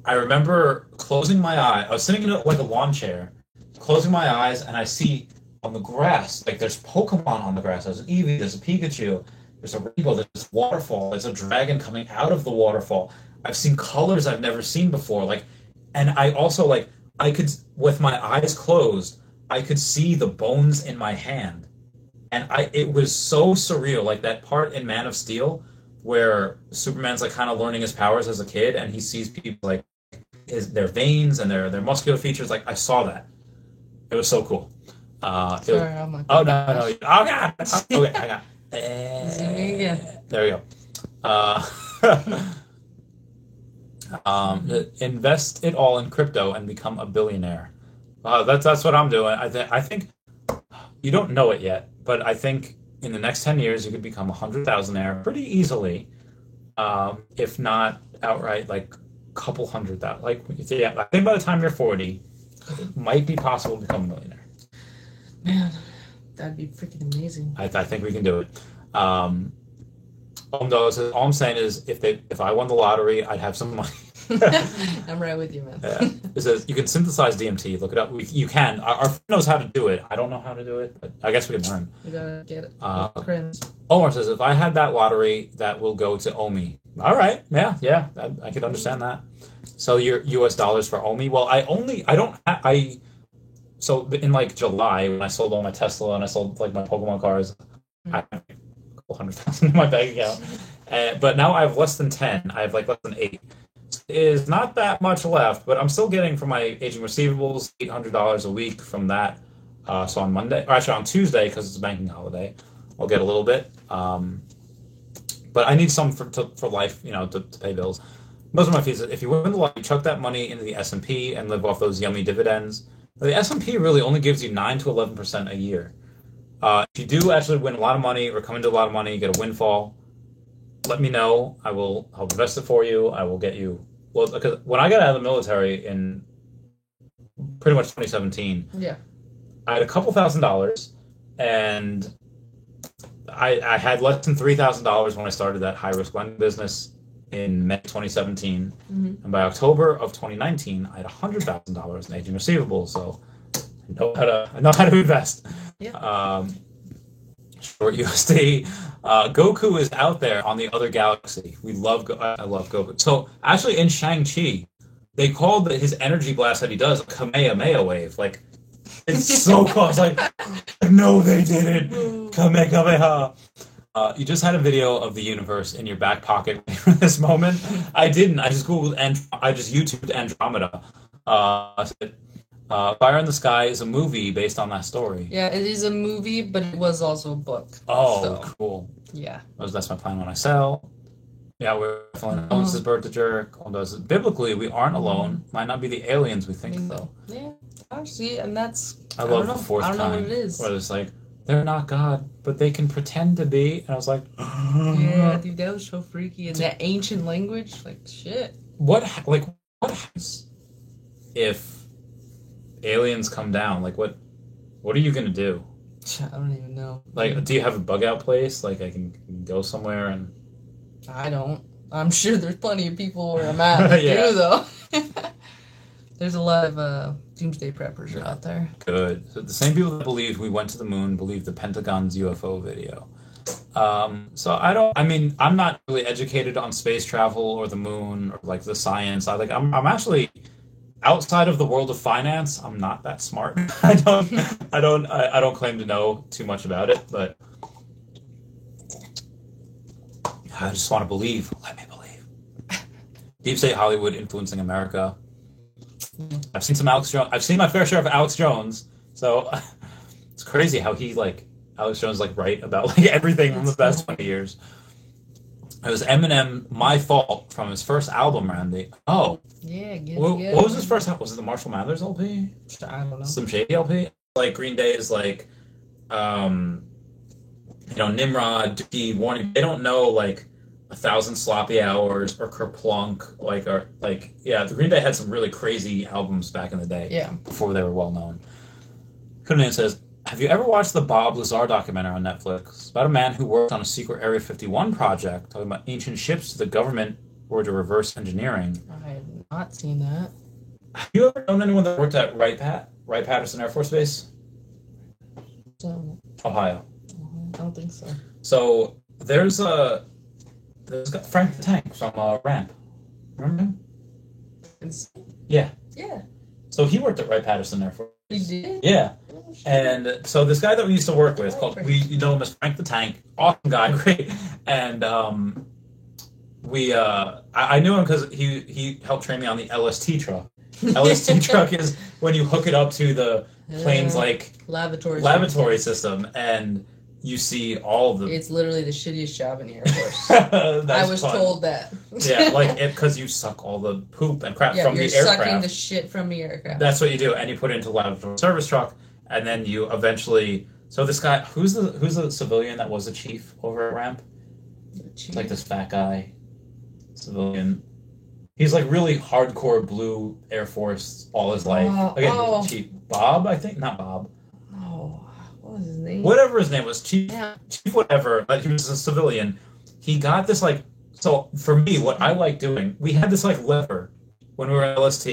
I remember closing my eye. I was sitting in like a lawn chair, closing my eyes, and I see on the grass, like there's Pokemon on the grass. There's an Eevee, there's a Pikachu, there's a rainbow, there's a waterfall, there's a dragon coming out of the waterfall. I've seen colors I've never seen before. Like, and I also I could, with my eyes closed, I could see the bones in my hand. And it was so surreal, like that part in Man of Steel where Superman's like kind of learning his powers as a kid, and he sees people like their veins and their muscular features. Like I saw that. It was so cool.
Sorry, I'm like,
oh no! Oh god! Okay, I got.
Zooming again.
There we go. Invest it all in crypto and become a billionaire. That's what I'm doing. I think you don't know it yet, but I think in the next 10 years you could become 100,000aire pretty easily, if not outright like a couple 100,000. Like yeah, I think by the time you're 40, it might be possible to become a millionaire.
Man, that'd be freaking amazing.
I think we can do it. All I'm saying is, if I won the lottery, I'd have some money.
I'm right with you, man.
Yeah. It says you can synthesize DMT. Look it up. You can. Our friend knows how to do it. I don't know how to do it, but I guess we can learn.
We gotta get it.
Omar says, if I had that lottery, that will go to Omi. All right. Yeah. I could understand that. So your U.S. dollars for Omi. Well, So in like July, when I sold all my Tesla and I sold like my Pokemon cards, I have a couple 100,000 in my bank account. But now I have less than 10. I have like less than 8. It is not that much left, but I'm still getting from my aging receivables $800 a week from that. So on Monday, or actually on Tuesday, because it's a banking holiday, I'll get a little bit. But I need some for life, to pay bills. Most of my fees, if you win the lottery, chuck that money into the S&P and live off those yummy dividends. The S&P really only gives you 9 to 11% a year. If you do actually win a lot of money or come into a lot of money, get a windfall, let me know. I'll invest it for you. I will get you. Well, because when I got out of the military in pretty much 2017,
yeah,
I had a couple $1,000s, and I had less than $3,000 when I started that high-risk lending business in May 2017, and by October of 2019, I had $100,000 in aging receivables. So I know how to invest.
Yeah.
Short USD. Goku is out there on the other galaxy. I love Goku. So actually, in Shang-Chi, they called his energy blast that he does a Kamehameha wave. Like it's so close. Like no, they didn't. Kamehameha. You just had a video of the universe in your back pocket for this moment. I didn't. I just Googled and I just YouTubed Andromeda. Fire in the Sky is a movie based on that story.
Yeah, it is a movie, but it was also a book.
Oh, so, cool.
Yeah.
That's my plan when I sell. Yeah, we're definitely owns his birth to jerk. Biblically, we aren't alone. Might not be the aliens we think, though.
Yeah, actually, and that's...
I love the fourth kind. I don't know what it is. Where it's like, they're not God, but they can pretend to be. And I was like...
yeah, dude, that was so freaky. And that ancient language, like, shit.
What happens if aliens come down? Like, what are you gonna do?
I don't even know.
Like, do you have a bug out place? Like, I can go somewhere and...
I don't. I'm sure there's plenty of people where I'm at that do, though. There's a lot of doomsday preppers out there.
Good. So the same people that believe we went to the moon believe the Pentagon's UFO video. So I'm not really educated on space travel or the moon or like the science. I'm actually outside of the world of finance. I'm not that smart. I don't claim to know too much about it, but I just want to believe. Let me believe. Deep State Hollywood influencing America. I've seen some Alex Jones. I've seen my fair share of Alex Jones. So it's crazy how Alex Jones right about everything from the past 20 years. It was Eminem, My Fault, from his first album, Randy. Oh.
Yeah,
what was his first album? Was it the Marshall Mathers LP?
I don't know.
Some Shady LP? Green Day is Nimrod, Dookie, Warning. They don't know 1,000 Sloppy Hours or Kerplunk. The Green Day had some really crazy albums back in the day.
Yeah.
Before they were well known. Kunan says, have you ever watched the Bob Lazar documentary on Netflix? It's about a man who worked on a secret Area 51 project talking about ancient ships the government were to reverse engineering.
I have not seen that.
Have you ever known anyone that worked at Wright-Patterson Air Force Base? Ohio.
I don't think so.
So there's Frank the Tank from Ramp. Remember him? Yeah.
Yeah.
So he worked at Wright-Patterson Air Force.
He did?
Yeah. And so this guy that we used to work with, we know him as Frank the Tank, awesome guy, great. And I knew him because he helped train me on the LST truck. LST truck is when you hook it up to the plane's like
lavatory
system, and you see all the.
It's literally the shittiest job in the Air Force. I was told that.
Yeah, like because you suck all the poop and crap from the aircraft.
You're sucking the shit from the aircraft.
That's what you do, and you put it into lavatory service truck, and then you eventually. So this guy, who's the civilian that was the chief over at Ramp? Like this fat guy, civilian. He's like really hardcore blue Air Force all his life. Again, Chief Bob, I think, not Bob.
Oh, what was his name?
Whatever his name was, Chief whatever. But he was a civilian. He got this like. So for me, what I like doing, we had this like lever when we were at LST.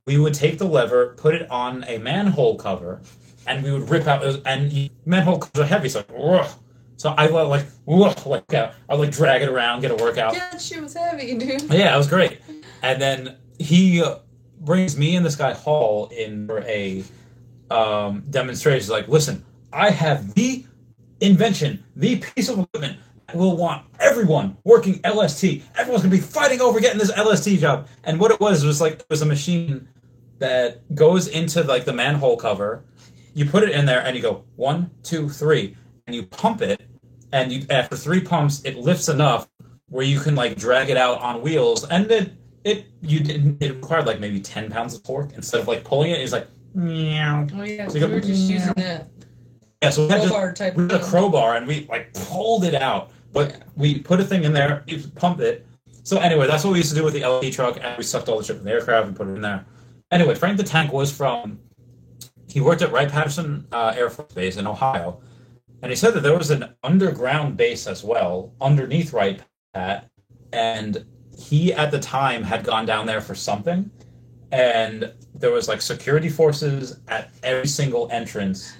We would take the lever, put it on a manhole cover, and we would rip out. And manhole covers are heavy, so ugh. So I I drag it around, get a workout.
Yeah, that shit was heavy, dude.
Yeah, it was great. And then he brings me and this guy Hall in for a demonstration. He's like, listen, I have the invention, the piece of equipment that will want everyone working LST. Everyone's going to be fighting over getting this LST job. And what it was like, it was a machine that goes into like the manhole cover. You put it in there and you go 1, 2, 3. And you pump it, and after 3 pumps, it lifts enough where you can like drag it out on wheels, and it required like maybe 10 pounds of torque instead of like pulling it. It's like meow.
Oh yeah, so we were just using that.
Yeah, so we had a crowbar, and we like pulled it out, but we put a thing in there, you pump it. So anyway, that's what we used to do with the LT truck, and we sucked all the shit from the aircraft and put it in there. Anyway, Frank the Tank he worked at Wright-Patterson Air Force Base in Ohio. And he said that there was an underground base as well, underneath Wright-Pat, and he at the time had gone down there for something, and there was like security forces at every single entrance,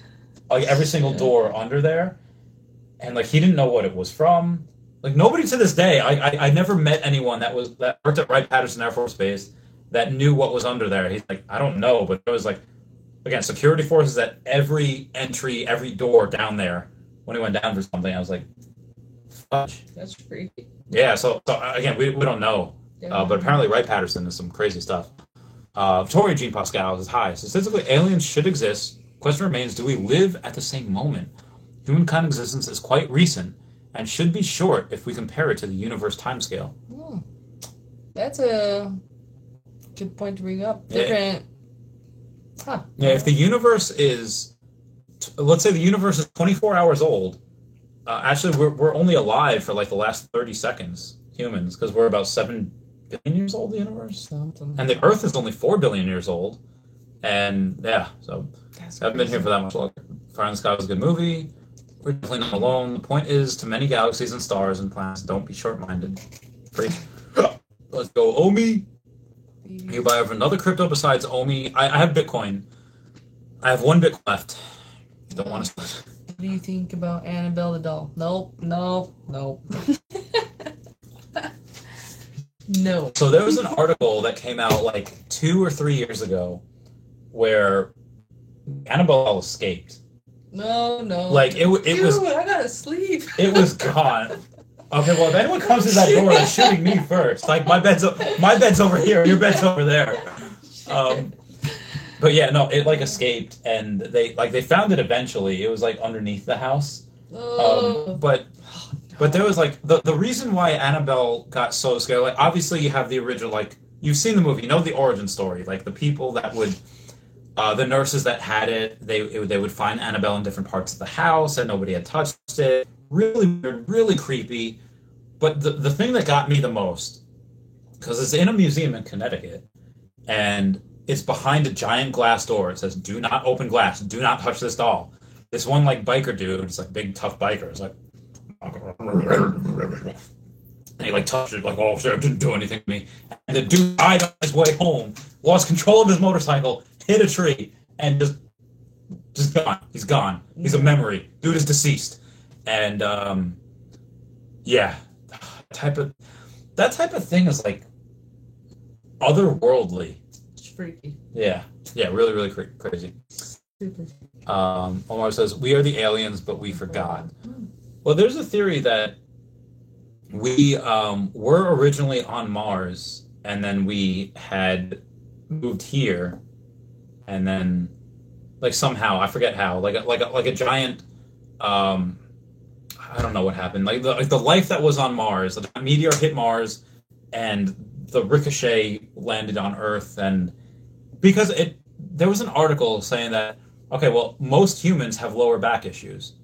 like every single door under there, and like he didn't know what it was from. Like nobody to this day, I never met anyone that worked at Wright-Patterson Air Force Base that knew what was under there. He's like, I don't know, but there was like, again, security forces at every entry, every door down there. When he went down for something, I was like, fudge.
That's freaky.
Yeah, so again, we don't know. But apparently Wright-Patterson is some crazy stuff. Victoria Jean Pascal says, hi. Statistically, aliens should exist. Question remains, do we live at the same moment? Humankind existence is quite recent and should be short if we compare it to the universe timescale.
That's a good point to bring up. Different. Huh.
Yeah, if the universe is... Let's say the universe is 24 hours old. Actually, we're only alive for like the last 30 seconds, humans, because we're about 7 billion years old, the universe. And the Earth is only 4 billion years old. And yeah, so I haven't been here for that much longer. Fire in the Sky was a good movie. We're definitely not alone. The point is, to many galaxies and stars and planets, don't be short-minded. Let's go, Omi. You buy another crypto besides Omi. I have Bitcoin. I have 1 Bitcoin left. Don't want to split.
What do you think about Annabelle the doll? Nope. No.
So there was an article that came out like 2 or 3 years ago where Annabelle escaped.
No.
Like it was.
I gotta sleep.
It was gone. Okay, well if anyone comes to that door, they're shooting me first. Like my bed's over here, your bed's over there. But yeah, no, it like escaped, and they found it eventually. It was like underneath the house. But there was like the reason why Annabelle got so scared. Like obviously you have the original, like you've seen the movie, you know the origin story. Like the people that would, the nurses that had it, they would find Annabelle in different parts of the house, and nobody had touched it. Really weird, really creepy. But the thing that got me the most, because it's in a museum in Connecticut, and it's behind a giant glass door. It says, do not open glass. Do not touch this doll. This one, like, biker dude, it's like big, tough biker. It's like... And he, like, touched it, like, oh, shit, it didn't do anything to me. And the dude died on his way home, lost control of his motorcycle, hit a tree, and just gone. He's gone. He's a memory. Dude is deceased. And, yeah. That type of thing is, like, otherworldly.
Freaky.
Yeah, really, really crazy.
Super.
Omar says, we are the aliens, but we forgot. Well, there's a theory that we were originally on Mars, and then we had moved here, and then like somehow I forget how like a giant I don't know what happened. Like the life that was on Mars, a meteor hit Mars, and the ricochet landed on Earth, and because there was an article saying that okay, well, most humans have lower back issues,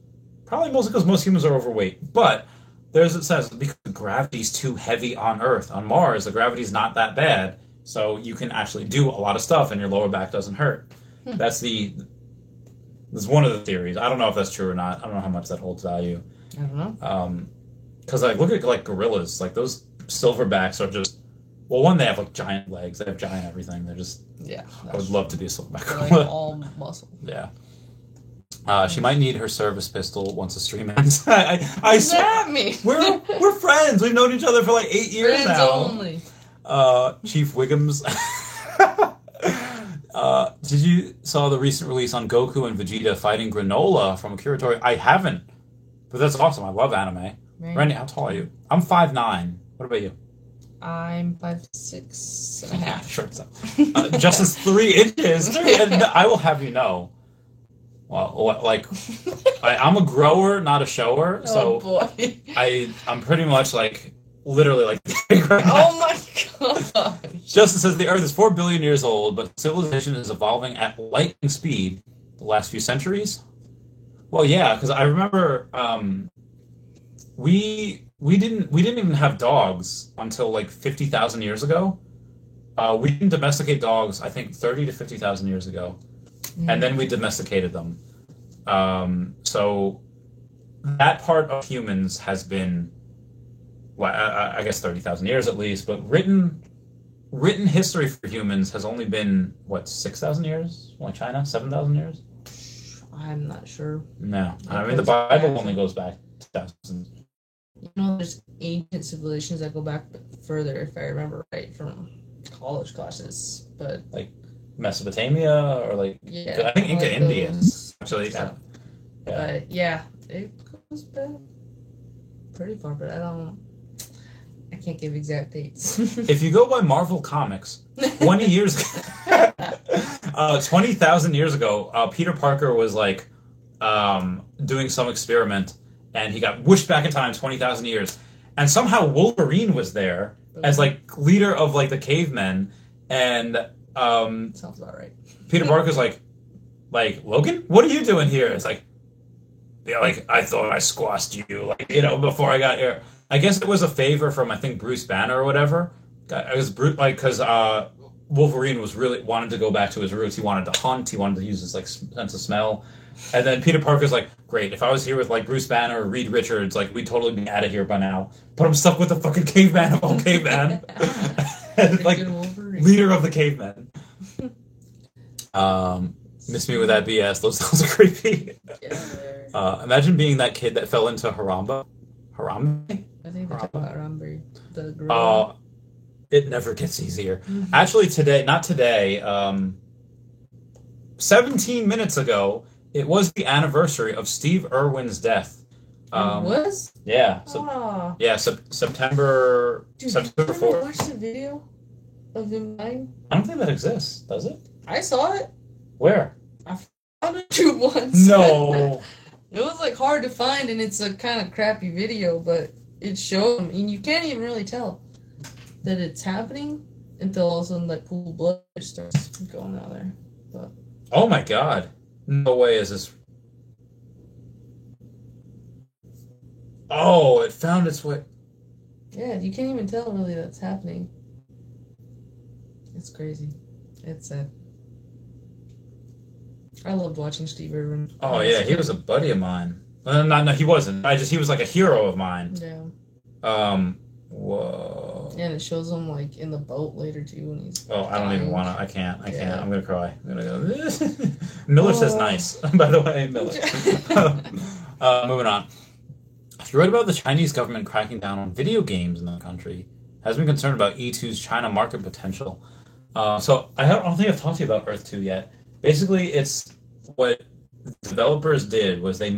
probably mostly because most humans are overweight, but it says because gravity's too heavy on Earth. On Mars, the gravity's not that bad, so you can actually do a lot of stuff, and your lower back doesn't hurt. That's one of the theories. I don't know if that's true or not. I don't know how much that holds value.
I don't know.
Because like look at like gorillas, like those silverbacks are just one, they have like giant legs, they have giant everything. They're just I would love to be a silverback gorilla.
Like all muscle.
Yeah. She might need her service pistol once the stream ends.
I swear, me.
We're friends. We've known each other for like 8 years
friends
now.
Only.
Chief Wiggums. Did you saw the recent release on Goku and Vegeta fighting Granola from Akira Toriyama? I haven't, but that's awesome. I love anime. Right. Randy, how tall are you? I'm 5'9". What about you?
I'm 5'6" and a half.
Short stuff. Justice 3 inches. And I will have you know. Well, like, I'm a grower, not a shower. So
boy.
I'm pretty much like literally like.
Oh my god.
Justice says the Earth is 4 billion years old, but civilization is evolving at lightning speed the last few centuries. Well, yeah, because I remember we didn't even have dogs until like 50,000 years ago. We didn't domesticate dogs, I think 30 to 50,000 years ago, and then we domesticated them. So that part of humans has been, well, I guess 30,000 years at least, but written history for humans has only been, what, 6,000 years? Like China, 7,000 years?
I'm not sure.
No. I mean, the Bible only goes back 2,000.
You know, there's ancient civilizations that go back further, if I remember right, from college classes. But
like Mesopotamia or like,
yeah,
I think Inca like Indians actually. Yeah.
But yeah, it goes back pretty far, but I can't give exact dates.
If you go by Marvel Comics, 20 years ago, 20,000 years ago, Peter Parker was like doing some experiment, and he got whooshed back in time 20,000 years, and somehow Wolverine was there as like leader of like the cavemen, and
sounds about right.
Peter Parker's like Logan, what are you doing here? It's like, yeah, like I thought I squashed you, like, you know, before I got here. I guess it was a favor from, I think, Bruce Banner or whatever. It was like because Wolverine was really wanted to go back to his roots. He wanted to hunt. He wanted to use his like sense of smell. And then Peter Parker's like, great. If I was here with like Bruce Banner or Reed Richards, like we'd totally be out of here by now. But I'm stuck with the fucking caveman of all caveman, like leader of the cavemen. Miss me with that BS. Those sounds are creepy. Imagine being that kid that fell into Harambe. Harambe?
I think they're talking about Harambe. The gorilla.
It never gets easier. Mm-hmm. Actually, not today. 17 minutes ago, it was the anniversary of Steve Irwin's death.
It was?
Yeah. September.
Dude,
September 4th.
Watch the video of him dying.
I don't think that exists. Does it?
I saw it.
Where?
I found it too once.
No.
It was like hard to find, and it's a kind of crappy video, but it showed him, and you can't even really tell that it's happening until all of a sudden that pool of blood starts going out there. But
oh my god! No way is this. Oh, it found its way.
Yeah, you can't even tell really that's happening. It's crazy. It's sad. I loved watching Steve Irwin.
Oh yeah, he was a buddy of mine. No, he wasn't. He was like a hero of mine.
Yeah.
Whoa.
And it shows him like in the boat later too when he's.
Oh, I don't even want to. I can't. I'm gonna cry. I'm gonna go. Miller says nice. By the way, Miller. Moving on. If you read about the Chinese government cracking down on video games in the country, has been concerned about E2's China market potential. So I don't think I've talked to you about Earth 2 yet. Basically, it's what developers did was they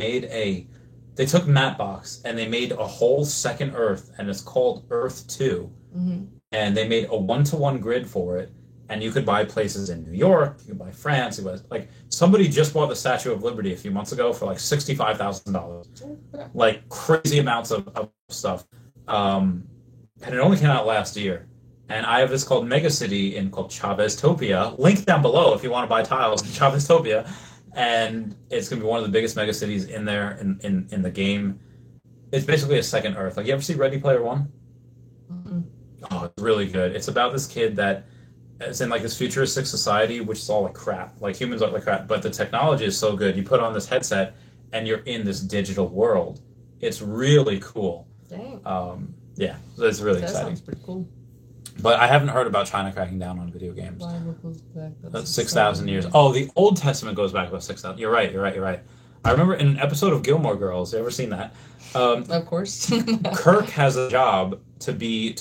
took Mapbox and they made a whole second Earth, and it's called Earth 2. Mm-hmm. And they made a 1-to-1 grid for it, and you could buy places in New York, you could buy France, you could buy, like somebody just bought the Statue of Liberty a few months ago for like $65,000, like crazy amounts of stuff, and it only came out last year. And I have this called Mega City called Chaveztopia. Link down below if you want to buy tiles in Chaveztopia, and it's gonna be one of the biggest mega cities in there in the game. It's basically a second Earth. Like, you ever see Ready Player One?
Mm-hmm.
Oh, it's really good. It's about this kid that is in like this futuristic society, which is all like crap. Like, humans are like crap, but the technology is so good. You put on this headset, and you're in this digital world. It's really cool.
Dang.
Yeah, it's really
That
exciting.
sounds pretty cool.
But I haven't heard about China cracking down on video games.
Bible goes back.
That's 6,000 years. Oh, the Old Testament goes back about 6,000. You're right. I remember in an episode of Gilmore Girls. You ever seen that?
Of course.
Kirk has a job to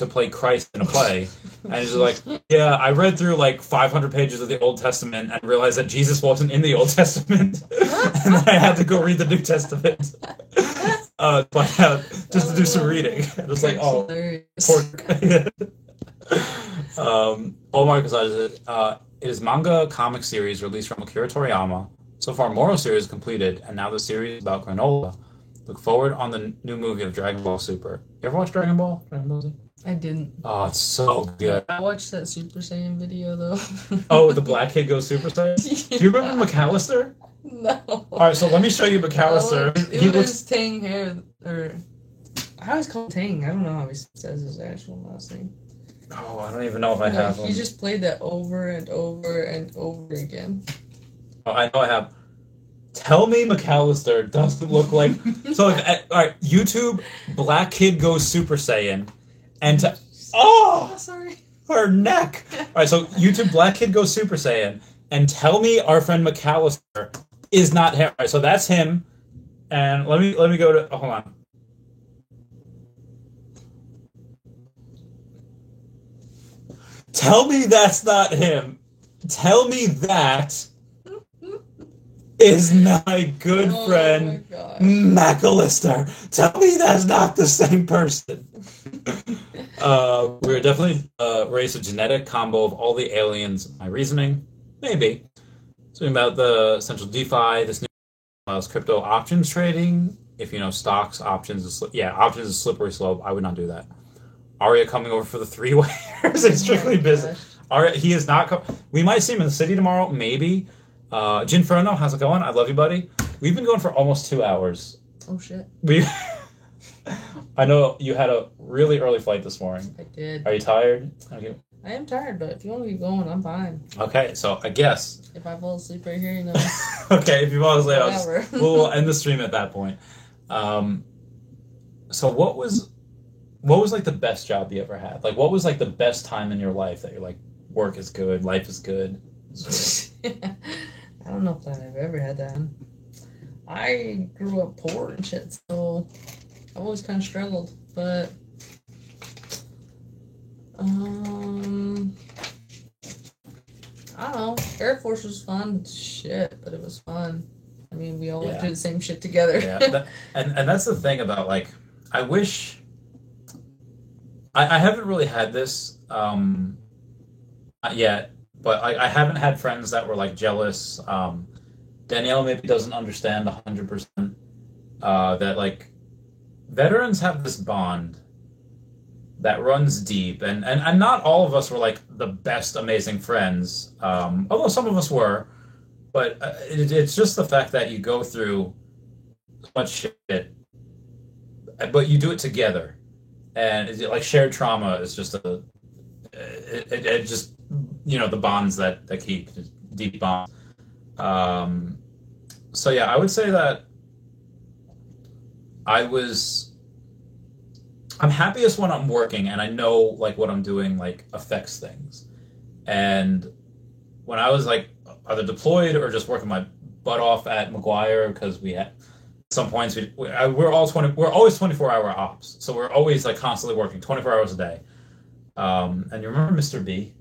play Christ in a play, and he's like, yeah, I read through like 500 pages of the Old Testament and realized that Jesus wasn't in the Old Testament, and then I had to go read the New Testament. Just to do some reading. It was like, oh, poor. Hallmark it is manga comic series released from Akira Toriyama. So far, Moro series completed, and now the series about granola. Look forward on the new movie of Dragon Ball Super. You ever watch Dragon Ball?
I didn't.
Oh, it's so good.
I watched that Super Saiyan video though.
Oh, the black kid goes Super Saiyan? Yeah. Do you remember McAllister?
No.
Alright, so let me show you McAllister.
It was Tang hair, or I always call him Tang. I don't know how he says his actual last name.
Oh, I don't even know if I have him.
He just played that over and over and over again.
Oh, I know I have. Tell me McAllister doesn't look like... So, alright, YouTube, black kid goes Super Saiyan, and oh,
sorry.
Her neck! Alright, so YouTube, black kid goes Super Saiyan, and tell me our friend McAllister is not him. Alright, so that's him, and let me go to... Oh, hold on. Tell me that's not him. Tell me that is my good friend McAllister. Tell me that's not the same person. We're definitely a race of genetic combo of all the aliens. My reasoning? Maybe. Something about the central DeFi, this new allows crypto options trading. If you know stocks, options is options is slippery slope. I would not do that. Arya coming over for the 3-wayers. It's strictly business. Arya, he is not coming. We might see him in the city tomorrow, maybe. Jinferno, how's it going? I love you, buddy. We've been going for almost 2 hours.
Oh, shit.
I know you had a really early flight this morning.
I did.
Are you tired? Okay.
I am tired, but if you want to keep going, I'm fine.
Okay, so I guess.
If I fall asleep right here, you know.
Okay, if you fall asleep, we'll end the stream at that point. So what was like the best job you ever had? Like, what was like the best time in your life that you're like, work is good, life is good?
I don't know if I've ever had that. I grew up poor and shit, so I've always kind of struggled. But I don't know. Air Force was fun, shit, but it was fun. I mean, we all went through the same shit together.
Yeah, and that's the thing about like, I wish. I haven't really had this yet, but I haven't had friends that were like jealous. Danielle maybe doesn't understand 100% that like veterans have this bond that runs deep, and not all of us were like the best amazing friends, although some of us were, but it's just the fact that you go through so much shit, but you do it together. And like shared trauma is just it just, you know, the bonds that keep deep bonds. So yeah, I would say that I'm happiest when I'm working and I know like what I'm doing like affects things. And when I was like either deployed or just working my butt off at McGuire, because we had some points we're always 24-hour ops, so we're always like constantly working 24 hours a day. And you remember Mr. B?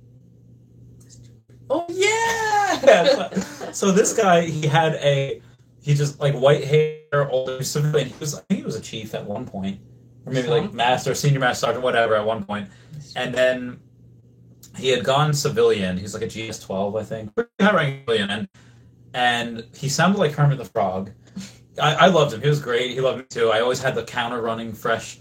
Oh yeah.
So this guy, he just like white hair, older civilian. I think he was a chief at one point, or maybe like master, senior master sergeant, whatever at one point. And then he had gone civilian. He's like a GS-12, I think. Pretty high-ranking civilian. And he sounded like Kermit the Frog. I loved him. He was great. He loved me too. I always had the counter running fresh.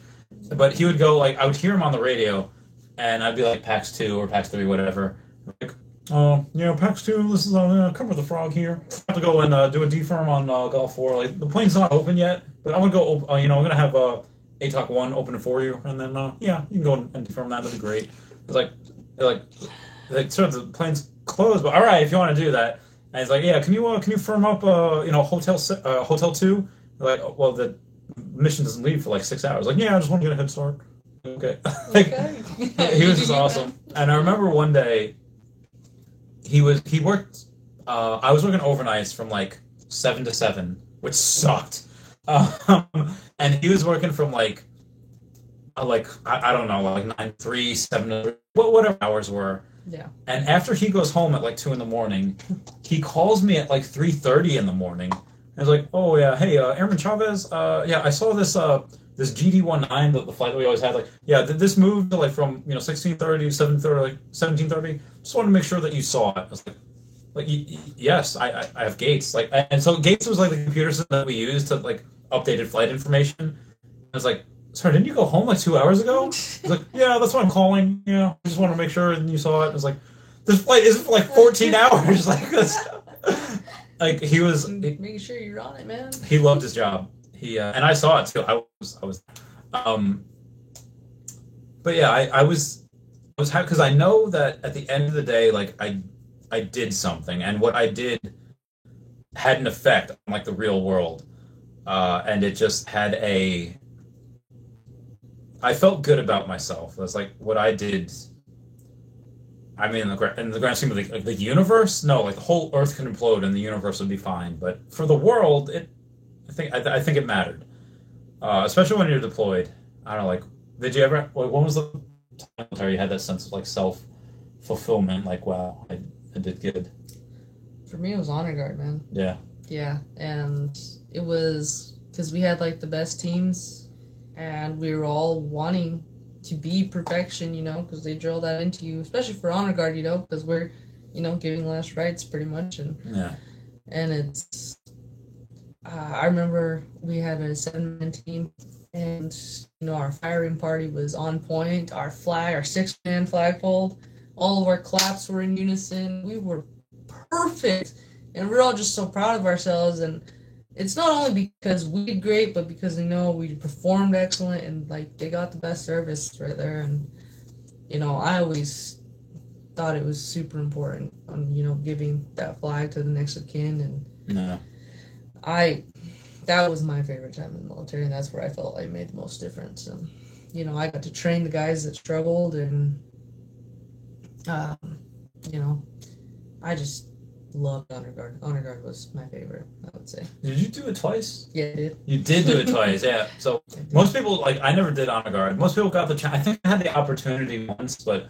But he would go, like, I would hear him on the radio, and I'd be like, PAX 2 or PAX 3, whatever. Like, PAX 2, this is Kermit the Frog here. I have to go and do a defirm on Golf 4. Like, the plane's not open yet, but I'm going to go, I'm going to have ATOC 1 open for you, and then, you can go and defirm that. That'd be great. It's like, sort of the plane's closed, but all right, if you want to do that. And he's like, yeah, can you firm up, Hotel 2? Like, well, the mission doesn't leave for like 6 hours. Like, yeah, I just want to get a head start. Okay. He was just awesome. And I remember one day, he worked, I was working overnights from like 7 to 7, which sucked. And he was working from like I don't know, like 9 to 3, 7 to 3, whatever hours were.
Yeah. And
after he goes home at like 2 a.m, he calls me at like 3:30 in the morning. And he's like, oh yeah, hey, Airman Chavez, yeah, I saw this this GD-19, the flight that we always had, like, yeah, this moved like from 16:30 to 7:30, like 17:30. Just wanted to make sure that you saw it. I was like yes, I have Gates, like, and so Gates was like the computer system that we used to like updated flight information. I was like, sorry, didn't you go home like 2 hours ago? I was like, yeah, that's why I'm calling. I just want to make sure and you saw it. I was like, this flight isn't for like 14 hours. Like he was
making sure you're on it, man.
He loved his job. He and I saw it too. I was, but yeah, I was happy because I know that at the end of the day, like I did something, and what I did had an effect on like the real world, and it just had I felt good about myself. That's like what I did. I mean, in the grand scheme of the universe, no, like the whole Earth could implode and the universe would be fine. But for the world, I think it mattered, especially when you're deployed. I don't know, like, did you ever? Like, when was the time you had that sense of like self-fulfillment? Like, wow, I did good.
For me, it was Honor Guard, man.
Yeah.
Yeah, and it was because we had like the best teams, and we were all wanting to be perfection, because they drill that into you, especially for Honor Guard, because we're, giving last rites pretty much, and it's. I remember we had a 7-man team, and our firing party was on point. Our 6-man flagpole, all of our claps were in unison. We were perfect, and we're all just so proud of ourselves. And it's not only because we did great, but because we performed excellent, and like they got the best service right there. And I always thought it was super important on giving that flag to the next of kin, and that was my favorite time in the military, and that's where I felt I made the most difference. And I got to train the guys that struggled, and I just loved Honor Guard. Honor Guard was my favorite, I would say.
Did you do it twice?
Yeah, I did.
You did do it twice, yeah. So most people, like, I never did Honor Guard. Most people got the chance. I think I had the opportunity once, but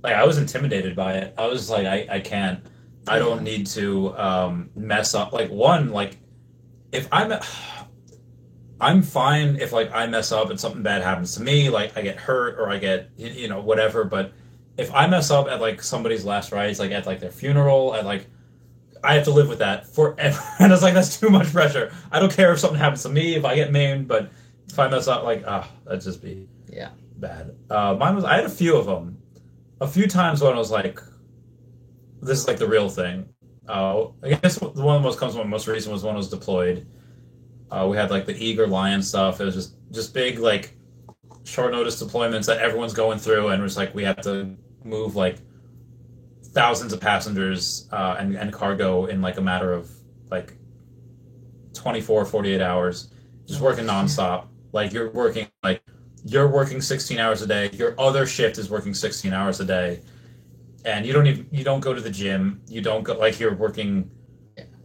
like I was intimidated by it. I was like, I can't. I don't need to mess up. Like, if I'm fine if like I mess up and something bad happens to me, like I get hurt or I get whatever. But if I mess up at like somebody's last rites, like at like their funeral, at like I have to live with that forever. And it's like, that's too much pressure. I don't care if something happens to me, if I get maimed, but if I mess up, like, that'd just be bad. I had a few of them. A few times when I was like, this is like the real thing. I guess the one that comes to my most recent was when I was deployed. We had like the Eager Lion stuff. It was just big, like, short notice deployments that everyone's going through, and it was like we have to move like thousands of passengers and cargo in like a matter of like 24, 48 hours, just working nonstop. Like you're working 16 hours a day. Your other shift is working 16 hours a day, and you don't go to the gym. You don't go, like, you're working.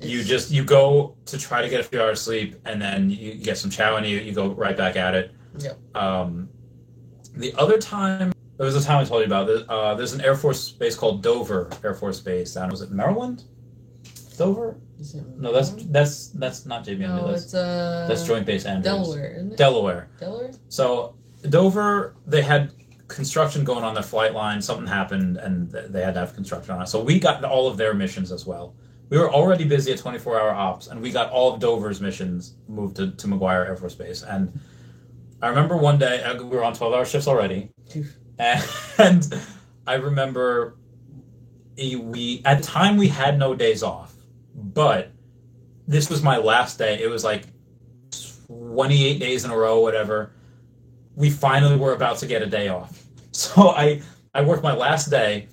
You go to try to get a few hours sleep, and then you get some chow, and you go right back at it.
Yep.
The other time, there was a time I told you about. There's an Air Force base called Dover Air Force Base. Was it Maryland? Dover? No, that's not JBMD.
No,
that's Joint Base Andrews.
Delaware, isn't it?
Delaware.
Delaware.
So Dover, they had construction going on their flight line. Something happened, and they had to have construction on it. So we got all of their missions as well. We were already busy at 24-hour ops, and we got all of Dover's missions moved to McGuire Air Force Base. And I remember one day, we were on 12-hour shifts already, and I remember at the time we had no days off, but this was my last day. It was like 28 days in a row, whatever. We finally were about to get a day off. So I worked my last day.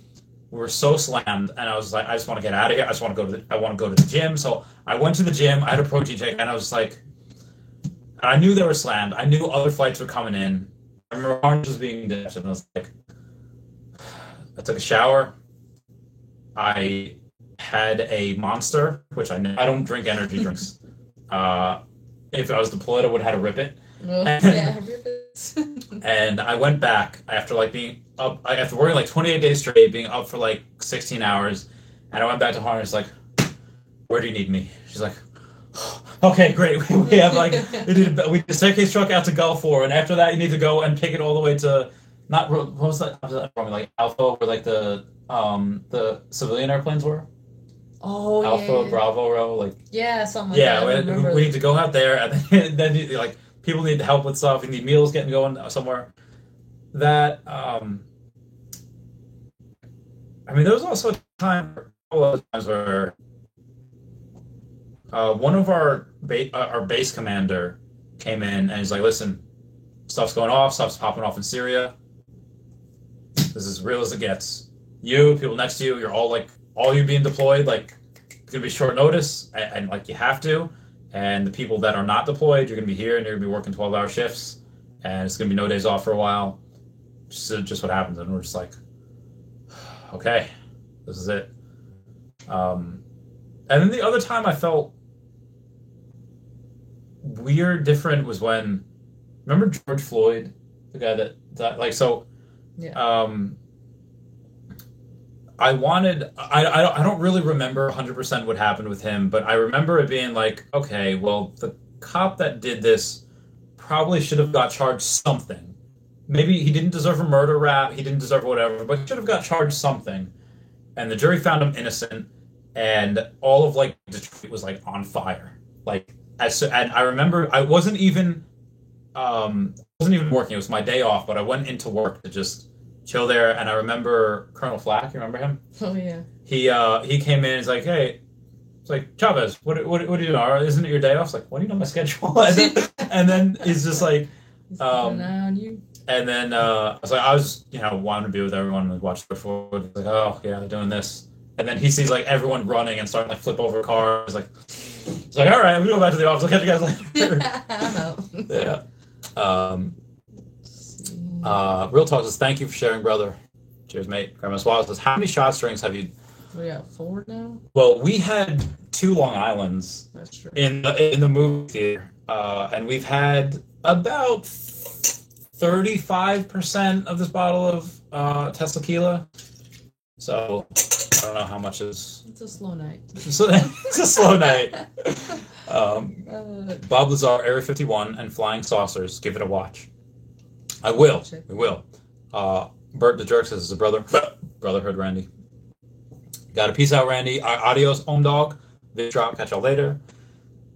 We were so slammed, and I was like, I just want to get out of here. I want to go to the gym. So I went to the gym. I had a protein shake, and I was like, I knew they were slammed. I knew other flights were coming in. I remember Orange was being dashed, and I was like, I took a shower. I had a Monster, which I don't drink energy drinks. If I was deployed, I would have had to rip it. And I went back after being up, after working 28 days straight, being up for 16 hours, and I went back to her and was like, "Where do you need me?" She's like, "Okay, great. We have we did a staircase truck out to Gulf 4, and after that you need to go and take it all the way to what was that? Alpha, where the civilian airplanes were."
Oh,
Alpha, Bravo, Row,
something like that.
Yeah, we need to go out there, and then people need help with stuff. You need meals getting going somewhere. That there was also a time where one of our base commander came in and he's like, "Listen, stuff's going off. Stuff's popping off in Syria. This is as real as it gets. You, people next to you, you're all you being deployed, it's gonna be short notice, and you have to. And the people that are not deployed, you're gonna be here and you're gonna be working 12-hour shifts, and it's gonna be no days off for a while. Just what happens." And we're just like, okay, this is it. And then the other time I felt weird, different was when, remember George Floyd, the guy that
Yeah.
I don't really remember 100% what happened with him, but I remember it being okay, well, the cop that did this probably should have got charged something. Maybe he didn't deserve a murder rap, he didn't deserve whatever, but he should have got charged something. And the jury found him innocent, and all of Detroit was on fire. And I remember I wasn't even working. It was my day off, but I went into work to just chill there, and I remember Colonel Flack. You remember him?
Oh yeah.
He came in. He's like, "Hey," it's like, "Chavez, what are you doing? Isn't it your day off?" It's like, "What do you know my schedule?" And then he's just like, and then I was wanting to be with everyone and watch the forward. He's like, "Oh yeah, they're doing this." And then he sees everyone running and starting to flip over cars. It's like, "All right, we go back to the office. I'll catch you guys later." Yeah. Real Talk says, "Thank you for sharing, brother." Cheers, mate. Grandma Swallow says, "How many shot strings have you?"
We got 4 now.
Well, we had 2 Long Islands.
That's true.
In the movie theater, and we've had about 35% of this bottle of Tequila. So I don't know how much is.
It's a slow night.
It's a slow night. Bob Lazar, Area 51, and Flying Saucers. Give it a watch. I will. We will. Bert the Jerk says, "It's a brotherhood, Randy." Got a peace out, Randy. Adios, Home Dog. Big drop. Catch y'all later.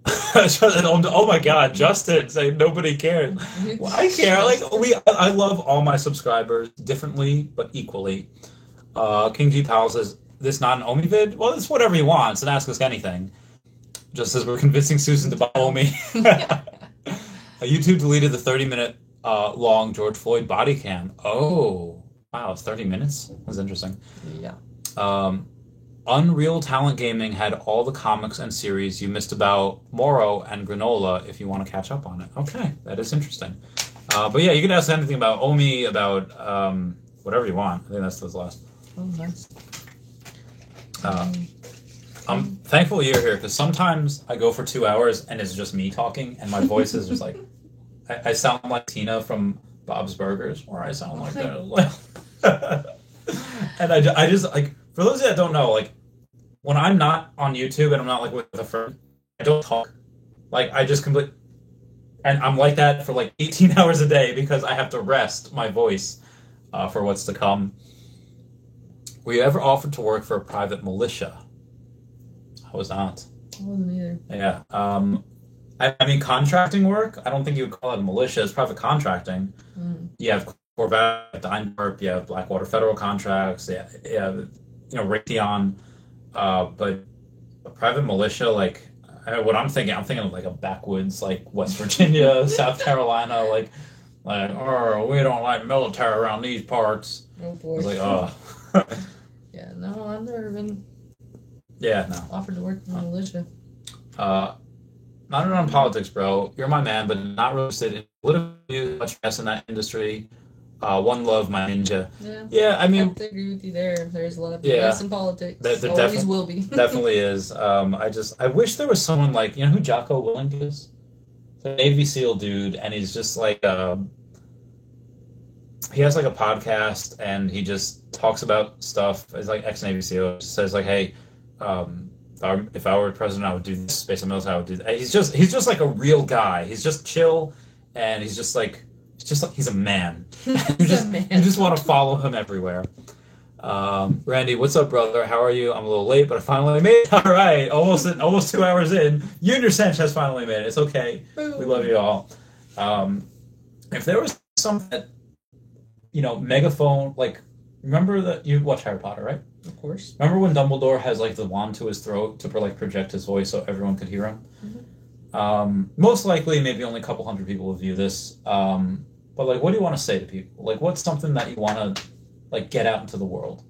Oh my God, Justin saying nobody cares. Well, I care. I love all my subscribers differently but equally. King G Powell says, "This not an Omi vid?" Well, it's whatever he wants, and ask us anything. Just as we're convincing Susan to buy Omi. YouTube deleted the 30-minute long George Floyd body cam. Oh, wow, it's 30 minutes? That's interesting.
Yeah.
Unreal Talent Gaming had all the comics and series you missed about Moro and Granola if you want to catch up on it. Okay, that is interesting. But yeah, you can ask anything about Omi, about whatever you want. I think that's the last.
Oh, nice.
I'm thankful you're here, because sometimes I go for 2 hours and it's just me talking, and my voice is just I sound like Tina from Bob's Burgers, or I sound like that. And I just for those of you that don't know, when I'm not on YouTube and I'm not with a friend, I don't talk. I just and I'm like that for 18 hours a day because I have to rest my voice. for what's to come. Were you ever offered to work for a private militia? I was not.
I wasn't either.
Yeah. I mean, contracting work, I don't think you would call it a militia. It's private contracting. You have Corvette, Dynecorp, you have Blackwater Federal Contracts, Raytheon. But a private militia, like, what I'm thinking of like a backwoods, like West Virginia, South Carolina, oh, we don't like military around these parts.
Oh boy.
It's like, oh.
Yeah, no, I've never been offered to work in the militia.
Not around politics, bro. You're my man, but not really interested in politically much less in that industry. One love, my ninja. Yeah, I mean,
I agree with you there. There's a lot of BS in politics. There always will be.
Definitely is. I wish there was someone like, you know who Jocko Willink is? The Navy SEAL dude, and he's just like, he has like a podcast, and he just talks about stuff. He's like ex-Navy SEAL. He says like, hey, if I were president, I would do this. Based on military, I would do that. He's just like a real guy. He's just chill, and he's just like he's a man. You just want to follow him everywhere. Randy, what's up, brother? How are you? I'm a little late, but I finally made it. All right, almost 2 hours in. You and your Sanchez finally made it. It's okay. We love you all. If there was something that, megaphone, like, remember that you watch Harry Potter, right?
Of course.
Remember when Dumbledore has like the wand to his throat to like project his voice so everyone could hear him? Mm-hmm. Most likely, maybe only a couple hundred people will view this. But like, what do you want to say to people? Like, what's something that you want to like get out into the world?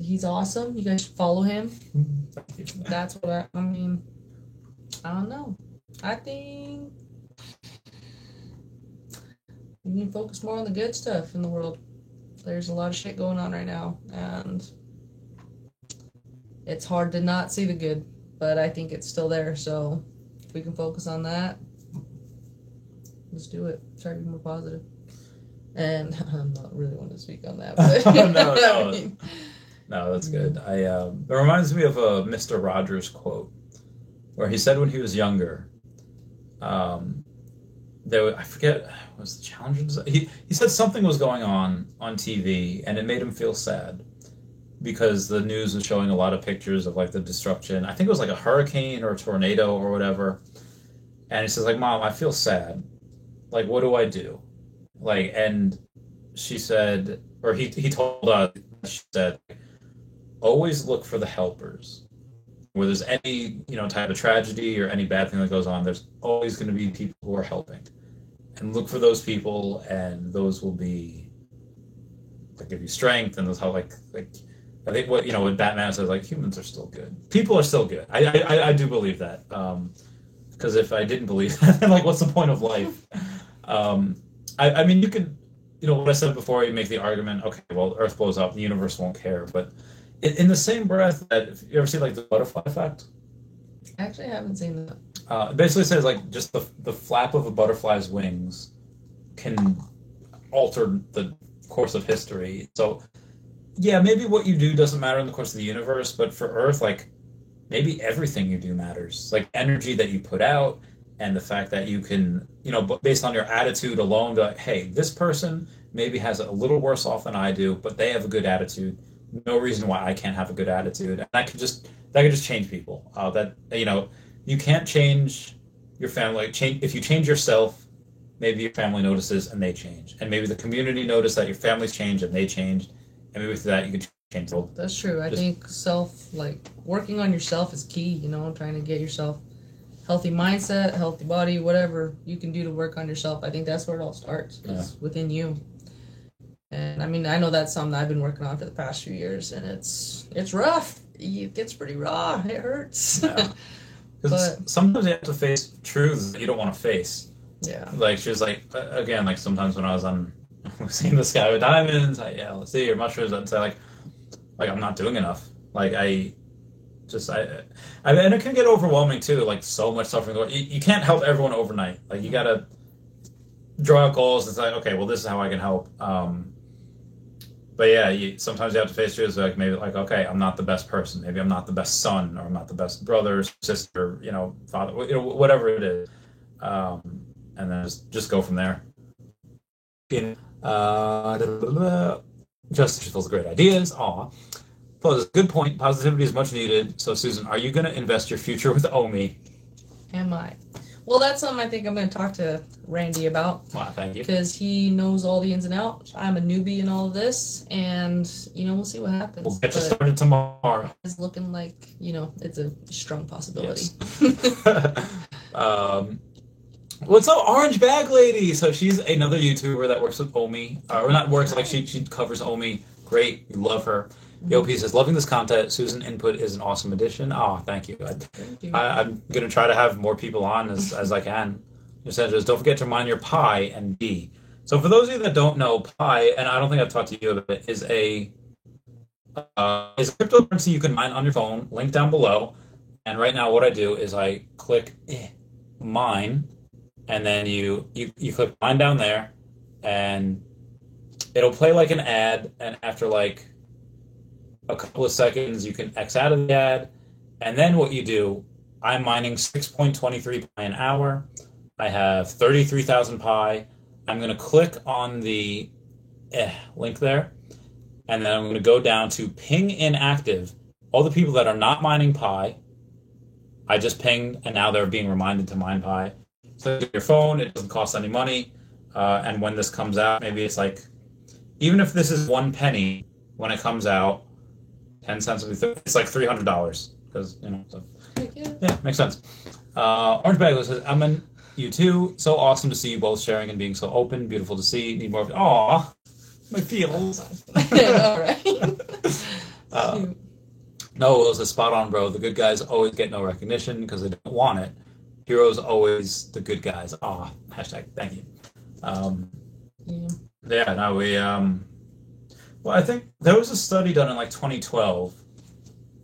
He's awesome. You guys should follow him. That's what I mean. I don't know. I think we need to focus more on the good stuff in the world. There's a lot of shit going on right now, and it's hard to not see the good, but I think it's still there. So if we can focus on that, let's do it. Try to be more positive. And I'm not really wanting to speak on that. But
No, that's good. It reminds me of a Mr. Rogers quote where he said when he was younger, I forget, was the Challenger? He said something was going on TV and it made him feel sad because the news was showing a lot of pictures of like the destruction. I think it was like a hurricane or a tornado or whatever. And he says like, Mom, I feel sad. Like, what do I do? Like, and she said, or he told us, she said, always look for the helpers. Where there's any, type of tragedy or any bad thing that goes on, there's always going to be people who are helping. And look for those people, and those will be, like, give you strength, and those how, like I think what Batman says, like, humans are still good. People are still good. I do believe that. Because if I didn't believe that, then, like, what's the point of life? I mean, you could, what I said before, you make the argument, okay, well, Earth blows up, the universe won't care, but in the same breath, that if you ever see like the butterfly effect?
I actually haven't seen that.
It basically says like just the flap of a butterfly's wings can alter the course of history. So yeah, maybe what you do doesn't matter in the course of the universe, but for Earth, like maybe everything you do matters. Like energy that you put out and the fact that you can, based on your attitude alone, be like, hey, this person maybe has it a little worse off than I do, but they have a good attitude. No reason why I can't have a good attitude. And that could just change people. You can't change your family. If you change yourself, maybe your family notices and they change. And maybe the community noticed that your family's changed and they changed. And maybe through that you can change the world.
That's true. I think working on yourself is key, trying to get yourself healthy mindset, healthy body, whatever you can do to work on yourself. I think that's where it all starts. It's within you. And I mean, I know that's something I've been working on for the past few years, and it's rough. It gets pretty raw. It hurts.
Yeah. But sometimes you have to face truths that you don't want to face.
Yeah.
Like she was like, again, like sometimes when I was on seeing the sky with diamonds, let's see your mushrooms, I'd say like I'm not doing enough. Like and it can get overwhelming too. Like so much suffering. You can't help everyone overnight. Like you gotta draw out goals and say, okay, well, this is how I can help. But yeah, sometimes you have to face truths like maybe like, okay, I'm not the best person. Maybe I'm not the best son, or I'm not the best brother, sister, father, whatever it is. And then just go from there. Just feels great ideas. Aw. Well, good point. Positivity is much needed. So, Susan, are you going to invest your future with Omi?
Am I? Well, that's something I think I'm going to talk to Randy about.
Wow, thank you.
Because he knows all the ins and outs. I'm a newbie in all of this, and, we'll see what happens.
We'll get you started tomorrow.
It's looking like, it's a strong possibility.
Yes. What's up, Orange Bag Lady? So she's another YouTuber that works with Omi. Or not works, like she covers Omi. Great, we love her. Yopi says, loving this content. Susan input is an awesome addition. Oh, thank you. I'm going to try to have more people on as I can. Says, don't forget to mind your pi and B. So for those of you that don't know, pi, and I don't think I've talked to you about it, is a cryptocurrency you can mine on your phone. Link down below. And right now what I do is I click mine, and then you click mine down there, and it'll play like an ad, and after like a couple of seconds, you can X out of the ad, and then what you do, I'm mining 6.23 pi an hour. I have 33,000 pi. I'm going to click on the link there, and then I'm going to go down to ping inactive. All the people that are not mining pi, I just pinged, and now they're being reminded to mine pi. So your phone, it doesn't cost any money, and when this comes out, maybe it's like, even if this is 1 penny when it comes out, 10 cents will be it's like $300 because so. Yeah, makes sense. Orange Bagel says, I'm in you too. So awesome to see you both sharing and being so open. Beautiful to see. Need more. Aw, my feels.
All right.
No, it was a spot on, bro. The good guys always get no recognition because they don't want it. Heroes always the good guys. Aw, hashtag thank you. Yeah, no, we well, I think there was a study done in like 2012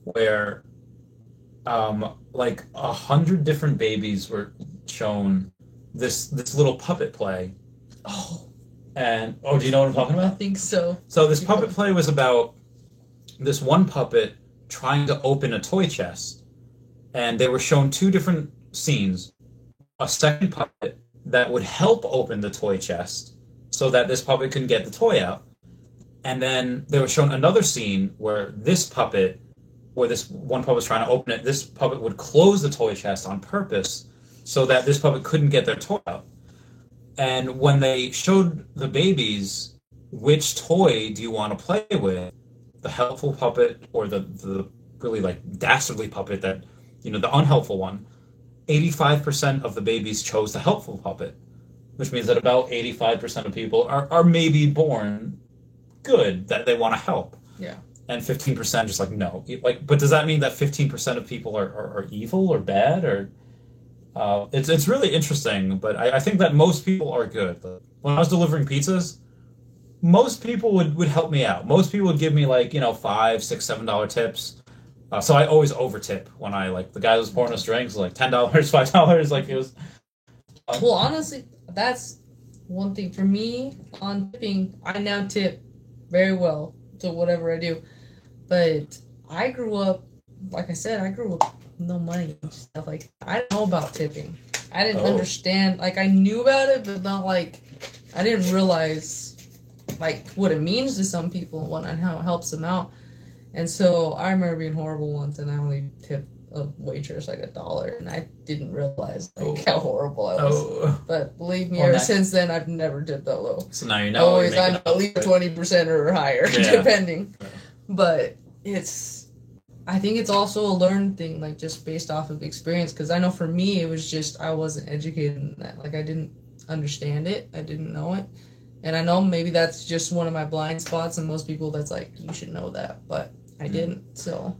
where like 100 different babies were shown this little puppet play.
Oh.
And do you know what I'm talking about?
I think so.
So this puppet play was about this one puppet trying to open a toy chest, and they were shown 2 different scenes. A second puppet that would help open the toy chest so that this puppet couldn't get the toy out. And then they were shown another scene where this puppet, where this one puppet was trying to open it, this puppet would close the toy chest on purpose so that this puppet couldn't get their toy out. And when they showed the babies, which toy do you want to play with? The helpful puppet or the really like dastardly puppet that, the unhelpful one, 85% of the babies chose the helpful puppet, which means that about 85% of people are maybe born good, that they want to help.
Yeah.
And 15% just like no. But does that mean that 15% of people are evil or bad or it's really interesting, but I think that most people are good. When I was delivering pizzas, most people would help me out. Most people would give me like, $5, $6, $7 tips. So I always over tip when I the guy that was pouring us drinks, like $10, $5, like it was.
Well, honestly, that's one thing for me on tipping. I now tip very well to whatever I do, but I grew up, like I said, with no money and stuff. Like I didn't know about tipping. I didn't understand. Like I knew about it, but not like I didn't realize like what it means to some people and whatnot, how it helps them out. And so I remember being horrible once, and I only tipped a waitress like $1, and I didn't realize how horrible I was. But believe me, ever since then, I've never tipped that low.
So now you know.
Always, I'm at least 20% or higher, depending. Yeah. But I think it's also a learned thing, like just based off of experience. Because I know for me, it was just I wasn't educated in that. Like I didn't understand it, I didn't know it, and I know maybe that's just one of my blind spots. And most people, that's like you should know that, but I didn't. So.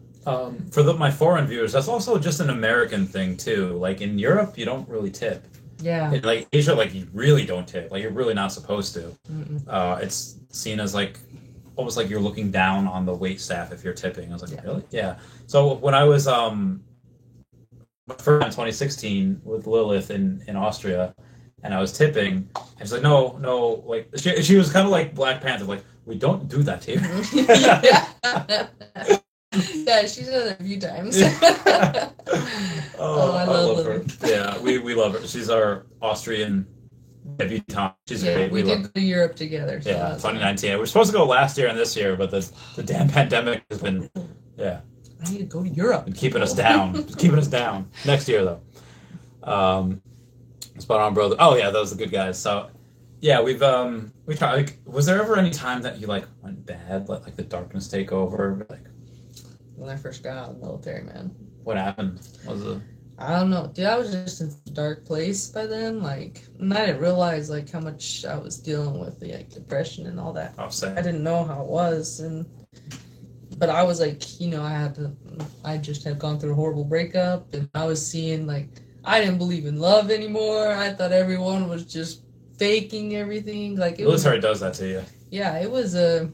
For my foreign viewers, that's also just an American thing too. Like in Europe, you don't really tip.
Yeah.
In like Asia, like you really don't tip. Like you're really not supposed to. It's seen as like almost like you're looking down on the wait staff if you're tipping. I was like, really? Yeah. So when I was first in 2016 with Lilith in Austria, and I was tipping, and she's like, no, like she was kind of like Black Panther, like we don't do that here.
Yeah, she's done it a few times.
I love her. Yeah, we love her. She's our Austrian Debbie Tom. She's
Yeah,
great.
we did go to Europe together. So
yeah, 2019. We were supposed to go last year and this year, but the damn pandemic has been, yeah.
I need to go to Europe.
Been keeping us down. Keeping us down. Next year, though. Spot on, brother. Oh, yeah, those are the good guys. So, yeah, we tried, like, was there ever any time that you, like, went bad? Let, like, the darkness take over? Like,
when I first got out of the military, man.
What happened? Was it...
I don't know. Dude, I was just in a dark place by then. Like, and I didn't realize, like, how much I was dealing with, the, like, depression and all that.
Oh, same.
I didn't know how it was. But I was, like, you know, I just had gone through a horrible breakup. And I was seeing, like, I didn't believe in love anymore. I thought everyone was just faking everything. Like,
it military does that to you.
Yeah, it was a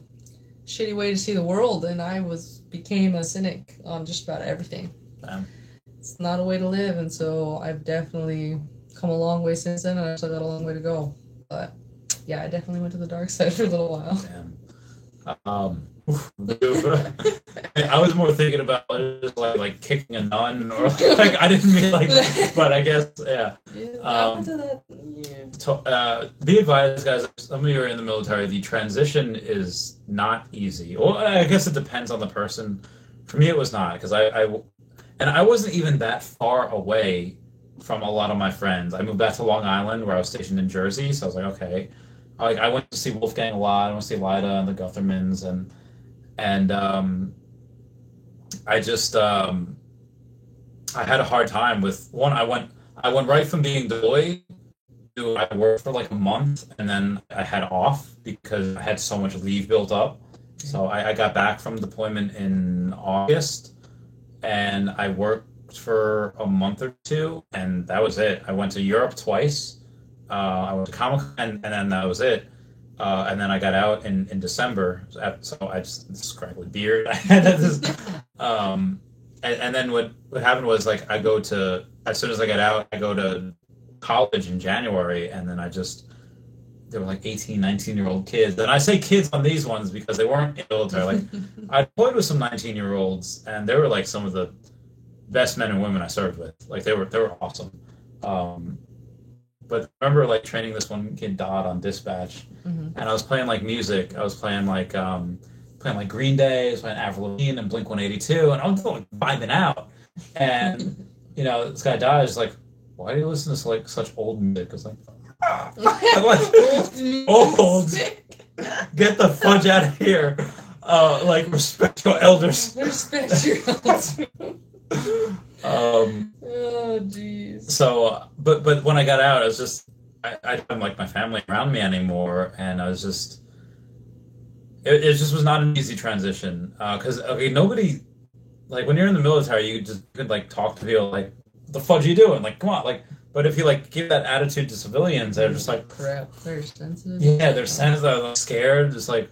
shitty way to see the world. And I became a cynic on just about everything.
Damn.
It's not a way to live, and so I've definitely come a long way since then, and I still got a long way to go. But yeah, I definitely went to the dark side for a little while.
Damn. I was more thinking about just like kicking a nun, or like I didn't mean like, but I guess yeah.
I went to that. Yeah.
Be advised, guys. Some of you are in the military. The transition is not easy. Well, I guess it depends on the person. For me, it was not because I wasn't even that far away from a lot of my friends. I moved back to Long Island, where I was stationed in Jersey, so I was like, okay. I went to see Wolfgang a lot. I went to see Lida and the Guthermans, and I just I had a hard time with one. I went right from being deployed to I worked for like a month, and then I had off because I had so much leave built up. So I got back from deployment in August. And I worked for a month or two, and that was it. I went to Europe twice. I went to Comic-Con, and then that was it. And then I got out in December. So I just this scraggly beard. I had this, and then what happened was like as soon as I got out, I go to college in January, and then there were like 18, 19-year-old kids. And I say kids on these ones because they weren't in the military. Like, I deployed with some 19-year-olds, and they were like some of the best men and women I served with. Like, they were awesome. But I remember like training this one kid, Dodd, on dispatch, and I was playing like music. I was playing like Green Day, I was playing Avril Lavigne and Blink-182, and I was like vibing out. And you know, this guy Dodd is like, "Why do you listen to like such old music?" I was like, I'm like, old. Get the fudge out of here. Like, respect your elders.
Respect your elders. Oh, jeez.
So, but when I got out, I was just, I didn't like my family around me anymore, and I was just, it just was not an easy transition. Because, okay, nobody, like, when you're in the military, you just could, like, talk to people, like, what the fudge are you doing? Like, come on, like, but if you like give that attitude to civilians, they're just like,
crap, they're sensitive.
Yeah, they're sensitive, they're like scared, just like,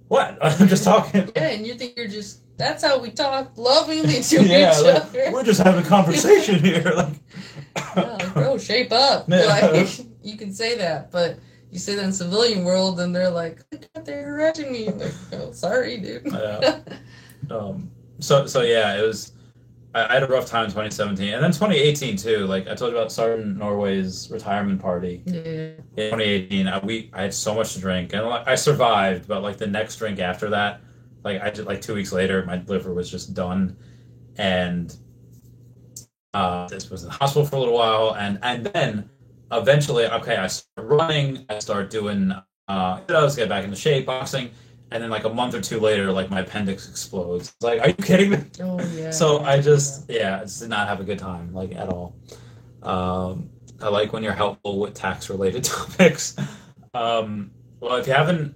what? I'm just talking.
Yeah, and you think that's how we talk lovingly to each other.
We're just having a conversation here. Like,
like, bro, shape up.
Yeah.
Like, you can say that, but you say that in civilian world, and they're like, they're harassing me. Like, oh, sorry, dude.
So yeah, it was. I had a rough time in 2017, and then 2018 too. Like I told you about Sergeant Norway's retirement party.
Yeah.
In 2018, I had so much to drink, and like, I survived. But like the next drink after that, like I did, like 2 weeks later, my liver was just done, and this was in the hospital for a little while, and then eventually, okay, I started running. I started doing. I was get back into shape, boxing. And then, like, a month or two later, like, my appendix explodes. It's like, are you kidding me?
Oh, yeah.
So I just did not have a good time, like, at all. I like when you're helpful with tax-related topics. Well, if you haven't...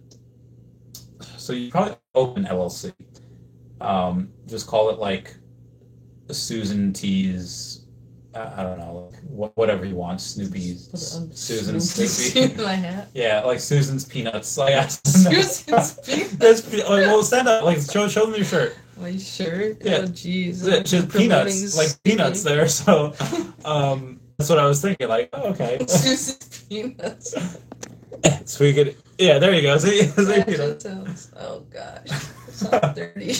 So you probably open LLC. Just call it, like, Susan T's... I don't know, like, whatever you want. Snoopy's, Susan's Snoopy.
My hat.
Yeah, like Susan's Peanuts. Like
Susan's Peanuts.
Like, well, stand up. Like, show them your shirt.
My shirt.
Yeah.
Oh, jeez.
She has peanuts, like peanuts there. So, that's what I was thinking. Like, oh, okay.
Susan's Peanuts.
So we could. Yeah, there you go. See peanuts.
Oh gosh, sounds dirty.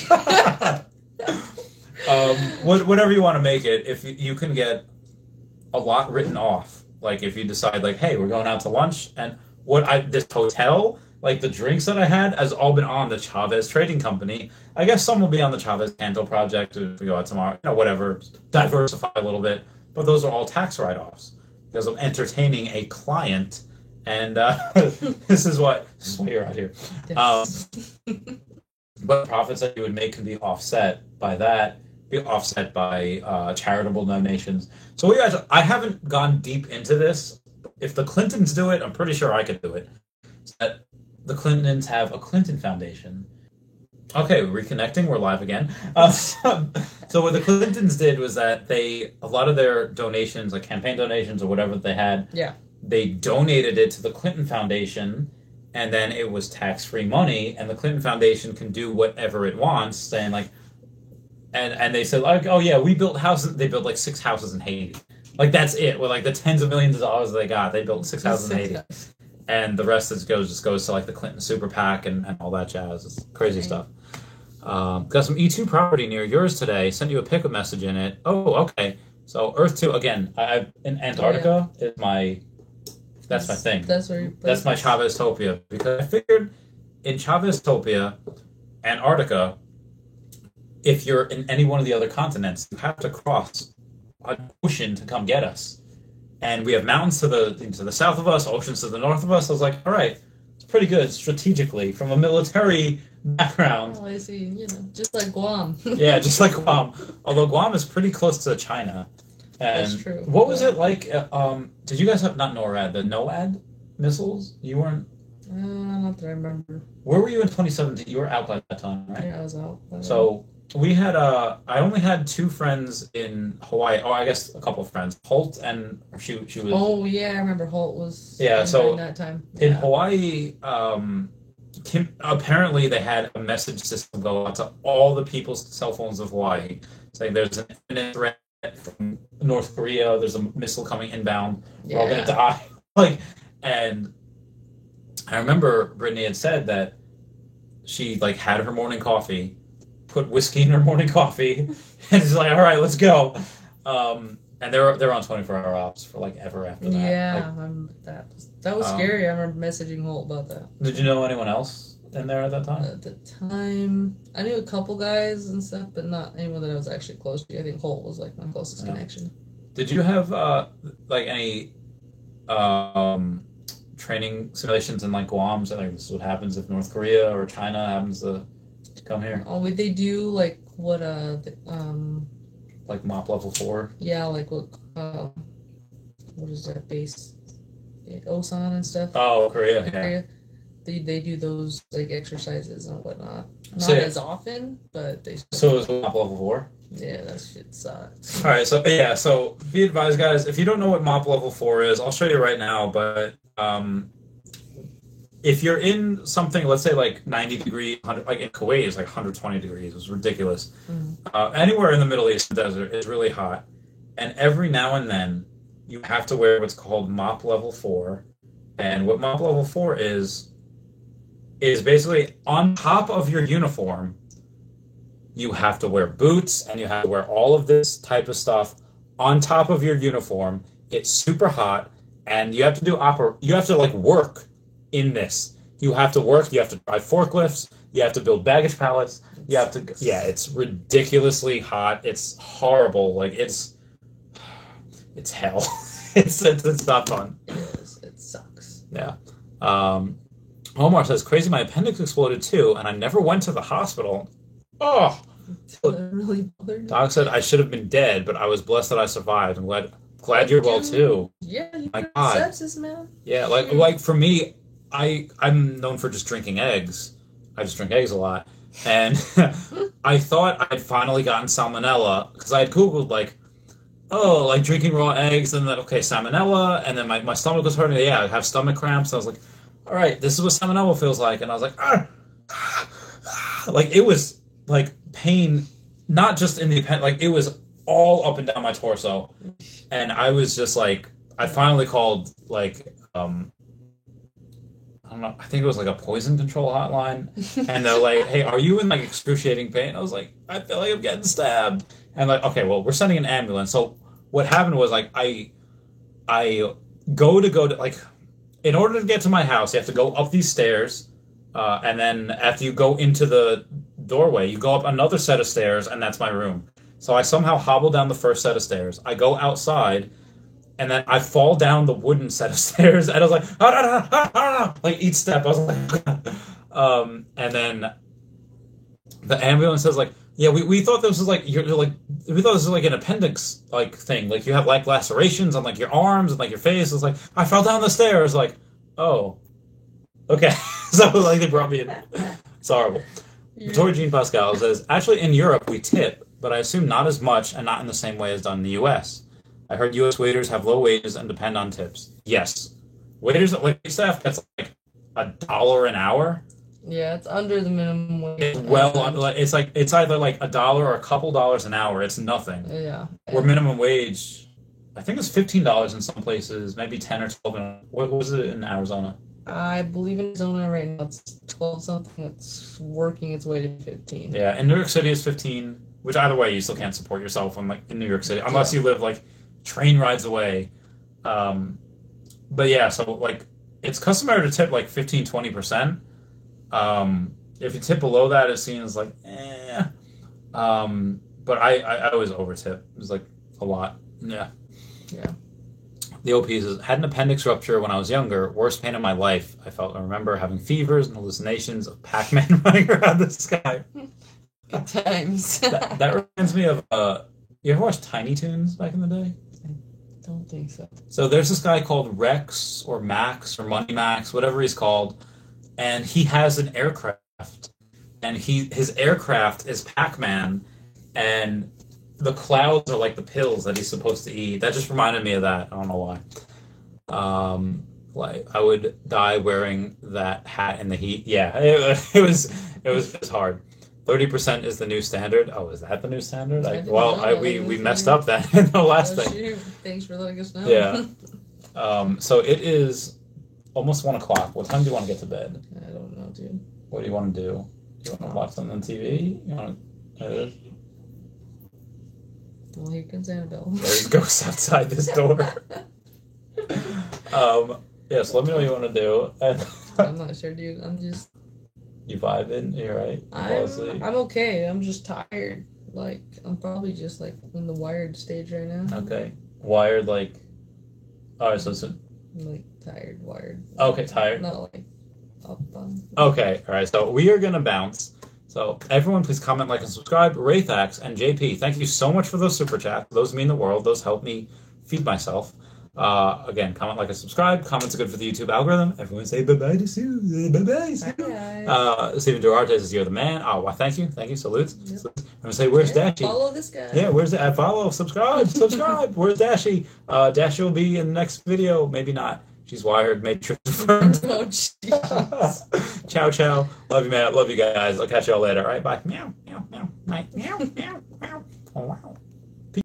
Whatever you want to make it, if you can get a lot written off like if you decide like, hey, we're going out to lunch, and this hotel, like the drinks that I had has all been on the Chavez Trading Company. I guess some will be on the Chavez Canto project if we go out tomorrow, whatever, diversify a little bit. But those are all tax write-offs because I'm entertaining a client, and this is why you're out here.
Yes.
But profits that you would make can be offset by that, be offset by charitable donations. So I haven't gone deep into this. If the Clintons do it, I'm pretty sure I could do it. That the Clintons have a Clinton Foundation. Okay, reconnecting. We're live again. So what the Clintons did was that a lot of their donations, like campaign donations or whatever they had, they donated it to the Clinton Foundation, and then it was tax-free money, and the Clinton Foundation can do whatever it wants, saying like, and they said like, oh yeah, we built houses. They built like 6 houses in Haiti. Like that's it. With like the tens of millions of dollars they got, they built 6 houses in Haiti, and the rest just goes to like the Clinton Super PAC and all that jazz. It's crazy stuff. Got some E2 property near yours today. Sent you a pickup message in it. Oh, okay. So Earth 2 again. I've in Antarctica is my. That's my thing. That's my Chavez-topia. Because I figured in Chavez-topia, Antarctica, if you're in any one of the other continents, you have to cross an ocean to come get us. And we have mountains to the south of us, oceans to the north of us. I was like, all right, it's pretty good strategically from a military background.
Oh, I see. Just like Guam.
Yeah, just like Guam. Although Guam is pretty close to China. And
that's true.
What was it like? Did you guys have not NORAD, the NOAD missiles? You weren't.
Not that I remember.
Where were you in 2017? You were out by that time, right?
Yeah, I was out.
So we had. I only had 2 friends in Hawaii. Oh, I guess a couple of friends. Holt and she was.
Oh yeah, I remember Holt was.
Yeah, so
that time
in Hawaii, apparently they had a message system go out to all the people's cell phones of Hawaii, saying there's an imminent threat from North Korea, there's a missile coming inbound, we're all gonna die. And I remember Brittany had said that she had her morning coffee, put whiskey in her morning coffee, and is like, all right, let's go. And they're on 24-hour ops for ever after that.
Yeah, I remember that. That was scary. I remember messaging Holt about that.
Did you know anyone else in there at that time?
At the time, I knew a couple guys and stuff, but not anyone that I was actually close to. I think Holt was my closest connection.
Did you have any training simulations in Guam? So this is what happens if North Korea or China happens to come here.
Oh, would they do what
MOP level 4?
Yeah, what is that base? Osan and stuff.
Oh, Korea.
Yeah. They do those exercises and whatnot. Not as often, but they.
So it was MOP level 4.
Yeah, that shit sucks.
All right, so be advised, guys. If you don't know what MOP level 4 is, I'll show you right now. But if you're in something, let's say 90 degrees, in Kuwait is 120 degrees. It was ridiculous. Mm-hmm. Anywhere in the Middle East desert is really hot, and every now and then you have to wear what's called MOP level 4. And what MOP level 4 is basically on top of your uniform, you have to wear boots and you have to wear all of this type of stuff on top of your uniform. It's super hot, and you have to work in this. You have to work. You have to drive forklifts. You have to build baggage pallets. You have to. Yeah, it's ridiculously hot. It's horrible. It's hell. it's not fun.
It is. It sucks.
Yeah. Omar says, crazy, my appendix exploded too, and I never went to the hospital. Oh!
That really bothered me.
Doc said I should have been dead, but I was blessed that I survived. I'm glad you're well too.
Yeah, you
my
got
God.
sepsis, man.
Yeah, for me, I'm known for just drinking eggs. I just drink eggs a lot. And I thought I'd finally gotten salmonella, because I had Googled, drinking raw eggs, and then, salmonella, and then my stomach was hurting. Yeah, I have stomach cramps. I was like, all right, this is what salmonella feels like. And I was like, it was, pain, not just in the appendix, it was all up and down my torso. And I was just I finally called, I don't know, I think it was a poison control hotline. And they're like, hey, are you in excruciating pain? I was like, I feel like I'm getting stabbed. And okay, well, we're sending an ambulance. So what happened was I go to like, in order to get to my house, you have to go up these stairs, and then after you go into the doorway, you go up another set of stairs, and that's my room. So I somehow hobble down the first set of stairs. I go outside, and then I fall down the wooden set of stairs, and I was like, like each step, I was like, and then the ambulance says like, yeah, we thought this was like we thought this was like an appendix like thing, like you have like lacerations on like your arms and like your face. It's like I fell down the stairs, like, oh, okay. So like they brought me in. It's horrible. Yeah. Victoria Jean Pascal says, actually in Europe we tip, but I assume not as much and not in the same way as done in the U.S. I heard U.S. waiters have low wages and depend on tips. Yes, waiters at wait staff gets like $1 an hour.
Yeah, it's under the minimum wage.
It's like it's either like $1 or a couple dollars an hour. It's nothing.
Yeah.
Where minimum wage, I think it's $15 in some places, maybe 10 or 12. What was it in Arizona?
I believe in Arizona right now it's 12 something. It's working its way to 15.
Yeah, in New York City it's 15. Which either way, you still can't support yourself in New York City unless you live like train rides away. But yeah, so like it's customary to tip like 15-20%. If you tip below that, it seems like but I always over tip. It was like a lot. Yeah. The OP says, had an appendix rupture when I was younger. Worst pain of my life. I remember having fevers and hallucinations of Pac-Man running around the sky.
Good times.
that reminds me of you ever watch Tiny Toons back in the day?
I don't think so.
So there's this guy called Rex or Max or Money Max, whatever he's called, and he has an aircraft, and his aircraft is Pac-Man, and the clouds are like the pills that he's supposed to eat. That just reminded me of that. I don't know why. Like I would die wearing that hat in the heat. Yeah, it was hard. 30% is the new standard. Oh, is that the new standard? We messed up that in the last thing.
Shoot. Thanks for letting us know.
Yeah. So it is almost 1 o'clock. What time do you want to get to bed?
I don't know, dude.
What do you want to do? Do you want to watch something on TV? You want to?
Well, here comes Annabelle.
There's ghosts outside this door. Yes, let me know what you want to do.
I'm not sure, dude. I'm just...
You vibing? You're right.
I'm okay. I'm just tired. Like, I'm probably just, like, in the wired stage right now.
Okay. Wired, like... Alright, so it's...
Like, tired, wired.
Okay, tired.
Not, like, up on...
Okay, alright. So, we are gonna bounce. So, everyone, please comment, like, and subscribe. Raythax and JP, thank you so much for those super chats. Those mean the world. Those help me feed myself. Again, comment, like, and subscribe. Comments are good for the YouTube algorithm. Everyone say bye-bye to Sue. Bye-bye, Sue. Steven Duarte says, you're the man. Oh, well, thank you. Thank you. Salutes. Yep. I'm going to say, where's Dashi?
Follow this guy.
Yeah, where's that? Follow, subscribe. Where's Dashi? Dashi will be in the next video. Maybe not. She's wired. Matrix confirmed.
Oh, jeez.
Ciao, ciao. Love you, man. Love you guys. I'll catch y'all later. All right, bye. Meow, meow, meow. Night. Meow, meow, meow. Oh, wow.